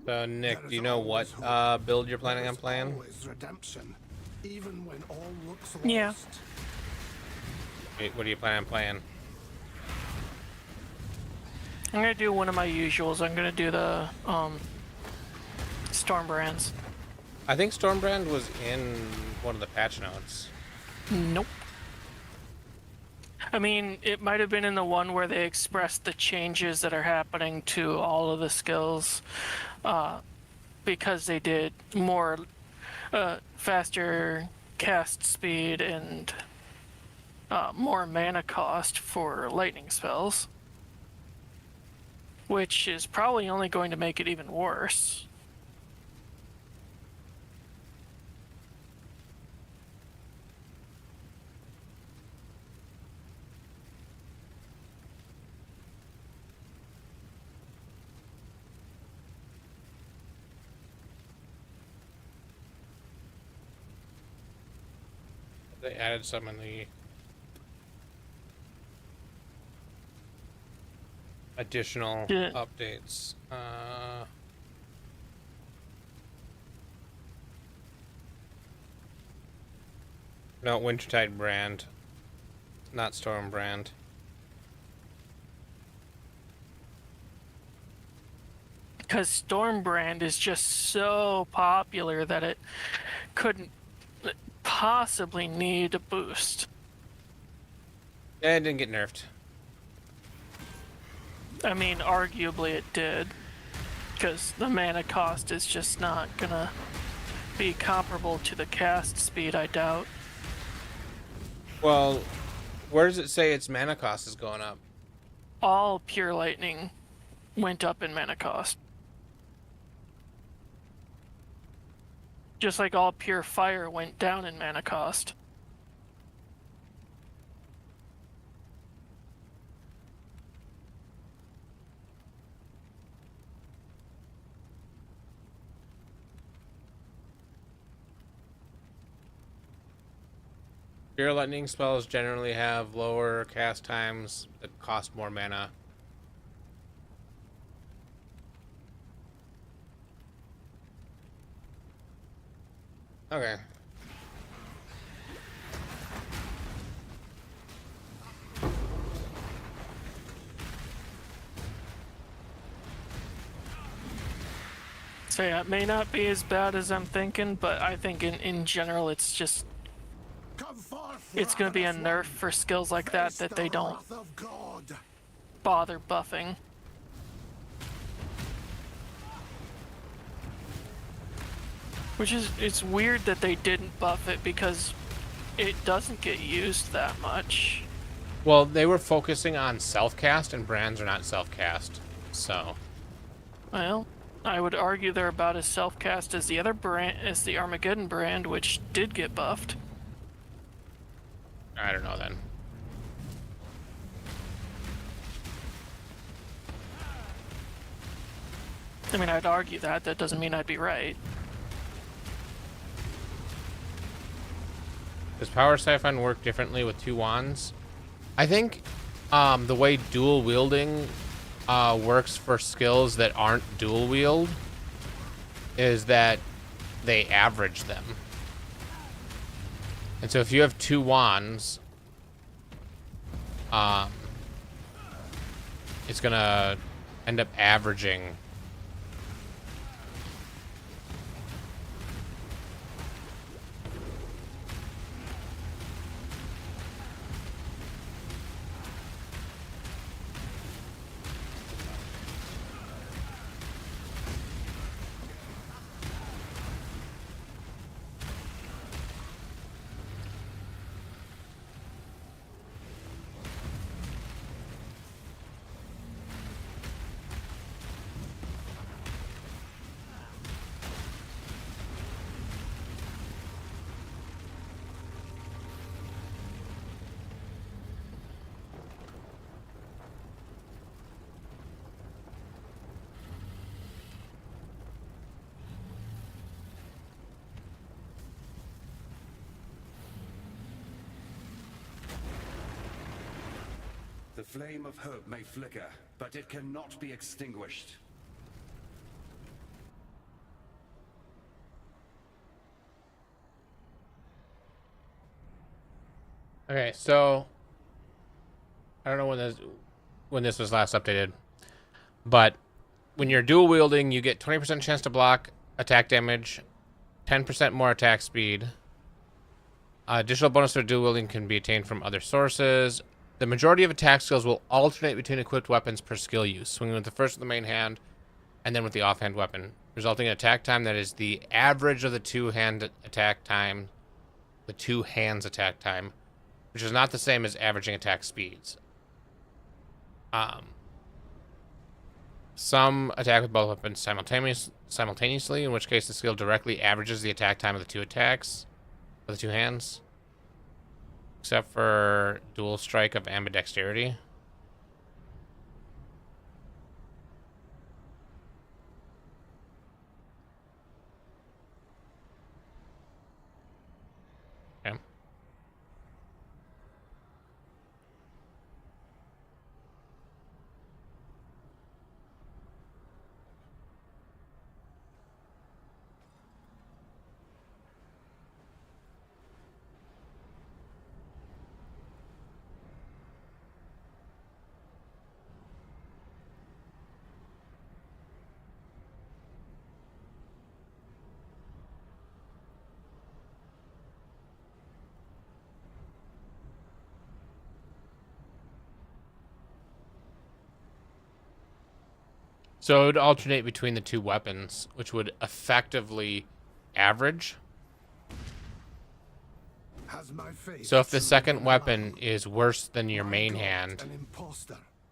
So Nick, do you know what build you're planning on playing? Redemption, even when all looks lost. Yeah. Wait, what are you planning on playing? I'm gonna do one of my usuals. I'm gonna do the Stormbrands. I think Stormbrand was in one of the patch notes. Nope. I mean, it might have been in the one where they expressed the changes that are happening to all of the skills, because they did more faster cast speed and more mana cost for lightning spells, which is probably only going to make it even worse. They added some in the additional updates. No, Wintertide brand, not Storm brand. Because Stormbrand is just so popular that it couldn't possibly need a boost. Yeah, it didn't get nerfed. I mean, arguably it did, because the mana cost is just not gonna be comparable to the cast speed, I doubt. Well, where does it say its mana cost is going up? All pure lightning went up in mana cost. Just like all pure fire went down in mana cost. Pure lightning spells generally have lower cast times that cost more mana. Okay. So yeah, it may not be as bad as I'm thinking, but I think in general it's just it's gonna be a nerf for skills like that that they don't bother buffing. Which is, it's weird that they didn't buff it because it doesn't get used that much. Well, they were focusing on self-cast, and brands are not self-cast, so. Well, I would argue they're about as self-cast as the other brand, as the Armageddon brand, which did get buffed. I don't know then. I mean, I'd argue that. That doesn't mean I'd be right. Does Power Siphon work differently with two wands? I think the way dual wielding works for skills that aren't dual wield is that they average them. And so if you have two wands, it's gonna end up averaging. The flame of hope may flicker, but it cannot be extinguished. Okay, so I don't know when this was last updated, but when you're dual wielding, you get 20% chance to block attack damage, 10% more attack speed. Additional bonus for dual wielding can be attained from other sources. The majority of attack skills will alternate between equipped weapons per skill use, swinging with the first with the main hand, and then with the offhand weapon, resulting in attack time that is the average of the two-hand attack time, the two hands attack time, which is not the same as averaging attack speeds. Some attack with both weapons simultaneously, in which case the skill directly averages the attack time of the two attacks, of the two hands. Except for dual strike of ambidexterity. Okay. So it would alternate between the two weapons, which would effectively average. So if the second weapon is worse than your main hand,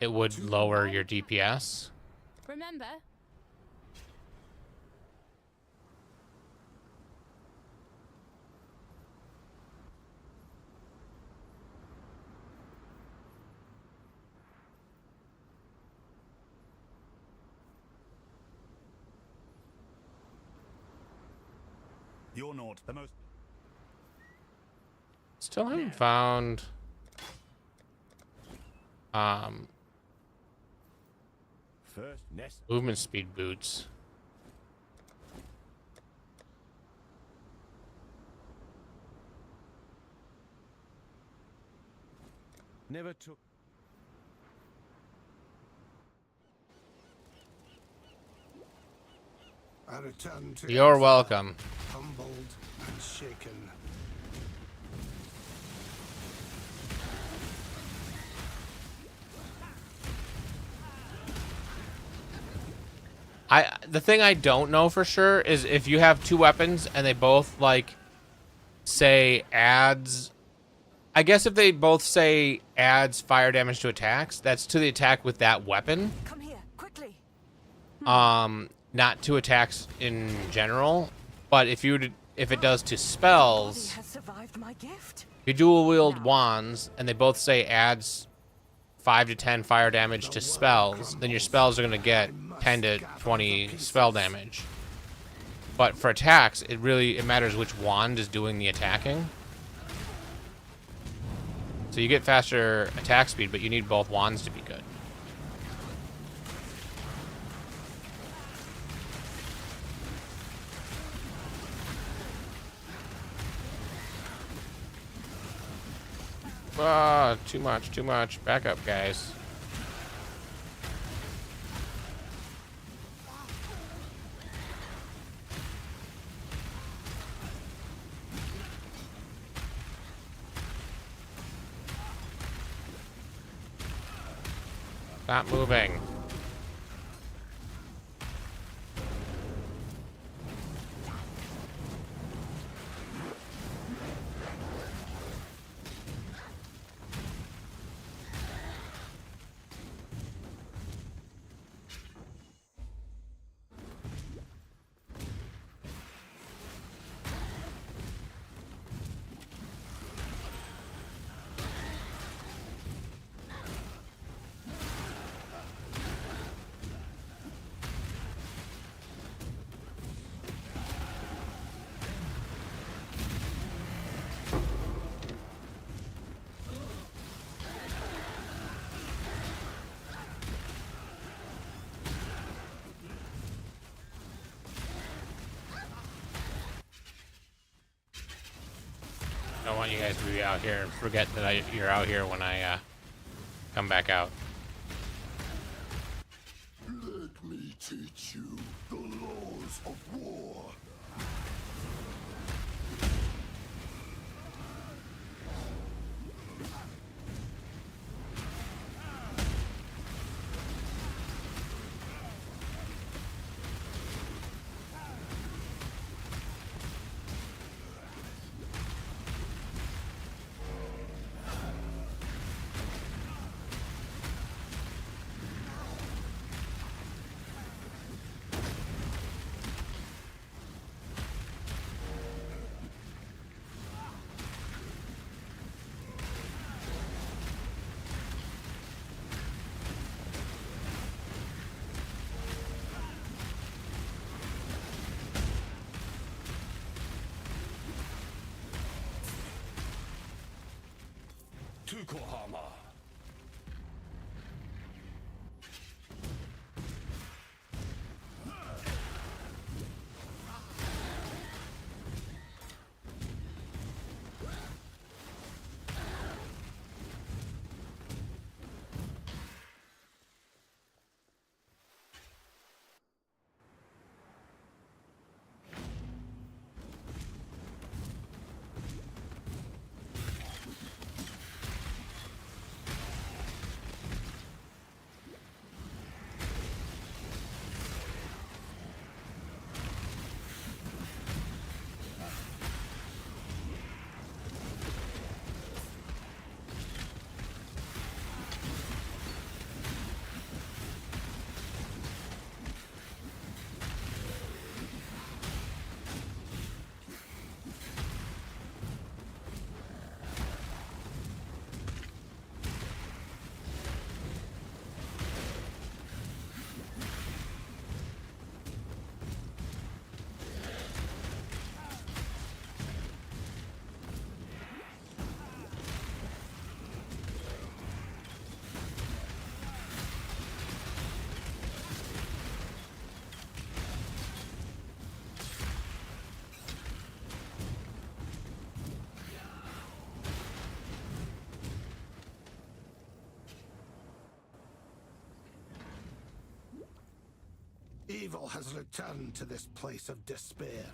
it would lower your DPS. Remember? You're not the most. Still haven't found First nest. movement speed boots. Never took. I return to You're exile, welcome. humbled and shaken. The thing I don't know for sure is if you have two weapons and they both like say adds, I guess if they both say adds fire damage to attacks, that's to the attack with that weapon. Come here, quickly. Not to attacks in general. But if it does to spells, Has survived my gift. if you dual wield wands and they both say adds 5 to 10 fire damage to spells, then your spells are going to get 10 to 20 spell damage. But for attacks, it matters which wand is doing the attacking. So you get faster attack speed, but you need both wands to be good. Ah, too much, too much. Back up, guys. Stop moving. I don't want you guys to be out here and forget that you're out here when I come back out. Let me teach you the laws of war. Tukohama. Evil has returned to this place of despair.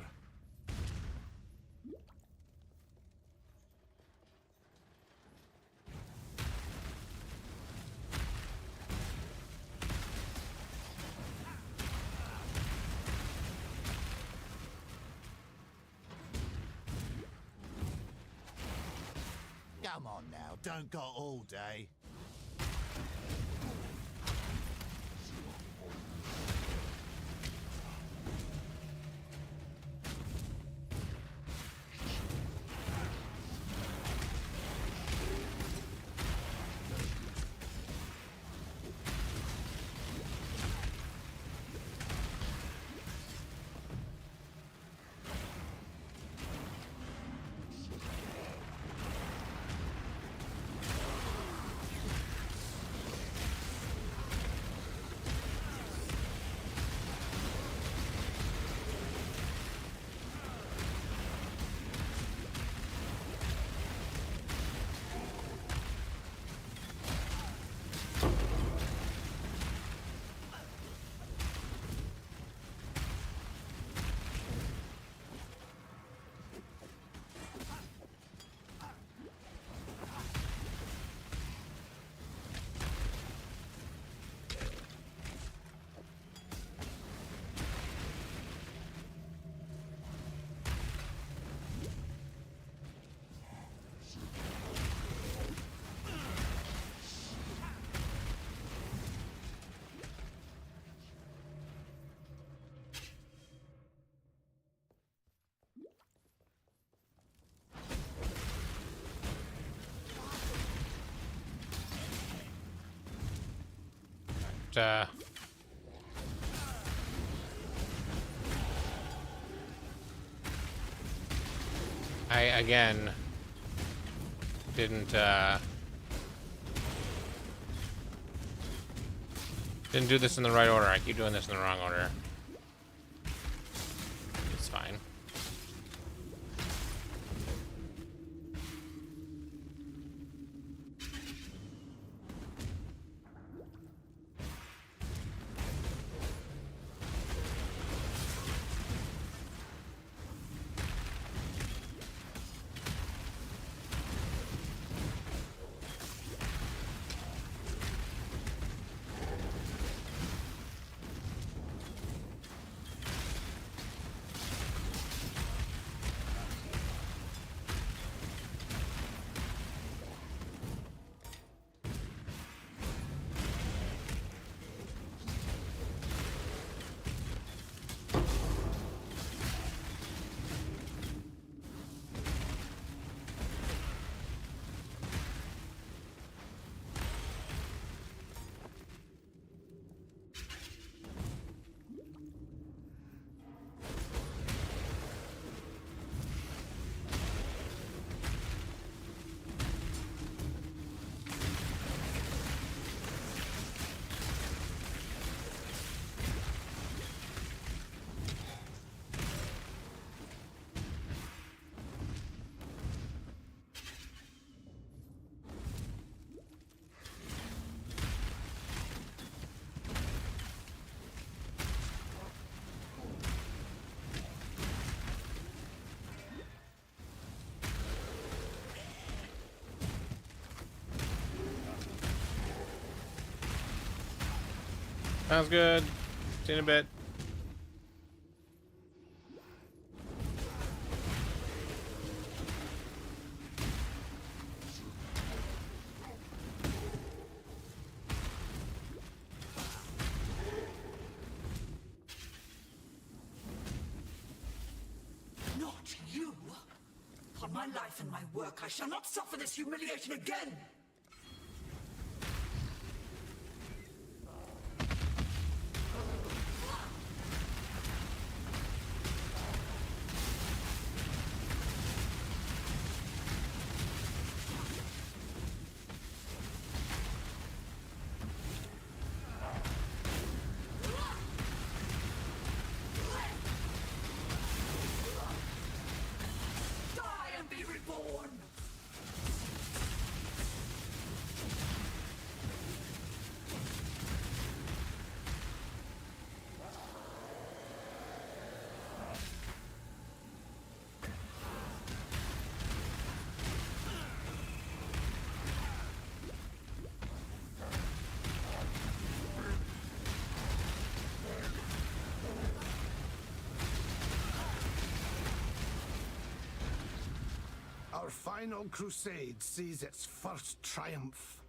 Come on now, don't got all day. I again didn't do this in the right order. I keep doing this in the wrong order. It's fine. Sounds good. See you in a bit. Not you! On my life and my work, I shall not suffer this humiliation again! Die and be reborn! Our final crusade sees its first triumph.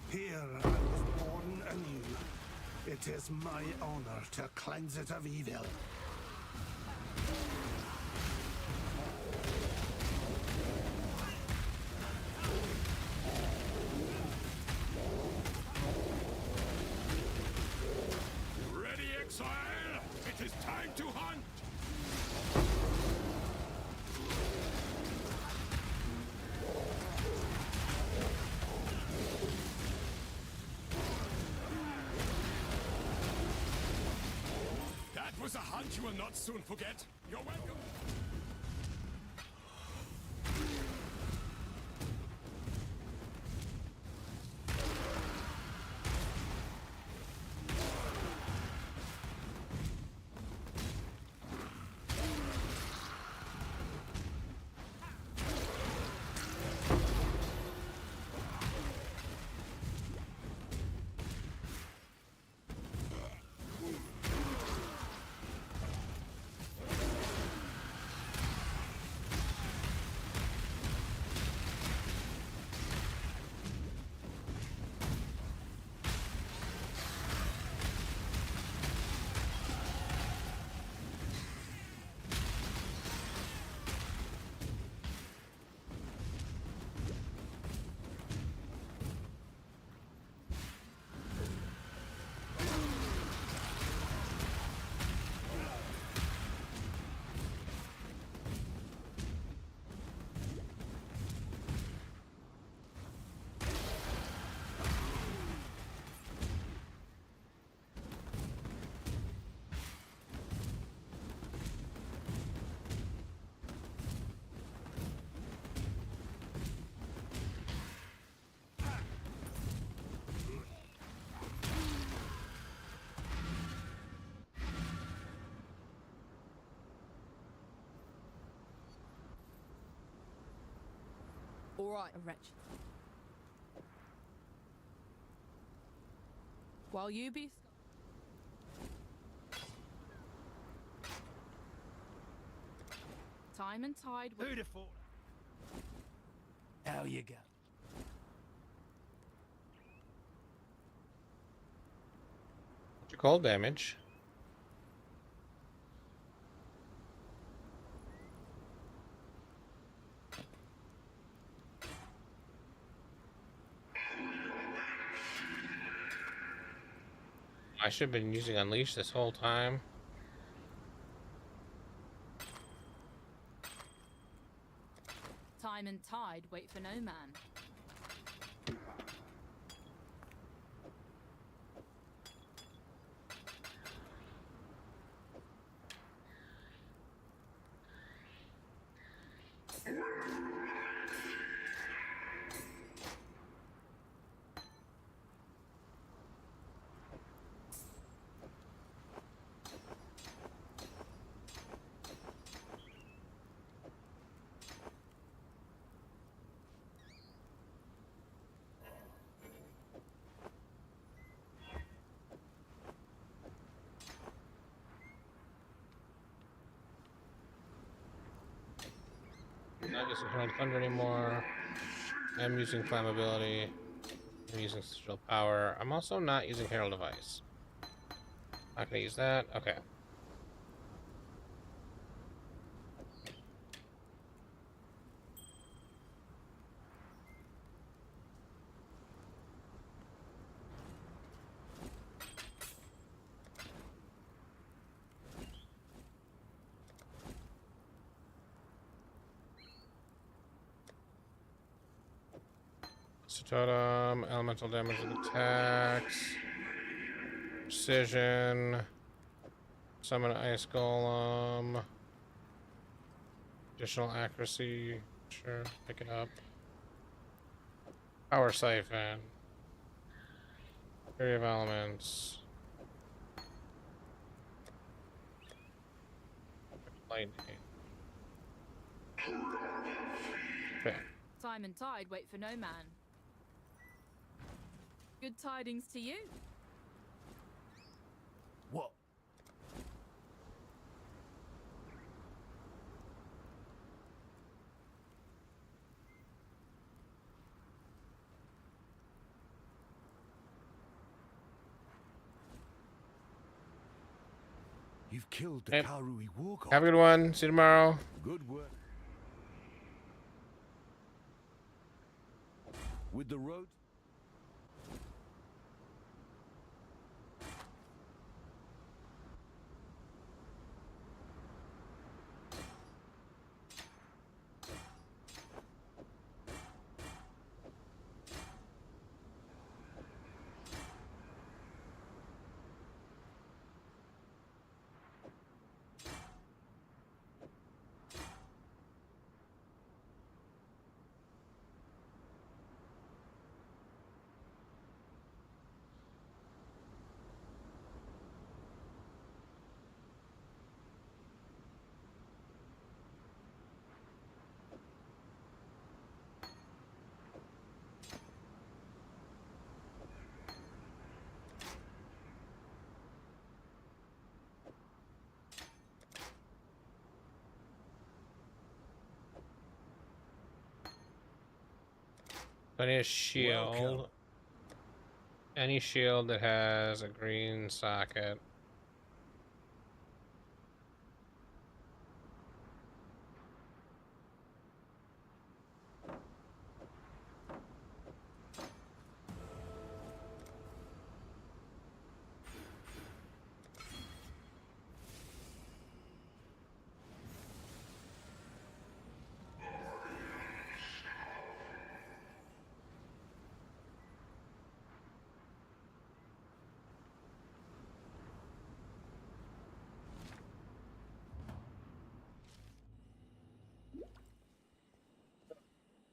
Here I was born anew. It is my honor to cleanse it of evil. Ready, Exile? It is time to hunt! That was a hunt you will not soon forget. You're welcome. All right, wretch. While you be... Time and tide... Who'd have thought? How you go? Your cold damage. I should have been using Unleash this whole time. Time and tide wait for no man. Not using Herald Thunder anymore. I'm using Flammability. I'm using Sigil Power. I'm also not using Herald of Ice. Not gonna use that. Okay. Totem, elemental damage with attacks, precision, summon ice golem, additional accuracy, sure, pick it up, power siphon. Area of elements. Lightning. Okay. Time and tide wait for no man. Good tidings to you. What? You've killed the Yep. Karui war god. Have a good one. See you tomorrow. Good work. With the road. I need a shield. Welcome. Any shield that has a green socket.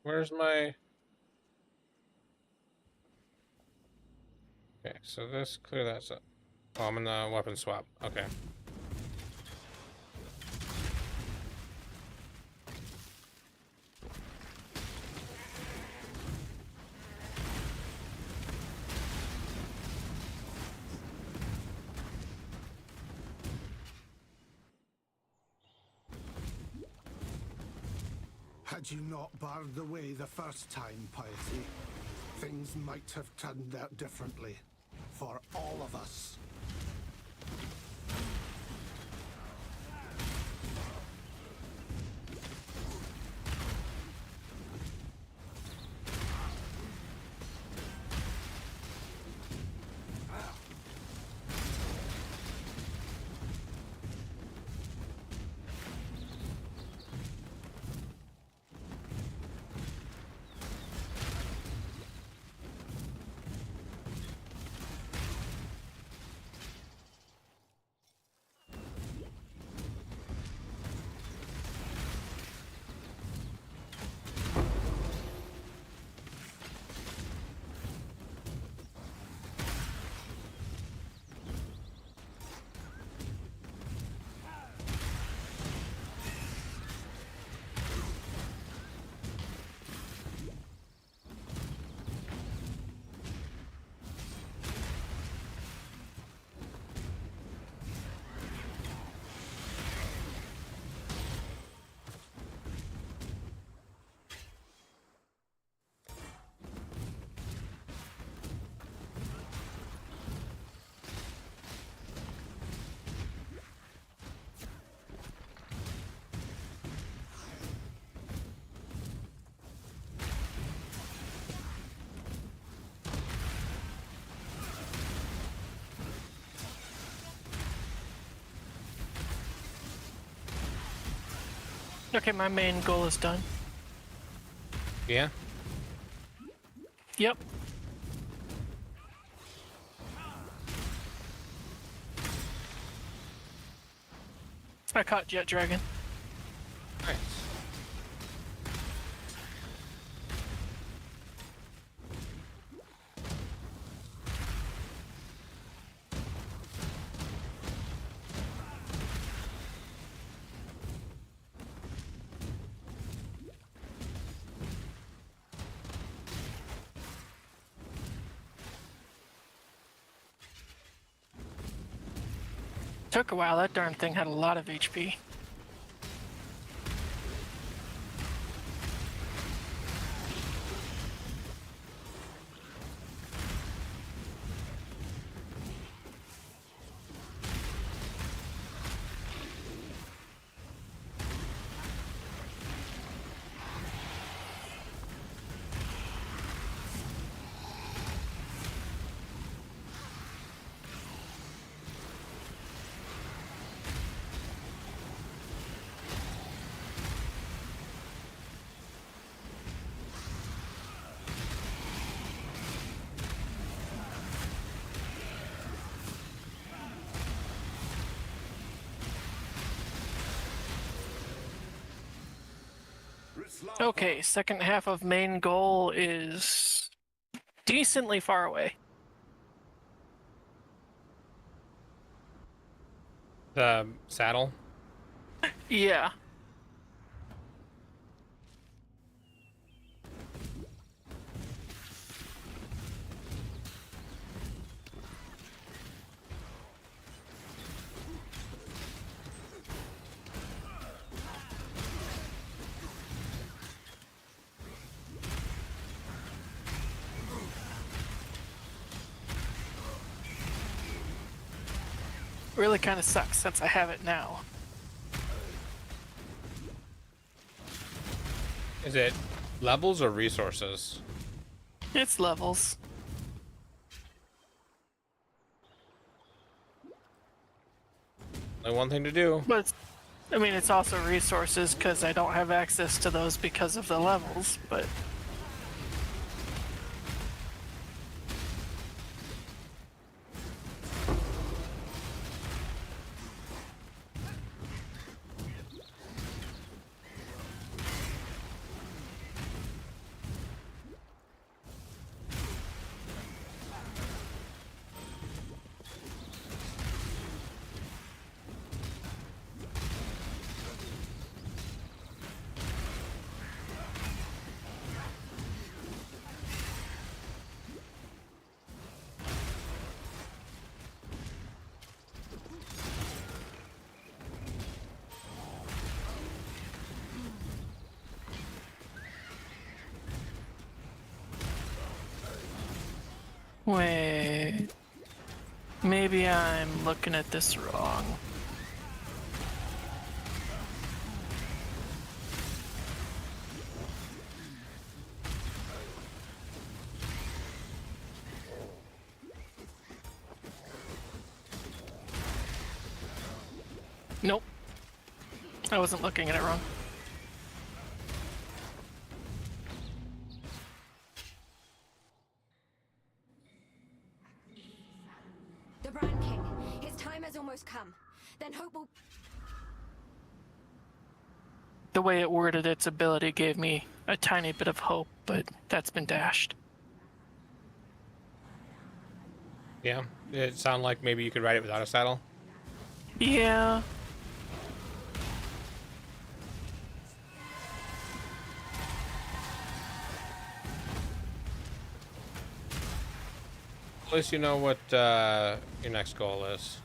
Where's my... Okay, so this, clear that up. Oh, I'm in the weapon swap. Okay. Had you not barred the way the first time, Piety, things might have turned out differently. For all of us. Okay, my main goal is done. Yeah? Yep. I caught Jet Dragon. Nice. Took a while. That darn thing had a lot of HP. Okay, second half of main goal is decently far away. The saddle? Yeah. Really kind of sucks since I have it now. Is it levels or resources? It's levels. Only one thing to do. But it's, I mean, it's also resources because I don't have access to those because of the levels, but... Wait... Maybe I'm looking at this wrong. Nope. I wasn't looking at it wrong. The Brand King. His time has almost come. Then hope will... The way it worded its ability gave me a tiny bit of hope, but that's been dashed. Yeah, it sounded like maybe you could ride it without a saddle. Yeah. At least you know what your next goal is.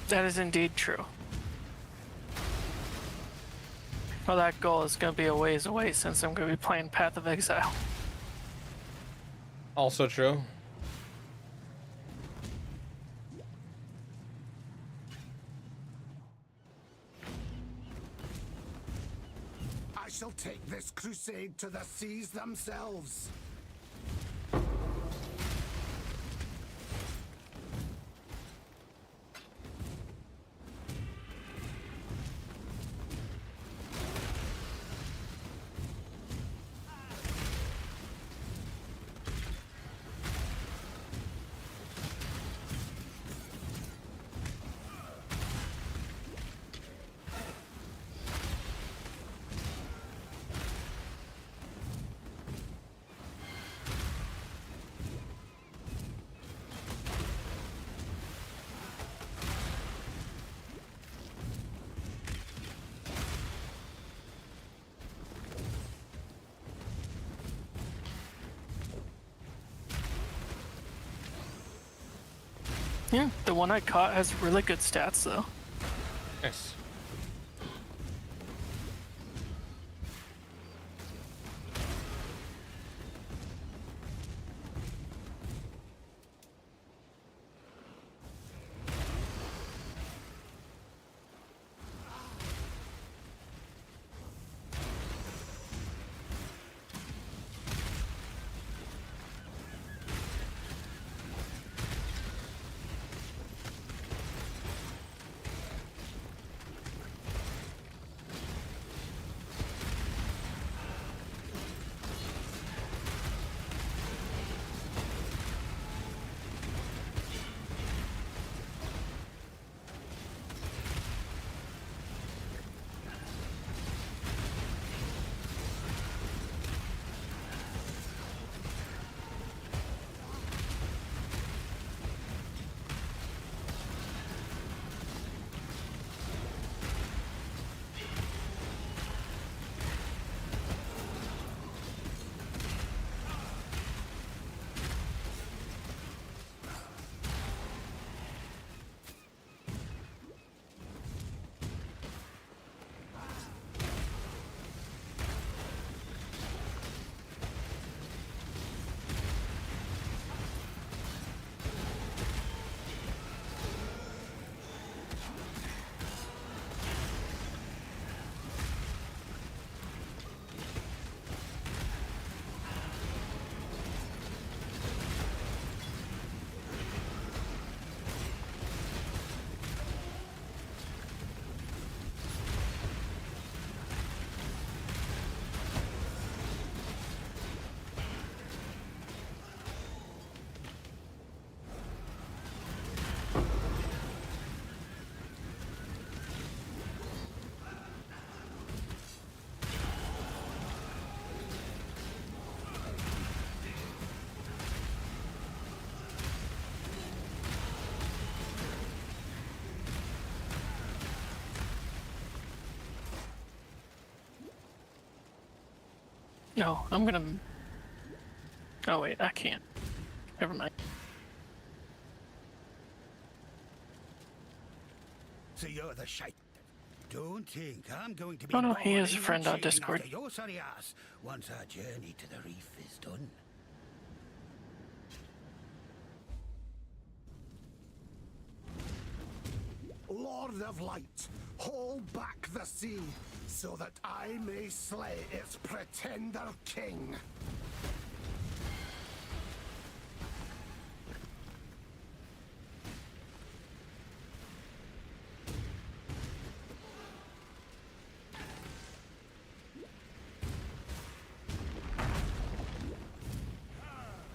That is indeed true. Well, that goal is going to be a ways away since I'm going to be playing Path of Exile. Also true. I shall take this crusade to the seas themselves. Yeah, the one I caught has really good stats though. Nice. No, I'm gonna... Oh wait, I can't. Never mind. So you're the shite. Don't think I'm going to be... Oh no, he is a boring friend on and chasing Discord. after your sorry ass once our journey to the reef is done. Lord of Light, hold back the sea, so that I may slay its pretender king.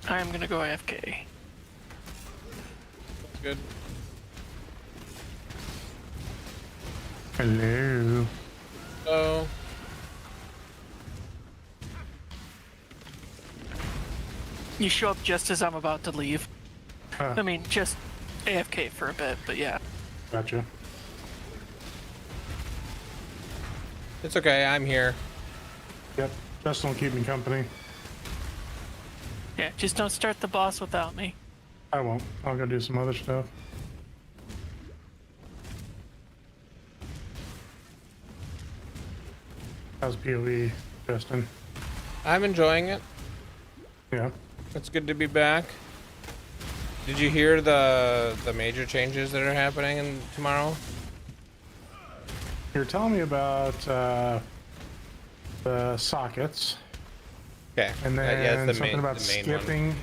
I'm gonna go AFK. That's good. Hello. Oh. You show up just as I'm about to leave. Huh. I mean, just AFK for a bit, but yeah. Gotcha. It's okay, I'm here. Yep, Justin will keep me company. Yeah, just don't start the boss without me. I won't. I'll go do some other stuff. How's PoE, Justin? I'm enjoying it. Yeah. It's good to be back. Did you hear the major changes that are happening tomorrow? You're telling me about the sockets. Okay. And then yeah, that's something about the main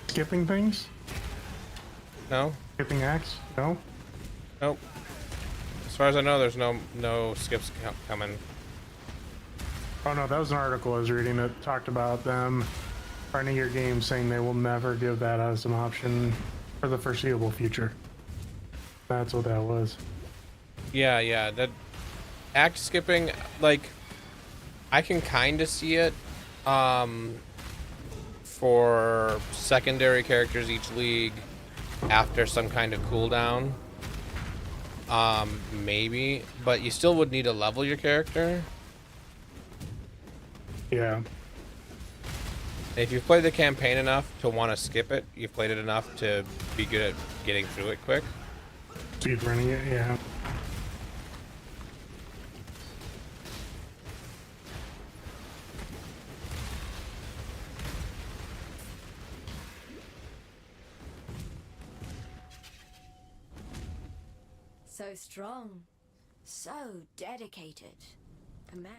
skipping things? No. Skipping acts? No? Nope. As far as I know, there's no skips coming. Oh no, that was an article I was reading that talked about them running your game, saying they will never give that as an option for the foreseeable future. That's what that was. Yeah, that act skipping, like, I can kind of see it for secondary characters each league after some kind of cooldown. Maybe, but you still would need to level your character. Yeah. If you've played the campaign enough to want to skip it, you've played it enough to be good at getting through it quick. Speed running it, yeah. So strong, so dedicated. A man.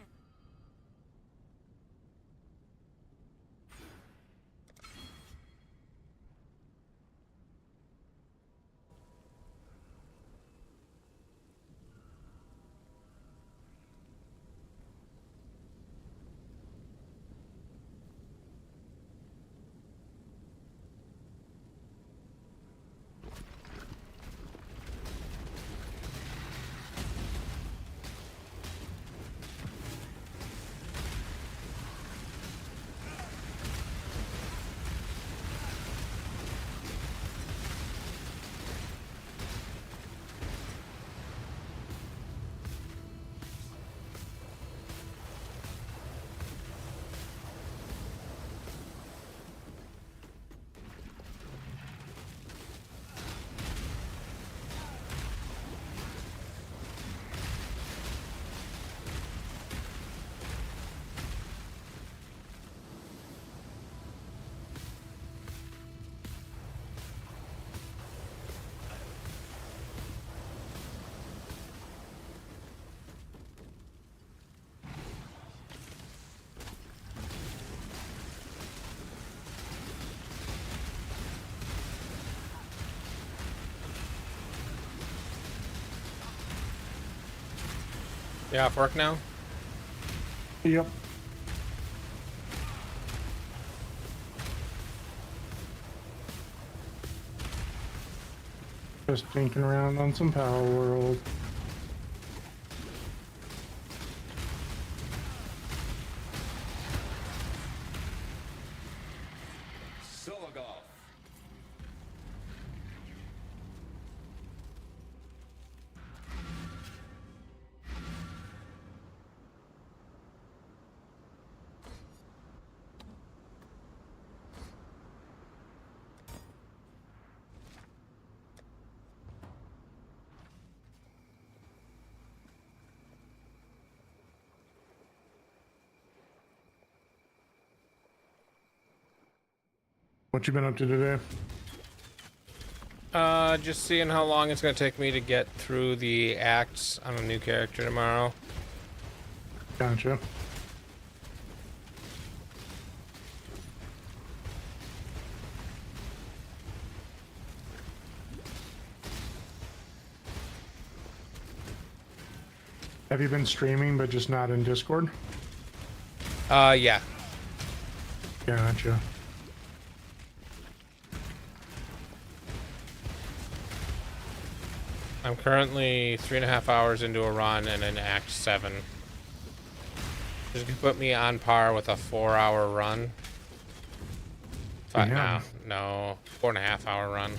Yeah, off work now? Yep. Just tinking around on some Power World. What you been up to today? Just seeing how long it's gonna take me to get through the acts on a new character tomorrow. Gotcha. Have you been streaming but just not in Discord? Yeah. Gotcha. I'm currently 3.5 hours into a run and in Act 7. This could put me on par with a 4-hour run. Yeah. No, 4.5-hour run.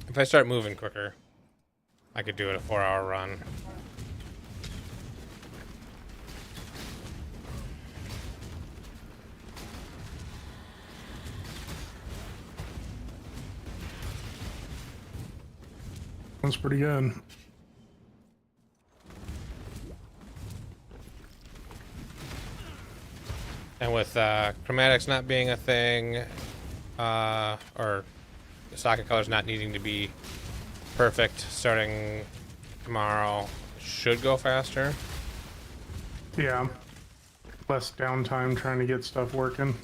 If I start moving quicker, I could do it a 4-hour run. That's pretty good. And with chromatics not being a thing, or the socket colors not needing to be perfect starting tomorrow, should go faster. Yeah. Less downtime trying to get stuff working.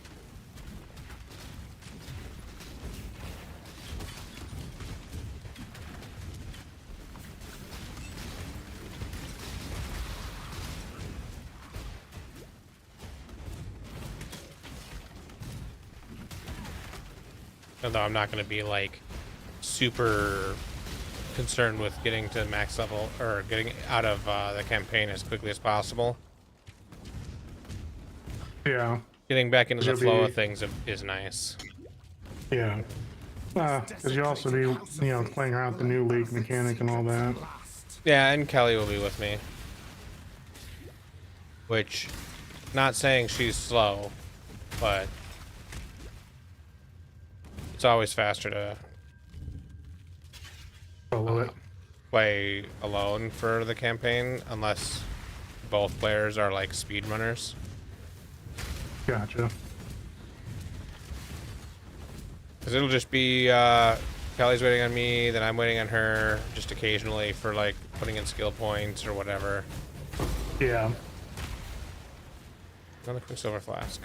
Although I'm not going to be like super concerned with getting to max level or getting out of the campaign as quickly as possible. Yeah. Getting back into the flow of things is nice. Yeah. Because you'll also be, you know, playing around with the new league mechanic and all that. Yeah, and Kelly will be with me. Which Not saying she's slow, but it's always faster to play alone for the campaign, unless both players are like speedrunners. Gotcha. Because it'll just be Kelly's waiting on me, then I'm waiting on her, just occasionally for like putting in skill points or whatever. Yeah. Another Quicksilver flask.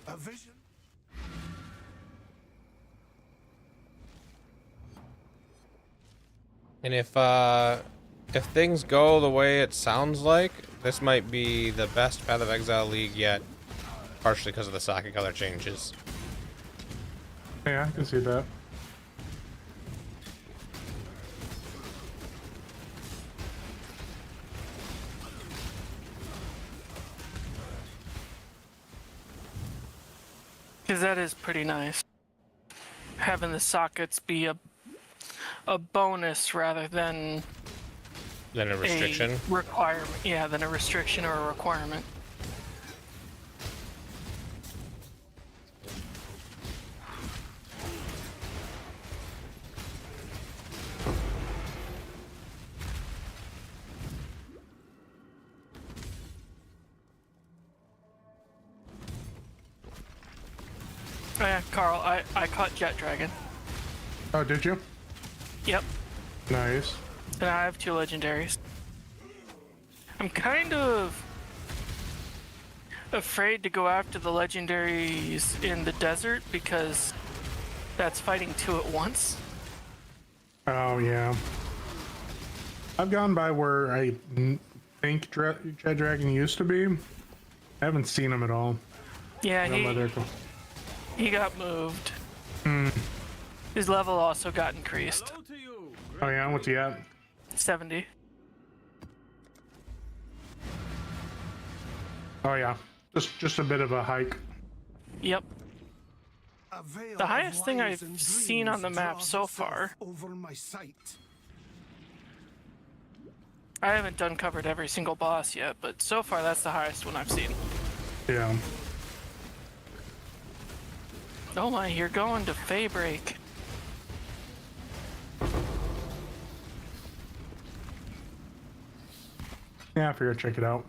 A vision? And if things go the way it sounds like, this might be the best Path of Exile League yet, partially because of the socket color changes. Yeah, I can see that. Because that is pretty nice. Having the sockets be a bonus rather than a restriction. A requirement. Yeah, than a restriction or a requirement. Oh yeah, Carl, I caught Jet Dragon. Oh, did you? Yep. Nice. And I have 2 legendaries. I'm kind of afraid to go after the legendaries in the desert because that's fighting 2 at once. Oh, yeah. I've gone by where I think Jet Dragon used to be. I haven't seen him at all. Yeah, he got moved. Hmm. His level also got increased. Oh yeah, what's he at? 70. Oh yeah, just a bit of a hike. Yep. The highest thing I've seen on the map so far. Over my sight. I haven't covered every single boss yet, but so far that's the highest one I've seen. Yeah. Oh my, you're going to Faybreak. Yeah, I figured I'd check it out.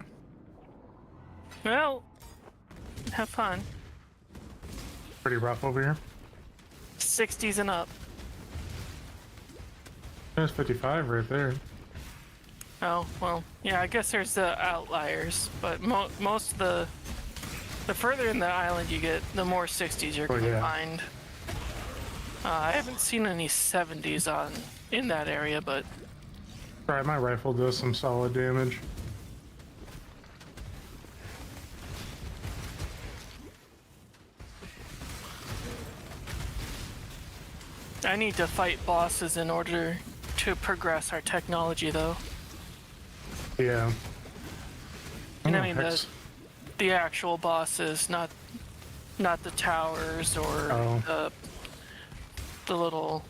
Well, have fun. Pretty rough over here. 60s and up. There's 55 right there. Oh, well, yeah, I guess there's the outliers, but most of the further in the island you get, the more 60s you're going to find. I haven't seen any 70s in that area, but... Alright, my rifle does some solid damage. I need to fight bosses in order to progress our technology, though. Yeah. And I mean, the actual bosses, not the towers or the little,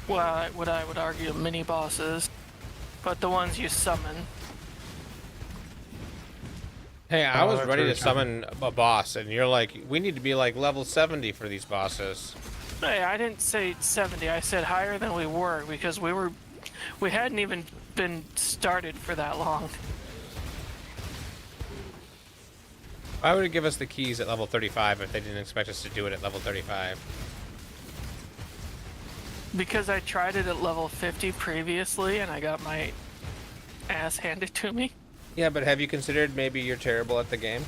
what I would argue, mini bosses, but the ones you summon. Hey, I was ready to summon a boss, and you're like, we need to be like level 70 for these bosses. Hey, I didn't say 70. I said higher than we were because we hadn't even been started for that long. Why would it give us the keys at level 35 if they didn't expect us to do it at level 35? Because I tried it at level 50 previously and I got my ass handed to me. Yeah, but have you considered maybe you're terrible at the game?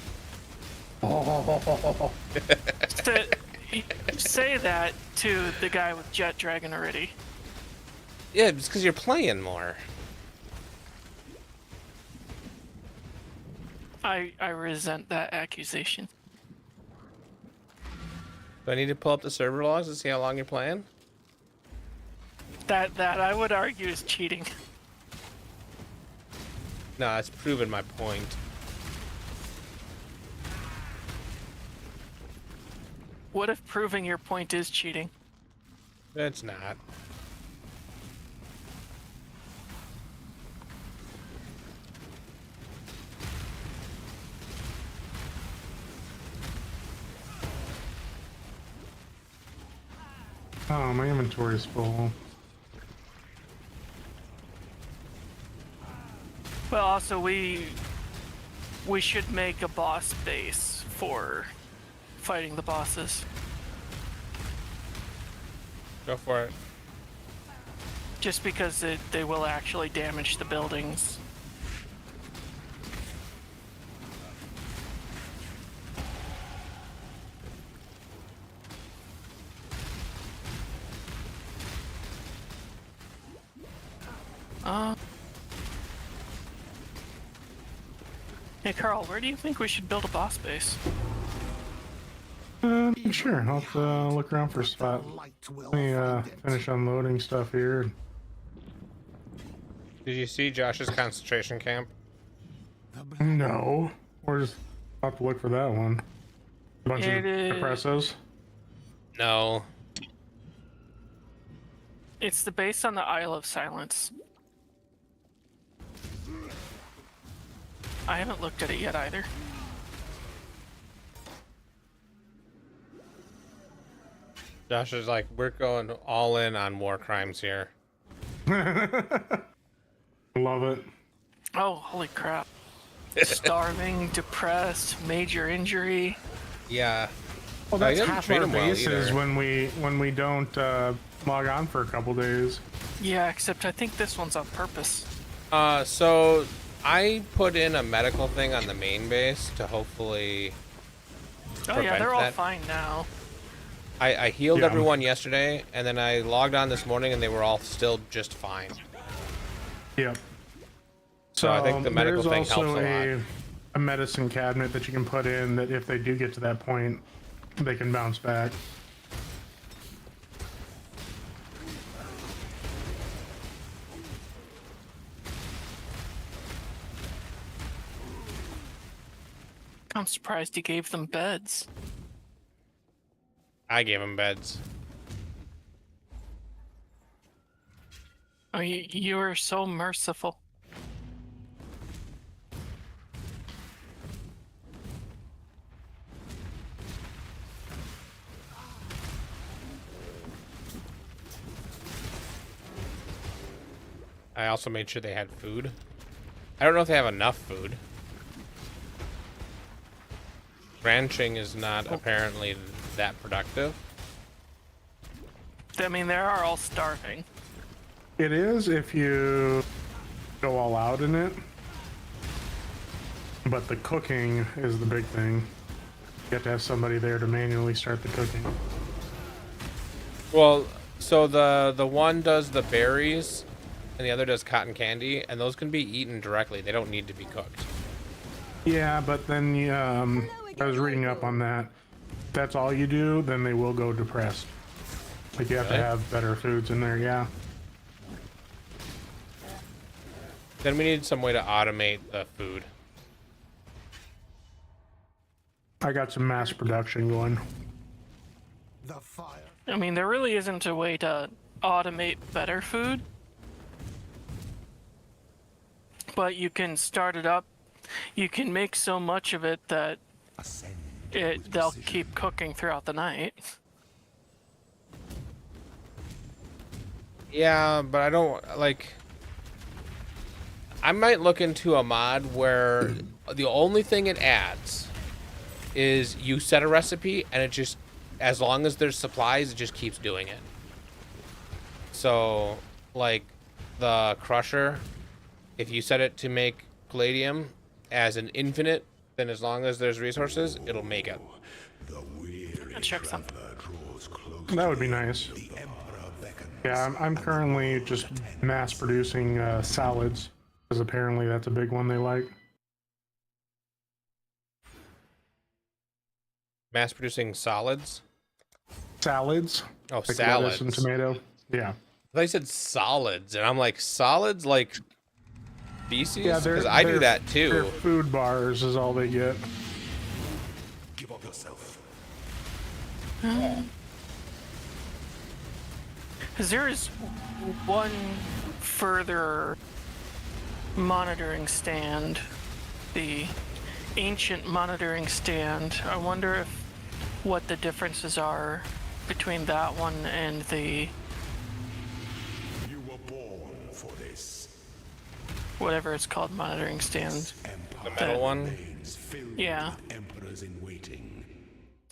Say that to the guy with Jet Dragon already. Yeah, it's because you're playing more. I resent that accusation. Do I need to pull up the server logs to see how long you're playing? That I would argue is cheating. No, it's proven my point. What if proving your point is cheating? It's not. Oh, my inventory is full. Well, also we should make a boss base for fighting the bosses. Go for it. Just because they will actually damage the buildings. Hey Carl, where do you think we should build a boss base? Sure, I'll have to look around for a spot. Let me finish unloading stuff here. Did you see Josh's concentration camp? No, we're just I'll have to look for that one. A bunch of depressos. No. It's the base on the Isle of Silence. I haven't looked at it yet either. Josh is like, we're going all in on war crimes here. Love it. Oh, holy crap. Starving, depressed, major injury. Yeah. Well, that's half our bases when we don't log on for a couple days. Yeah, except I think this one's on purpose. So I put in a medical thing on the main base to hopefully Oh yeah, they're all that. fine now. I healed everyone yesterday, and then I logged on this morning, and they were all still just fine. Yep. So I think the medical thing helps a lot. There's also a medicine cabinet that you can put in that if they do get to that point, they can bounce back. I'm surprised he gave them beds. I gave them beds. Oh, you are so merciful. I also made sure they had food. I don't know if they have enough food. Ranching is not apparently that productive. I mean, they are all starving. It is if you go all out in it, but the cooking is the big thing. You have to have somebody there to manually start the cooking. Well, so the one does the berries, and the other does cotton candy, and those can be eaten directly. They don't need to be cooked. Yeah, but then I was reading up on that. If that's all you do, then they will go depressed. Like you have to have better foods in there, yeah. Then we need some way to automate the food. I got some mass production going. The fire. I mean, there really isn't a way to automate better food. But you can start it up. You can make so much of it that they'll keep cooking throughout the night. Yeah, but I don't like. I might look into a mod where the only thing it adds is you set a recipe and it just, as long as there's supplies, it just keeps doing it. So, like the crusher, if you set it to make palladium as an infinite, then as long as there's resources, it'll make it. I'll check something. That would be nice. Yeah, I'm currently just mass producing salads, because apparently that's a big one they like. Mass producing solids? Salads. Oh, like lettuce salads. and tomato. Yeah. They said solids, and I'm like, solids like feces? Yeah, Because I do that Their too. food bars is all they get. Give up yourself. Because there is one further monitoring stand, the ancient monitoring stand. I wonder if what the differences are between that one and the You were born for this. whatever it's called, monitoring stand. The metal one? Yeah. Emperors in waiting.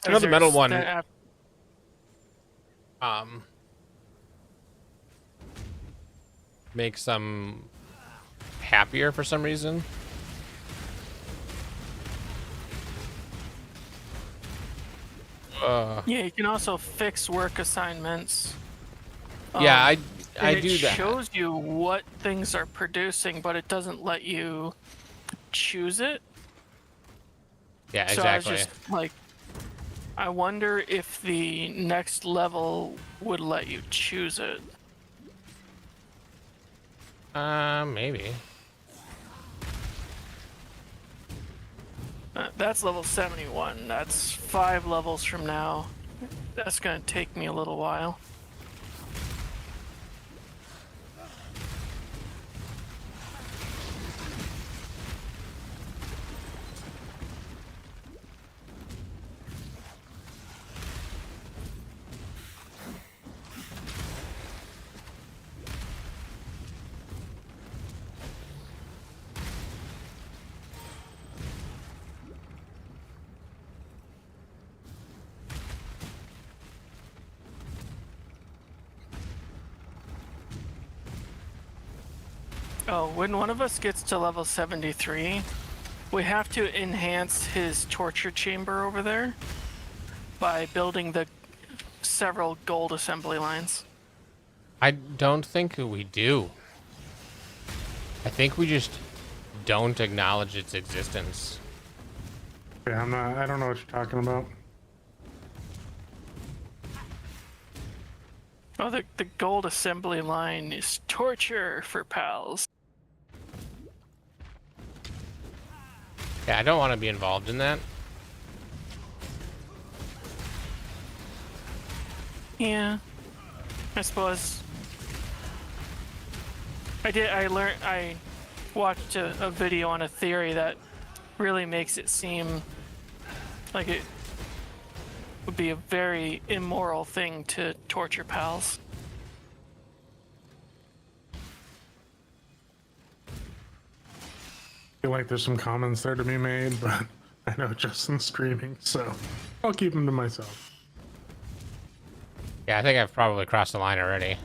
I know the metal one. that Makes them happier for some reason. Yeah, you can also fix work assignments. Yeah, I and do it that. shows you what things are producing, but it doesn't let you choose it. Yeah, So exactly. I was just like, I wonder if the next level would let you choose it. Maybe. That's level 71. That's 5 levels from now. That's gonna take me a little while. Oh, when one of us gets to level 73, we have to enhance his torture chamber over there by building the several gold assembly lines. I don't think we do. I think we just don't acknowledge its existence. Yeah, I don't know what you're talking about. Oh, the gold assembly line is torture for pals. Yeah, I don't want to be involved in that. Yeah, I suppose. I watched a video on a theory that really makes it seem like it would be a very immoral thing to torture pals. I feel like there's some comments there to be made, but I know Justin's streaming, so I'll keep them to myself. Yeah, I think I've probably crossed the line already.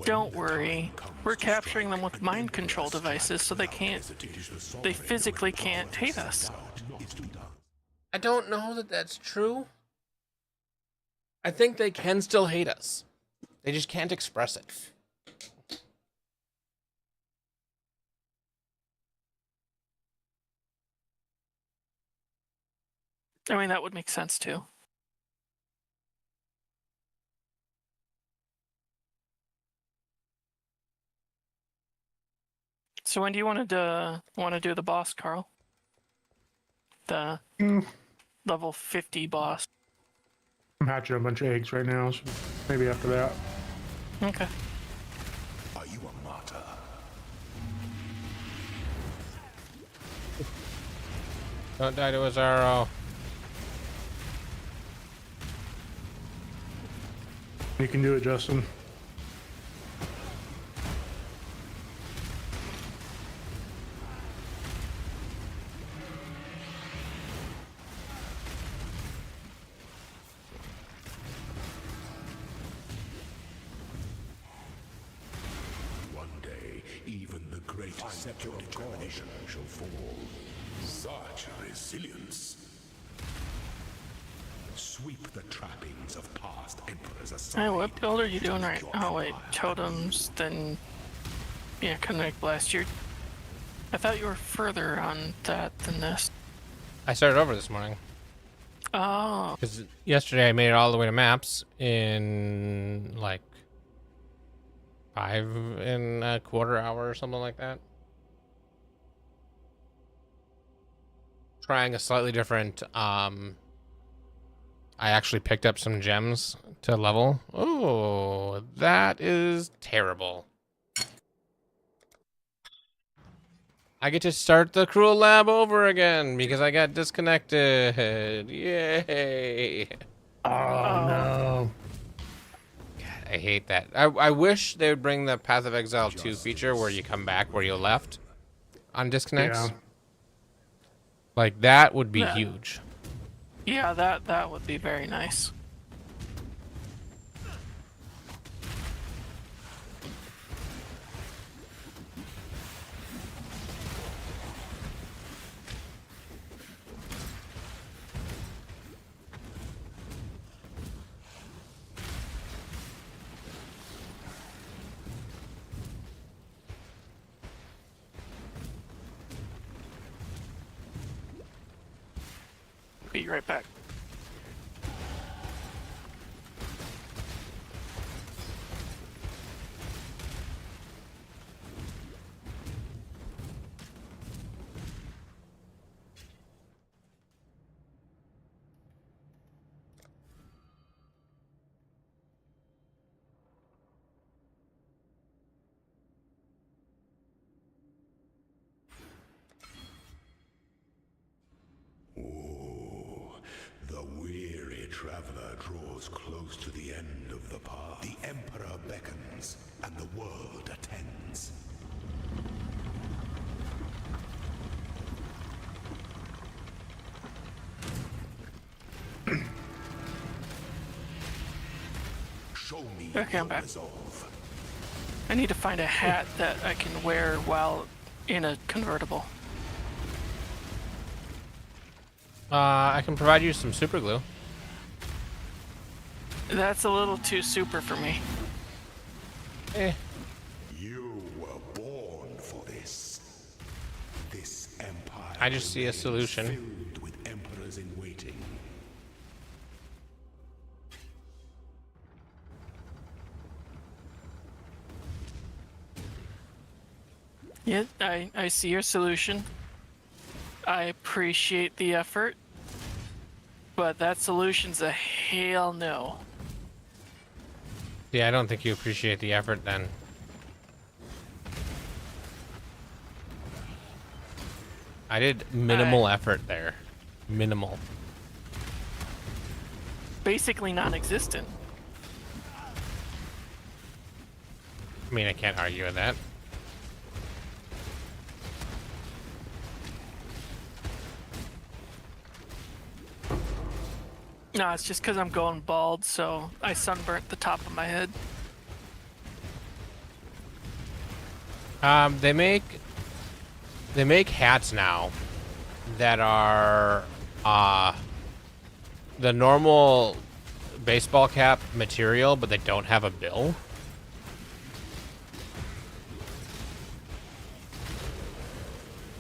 Don't worry, we're capturing them with mind control devices so they physically can't hate us. I don't know that that's true. I think they can still hate us. They just can't express it. I mean, that would make sense too. So when do you want to do the boss, Carl? The level 50 boss. I'm hatching a bunch of eggs right now, so maybe after that. Okay. Are you a martyr? Don't die to his arrow. You can do it, Justin. One day, even the great scepter of determination shall fall. Such resilience. sweep the trappings of past emperors Hey, aside. what build are you doing right? Oh wait, totems, then yeah, connect blast. I thought you were further on that than this. I started over this morning. Oh. Because yesterday I made it all the way to maps in like 5.25 hours or something like that. Trying a slightly different, I actually picked up some gems to level. Oh, that is terrible. I get to start the cruel lab over again because I got disconnected. Yay. Oh, no. God, I hate that. I wish they would bring the Path of Exile 2 feature where you come back where you left on disconnects. Yeah. Like, that would be huge. Yeah, that would be very nice. Be right back. The weary traveler draws close to the end of the path. The Emperor beckons, and the world attends. Show me Okay, I'm your back. resolve. I need to find a hat that I can wear while in a convertible. I can provide you some super glue. That's a little too super for me. You were born for this. This empire. I just see a remains solution. Filled with emperors in waiting. Yeah, I see your solution. I appreciate the effort, but that solution's a hell no. Yeah, I don't think you appreciate the effort then. I did minimal effort there. Minimal. Basically non-existent. I mean, I can't argue with that. No, it's just because I'm going bald, so I sunburnt the top of my head. They make hats now that are the normal baseball cap material, but they don't have a bill.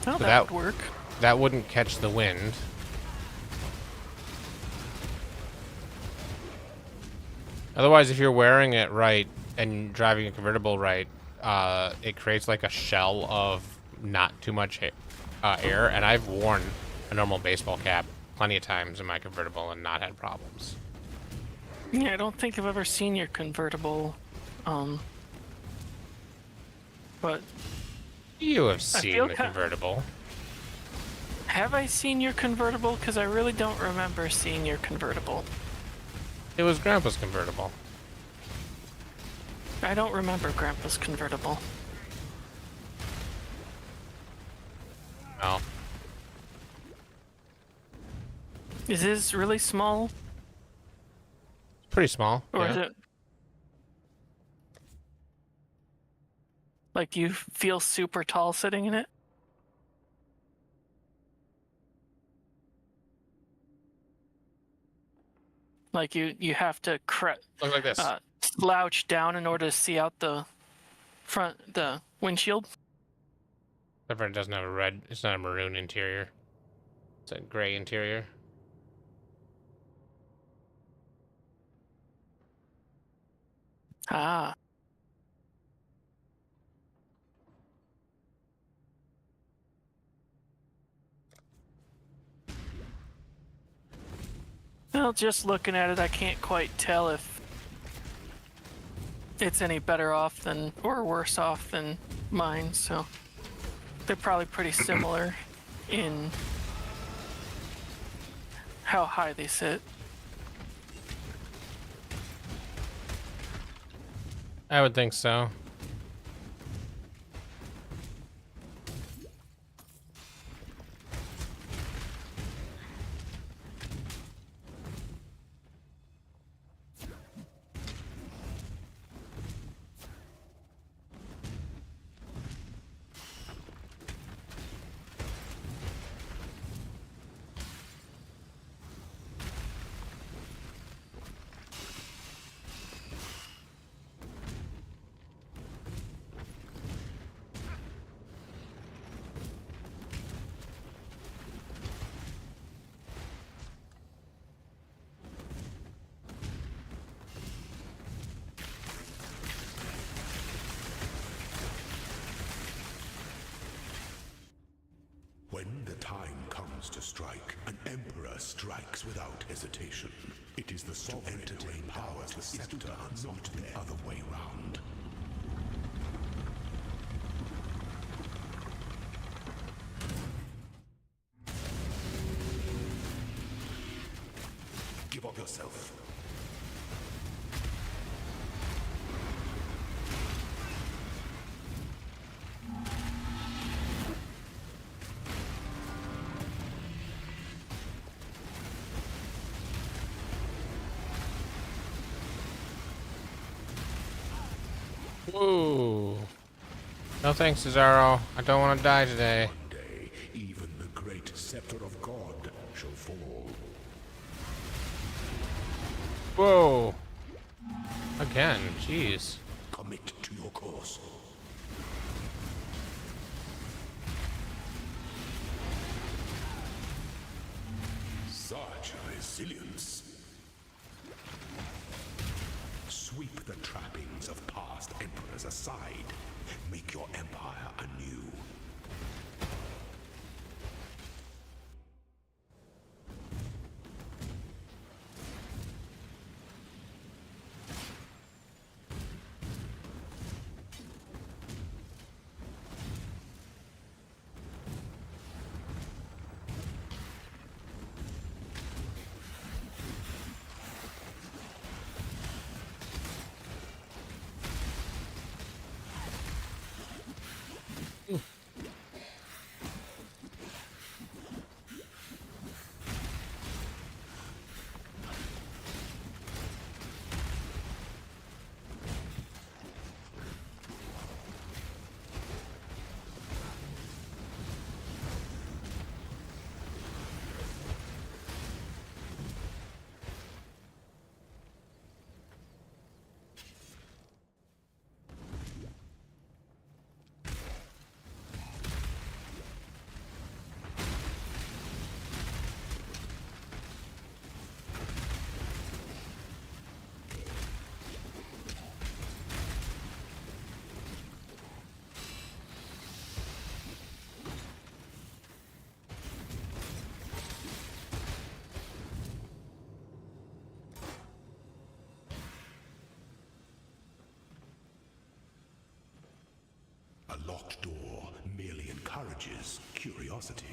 Well, So that would work. That wouldn't catch the wind. Otherwise, if you're wearing it right and driving a convertible right, it creates like a shell of not too much air. And I've worn a normal baseball cap plenty of times in my convertible and not had problems. Yeah, I don't think I've ever seen your convertible. But you have seen the convertible. Have I seen your convertible? Because I really don't remember seeing your convertible. It was Grandpa's convertible. I don't remember Grandpa's convertible. No. Is his really small? Pretty small. Or yeah. is it... Like you feel super tall sitting in it? Like you have to Look like this. slouch down in order to see out the windshield. Except for it doesn't have a red. It's not a maroon interior. It's a gray interior. Ah. Well, just looking at it, I can't quite tell if it's any better off than or worse off than mine, so they're probably pretty similar in how high they sit. I would think so. When the time comes to strike, an emperor strikes without hesitation. It is the sovereign to entertain powers the scepter, not the other way round. Give up yourself. Whoa. No thanks, Cesaro. I don't want to die today. One day, even the great scepter of God shall fall. Whoa. Again, jeez. Commit to your course. Such resilience. Sweep the trappings of past emperors aside. Make your empire anew. A locked door merely encourages curiosity.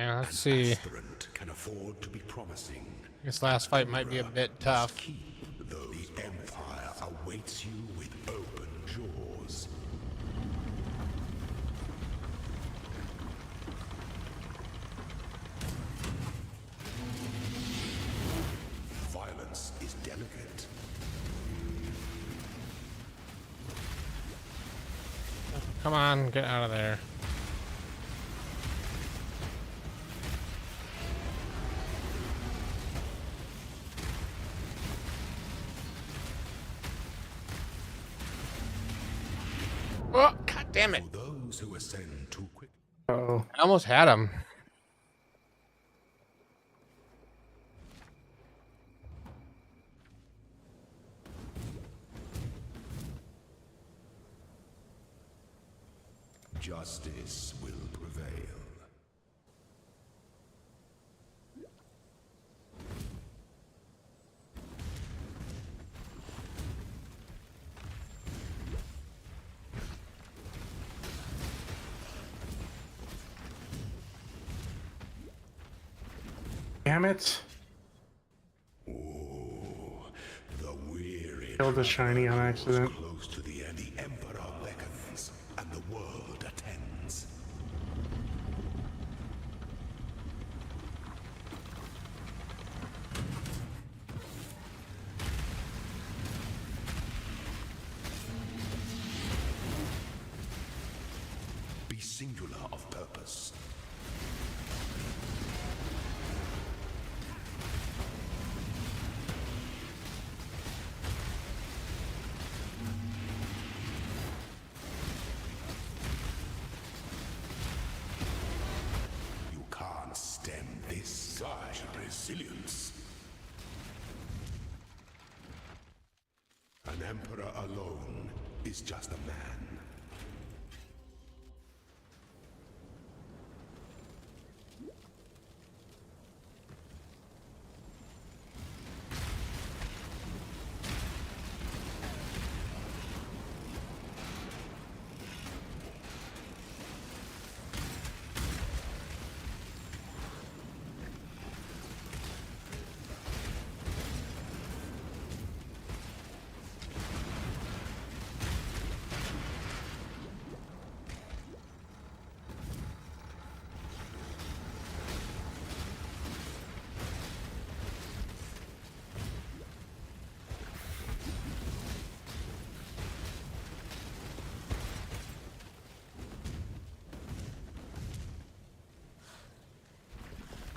Yeah, let's see. Aspirant can afford to be promising. This last fight might be a bit tough. The Empire awaits you with open jaws. Violence is delicate. Come on, get out of there. Oh, god damn it. For those who ascend too quick. Oh. I almost had him. Justice will prevail. Damn it. The weary Killed the shiny on accident. close to the end. The Emperor beckons, and the world attends. Be singular of purpose. You can't stem this surge of resilience. An emperor alone is just a man.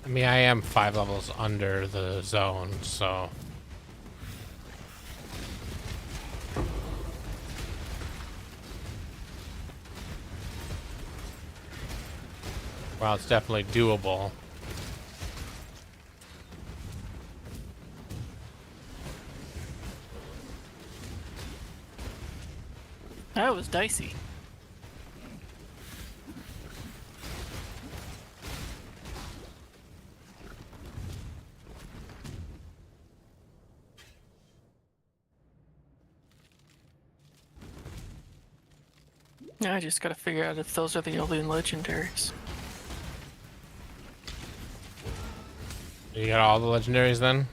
I mean, I am 5 levels under the zone, so... Well, it's definitely doable. That was dicey. Now I just gotta figure out if those are the only legendaries. You got all the legendaries then?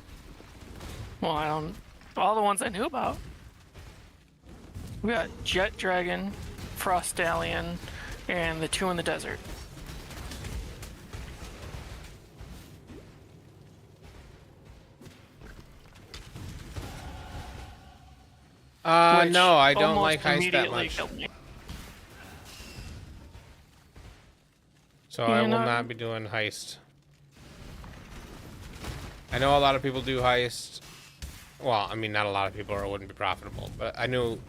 Well, I don't... all the ones I knew about. We got Jet Dragon, Frost Stallion, and the 2 in the desert. Which No, I don't almost like heist that immediately much. killed me. So I will not be doing heist. I know a lot of people do heist. Well, I mean, not a lot of people, or it wouldn't be profitable. But I knew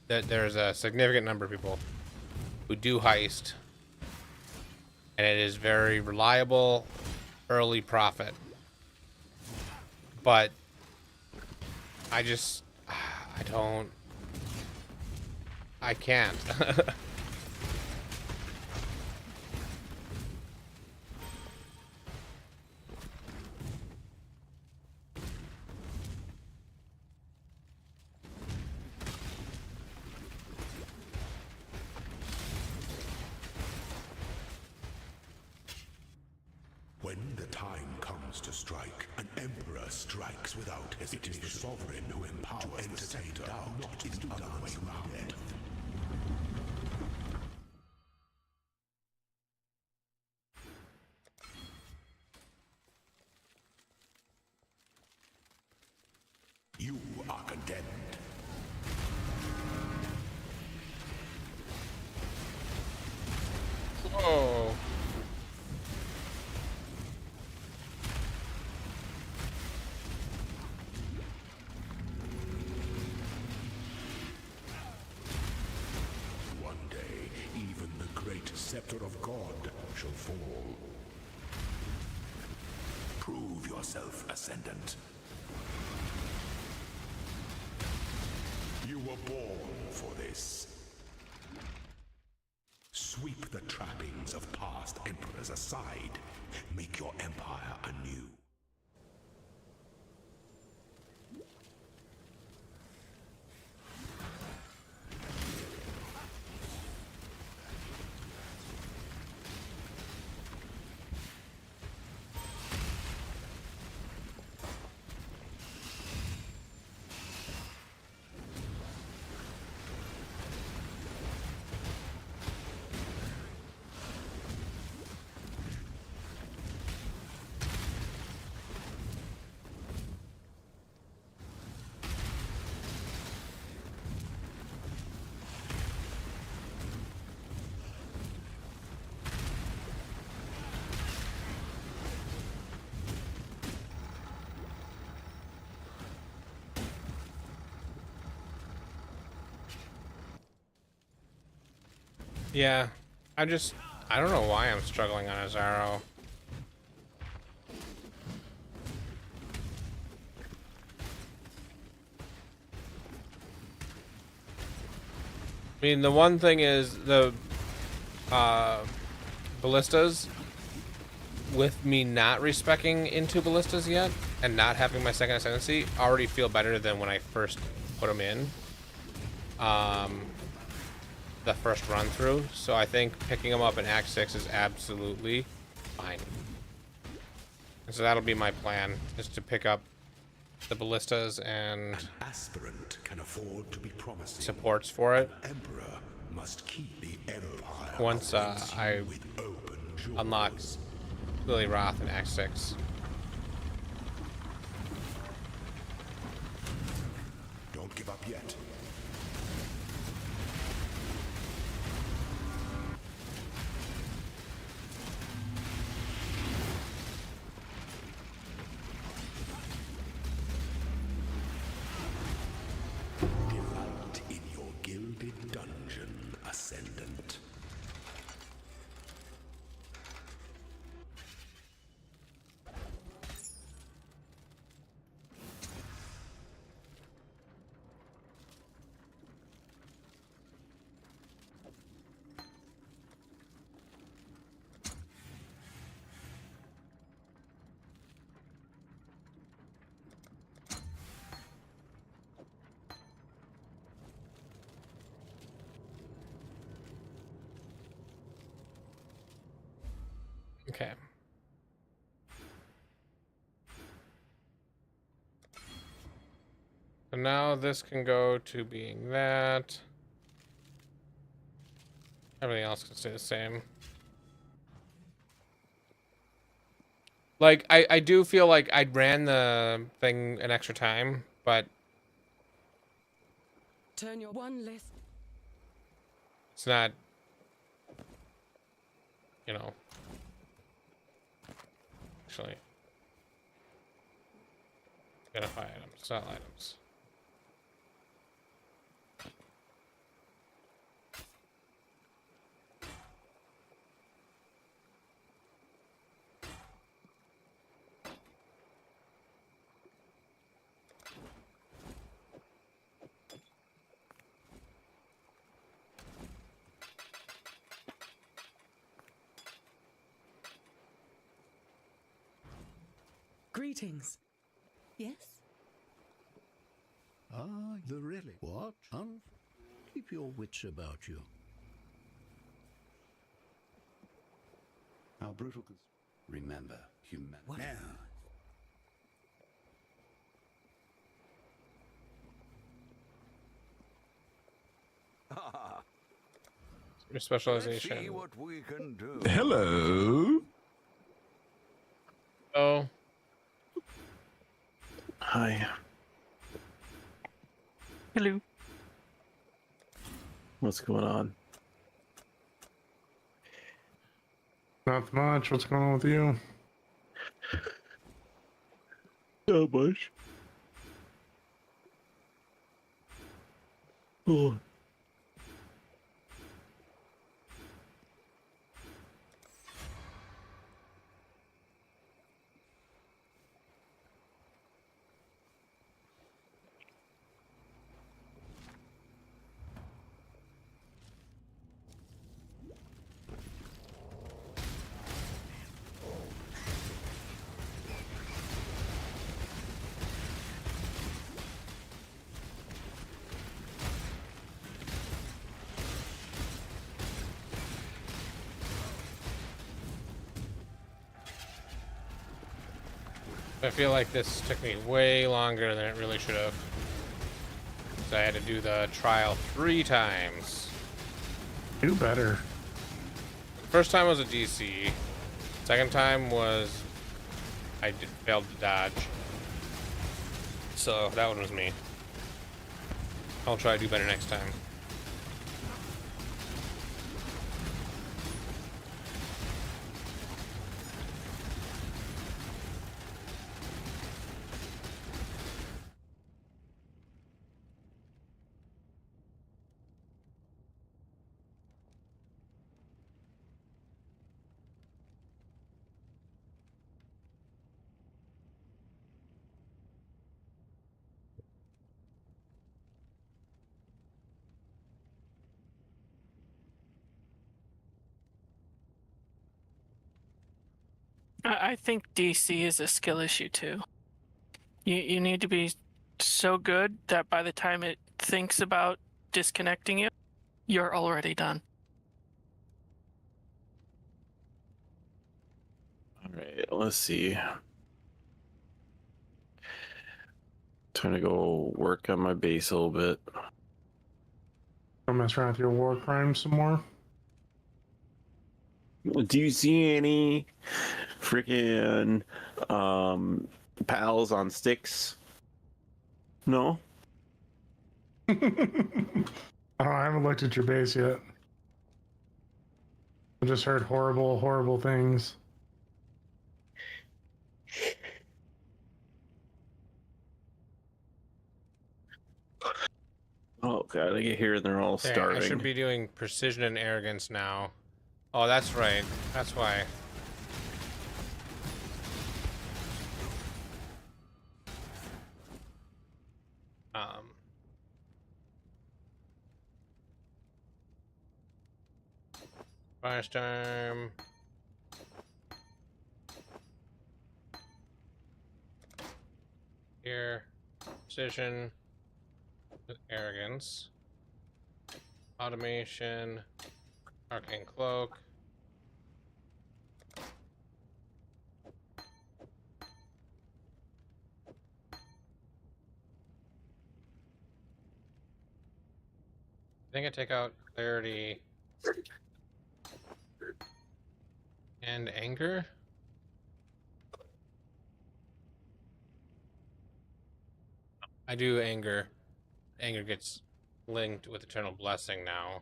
that there's a significant number of people who do heist. And it is very reliable, early profit. But I just... I can't. to strike. An emperor strikes without hesitation. It is the sovereign who empowers the scepter, not in the other way round. You are condemned. Whoa. One day, even the great scepter of God shall fall. Prove yourself, Ascendant. You were born for this. Sweep the trappings of past emperors aside. Make your empire anew. Yeah, I don't know why I'm struggling on Azaro. I mean, the one thing is the ballistas, with me not respecking into ballistas yet and not having my second ascendancy, already feel better than when I first put them in. The first run through, so I think picking them up in Act 6 is absolutely fine. And so that'll be my plan, is to pick up the ballistas and An aspirant can afford to be promising. supports for it. An emperor must keep the empire Once I with open jaws. unlock Lily Roth in Act 6. Don't give up yet. Delight in your gilded dungeon, Ascendant. Okay. So now this can go to being that. Everything else can stay the same. Like, I do feel like I ran the thing an extra time, but Turn your one list. it's not, you know, actually, identify items, sell items. Greetings. Yes? Ah, the really? What? Keep your wits about you. How brutal. Remember, humanity. Now, Your specialization. Let's see what we can do. Hello. Oh. Hi. Hello. What's going on? Not much. What's going on with you? Not much. Oh. I feel like this took me way longer than it really should have. So I had to do the trial 3 times. Do better. First time was a DC. Second time was failed to dodge. So that one was me. I'll try to do better next time. I think DC is a skill issue too. You need to be so good that by the time it thinks about disconnecting you, you're already done. All right, let's see. Trying to go work on my base a little bit. I'll mess around with your war crime some more. Do you see any freaking pals on sticks? No? I haven't looked at your base yet. I just heard horrible, horrible things. Oh god, I get here and they're all Dang, starving. I should be doing precision and arrogance now. Oh, that's right. That's why. Firestorm. Here. Precision. With arrogance. Automation. Arcane Cloak. I think I take out clarity and anger. I do anger. Anger gets linked with eternal blessing now.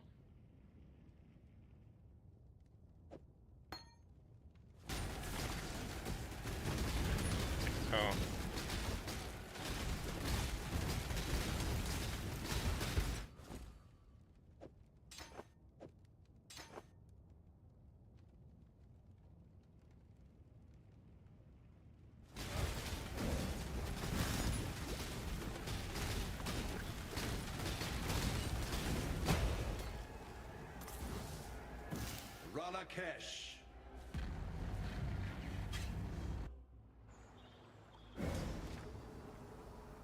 Oh. Ralakesh.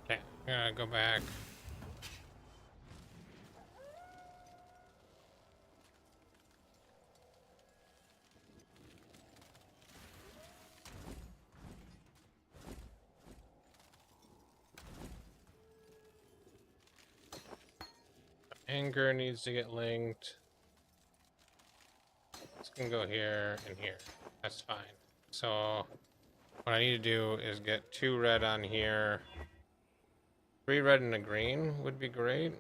Okay, I'm gonna go back. Anger needs to get linked. This can go here and here. That's fine. So what I need to do is get 2 red on here. 3 red and a green would be great.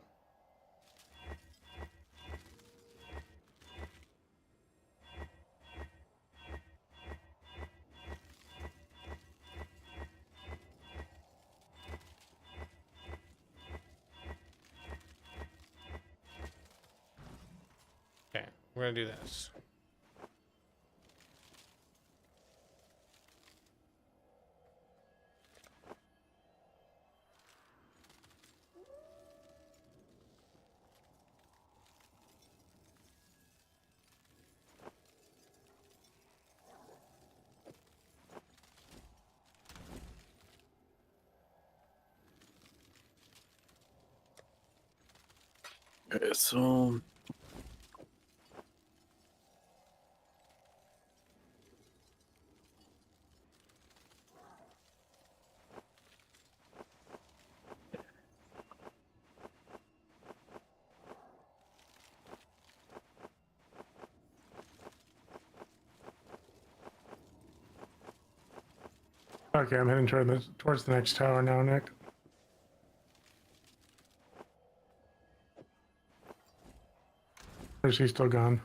Okay, we're gonna do this. Okay, so Okay, I'm heading towards the next tower now, Nick. Or is he still gone?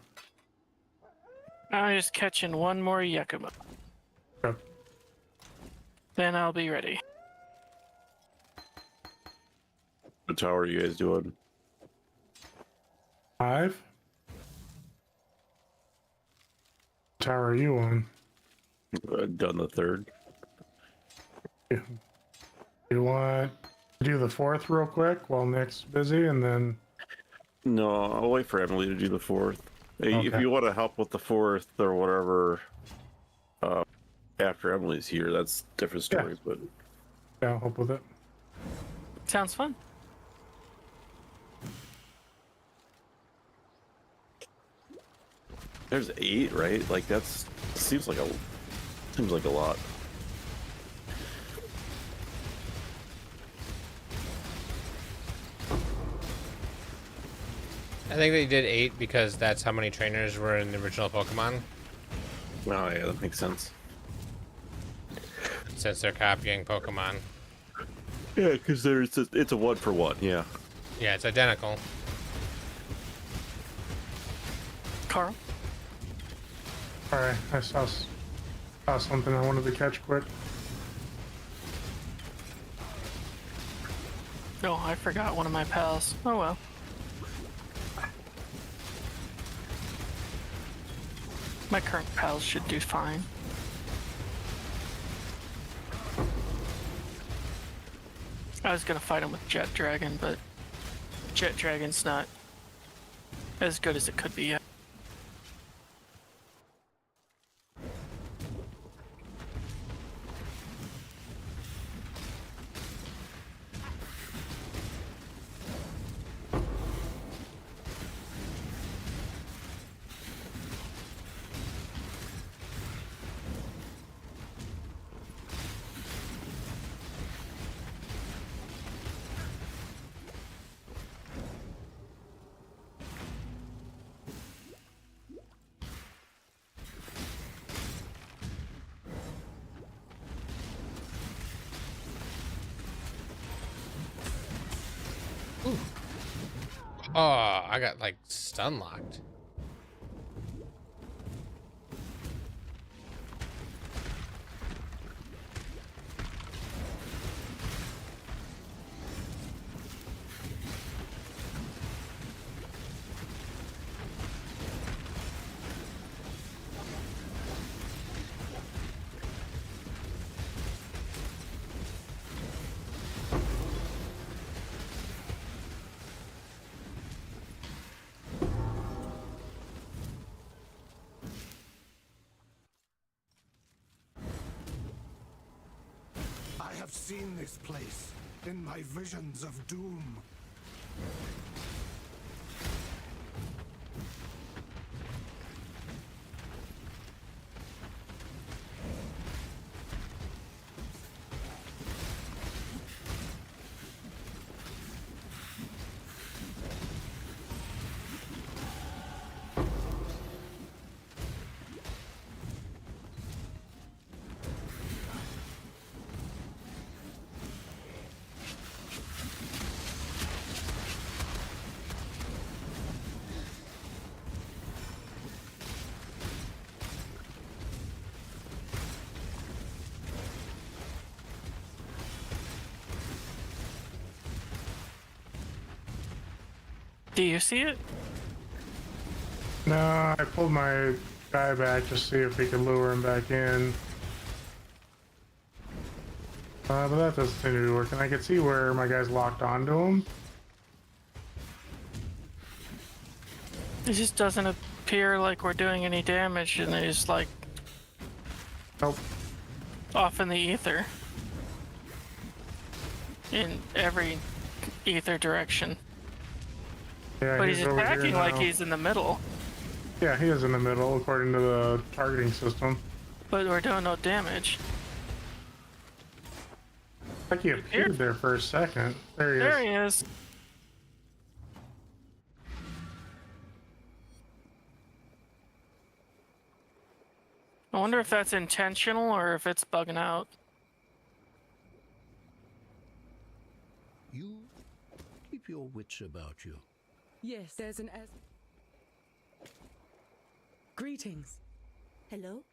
I'm just catching one more Yakima. Yep. Then I'll be ready. what tower are you guys doing? 5? Tower are you on? Done the 3rd. You want to do the 4th real quick while Nick's busy, and then... No, I'll wait for Emily to do the 4th. Hey, if Okay. you want to help with the 4th or whatever, after Emily's here, that's a different story. But yeah, I'll help with it. Sounds fun. there's 8, right? Like that's seems like a lot. I think they did 8 because that's how many trainers were in the original Pokemon. Oh yeah, that makes sense. Since they're copying Pokemon. Yeah, because it's a 1-for-1. Yeah. Yeah, it's identical. Carl? Alright, I saw something I wanted to catch quick. Oh, I forgot one of my pals. Oh well. My current pals should do fine. I was gonna fight him with Jet Dragon, but Jet Dragon's not as good as it could be yet. Oh, I got like stun locked. I have seen this place in my visions of doom. Do you see it? No, I pulled my guy back to see if we could lure him back in. But that doesn't seem to be working. I can see where my guy's locked onto him. It just doesn't appear like we're doing any damage, and he's like off in the ether. In every ether direction. Yeah, But he's over here attacking like now. he's in the middle. Yeah, he is in the middle according to the targeting system. But we're doing no damage. Like he appeared there for a second. There he is. There he is. I wonder if that's intentional or if it's bugging out. You keep your wits about you. Yes, there's an Greetings. Hello?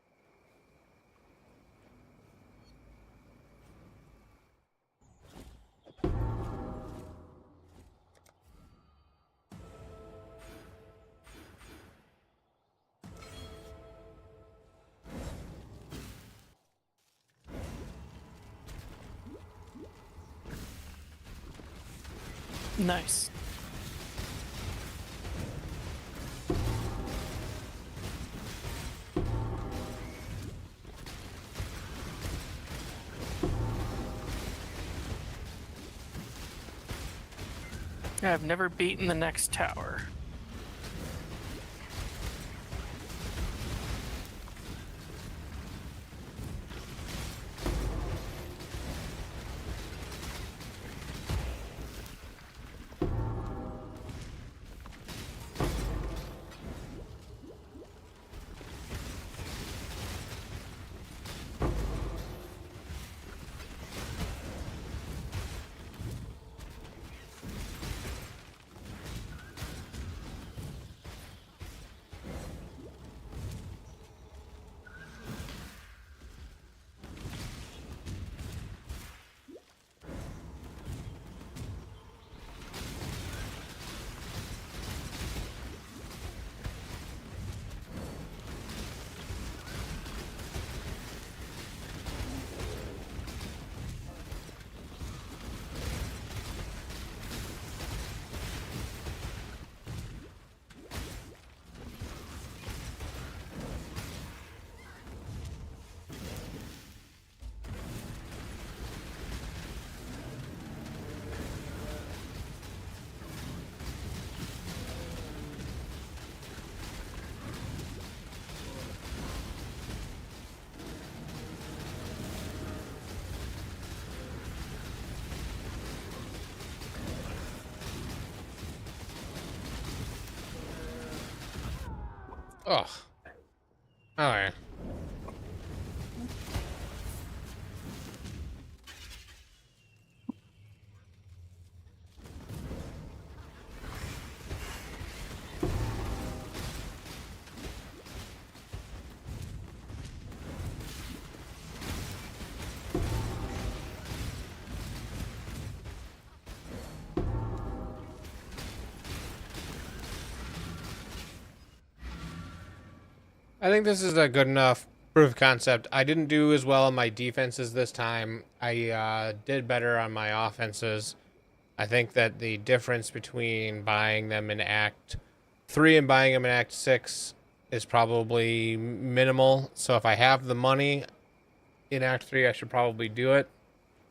Nice. I've never beaten the next tower. Oh. Alright. I think this is a good enough proof of concept. I didn't do as well on my defenses this time. I did better on my offenses. I think that the difference between buying them in Act 3 and buying them in Act 6 is probably minimal. So if I have the money in Act 3, I should probably do it.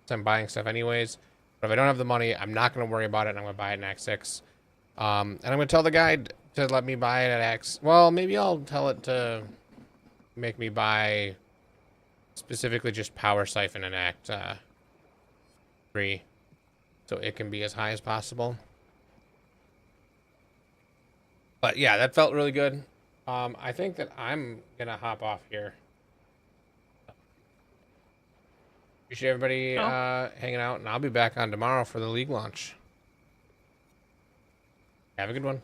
So I'm buying stuff anyways. But if I don't have the money, I'm not going to worry about it, and I'm going to buy it in Act 6. And I'm going to tell the guy to let me buy it at Act... Well, maybe I'll tell it to make me buy specifically just Power Siphon in Act 3. So it can be as high as possible. But yeah, that felt really good. I think that I'm going to hop off here. Appreciate everybody hanging out, and I'll be back on tomorrow for the League launch. Have a good one.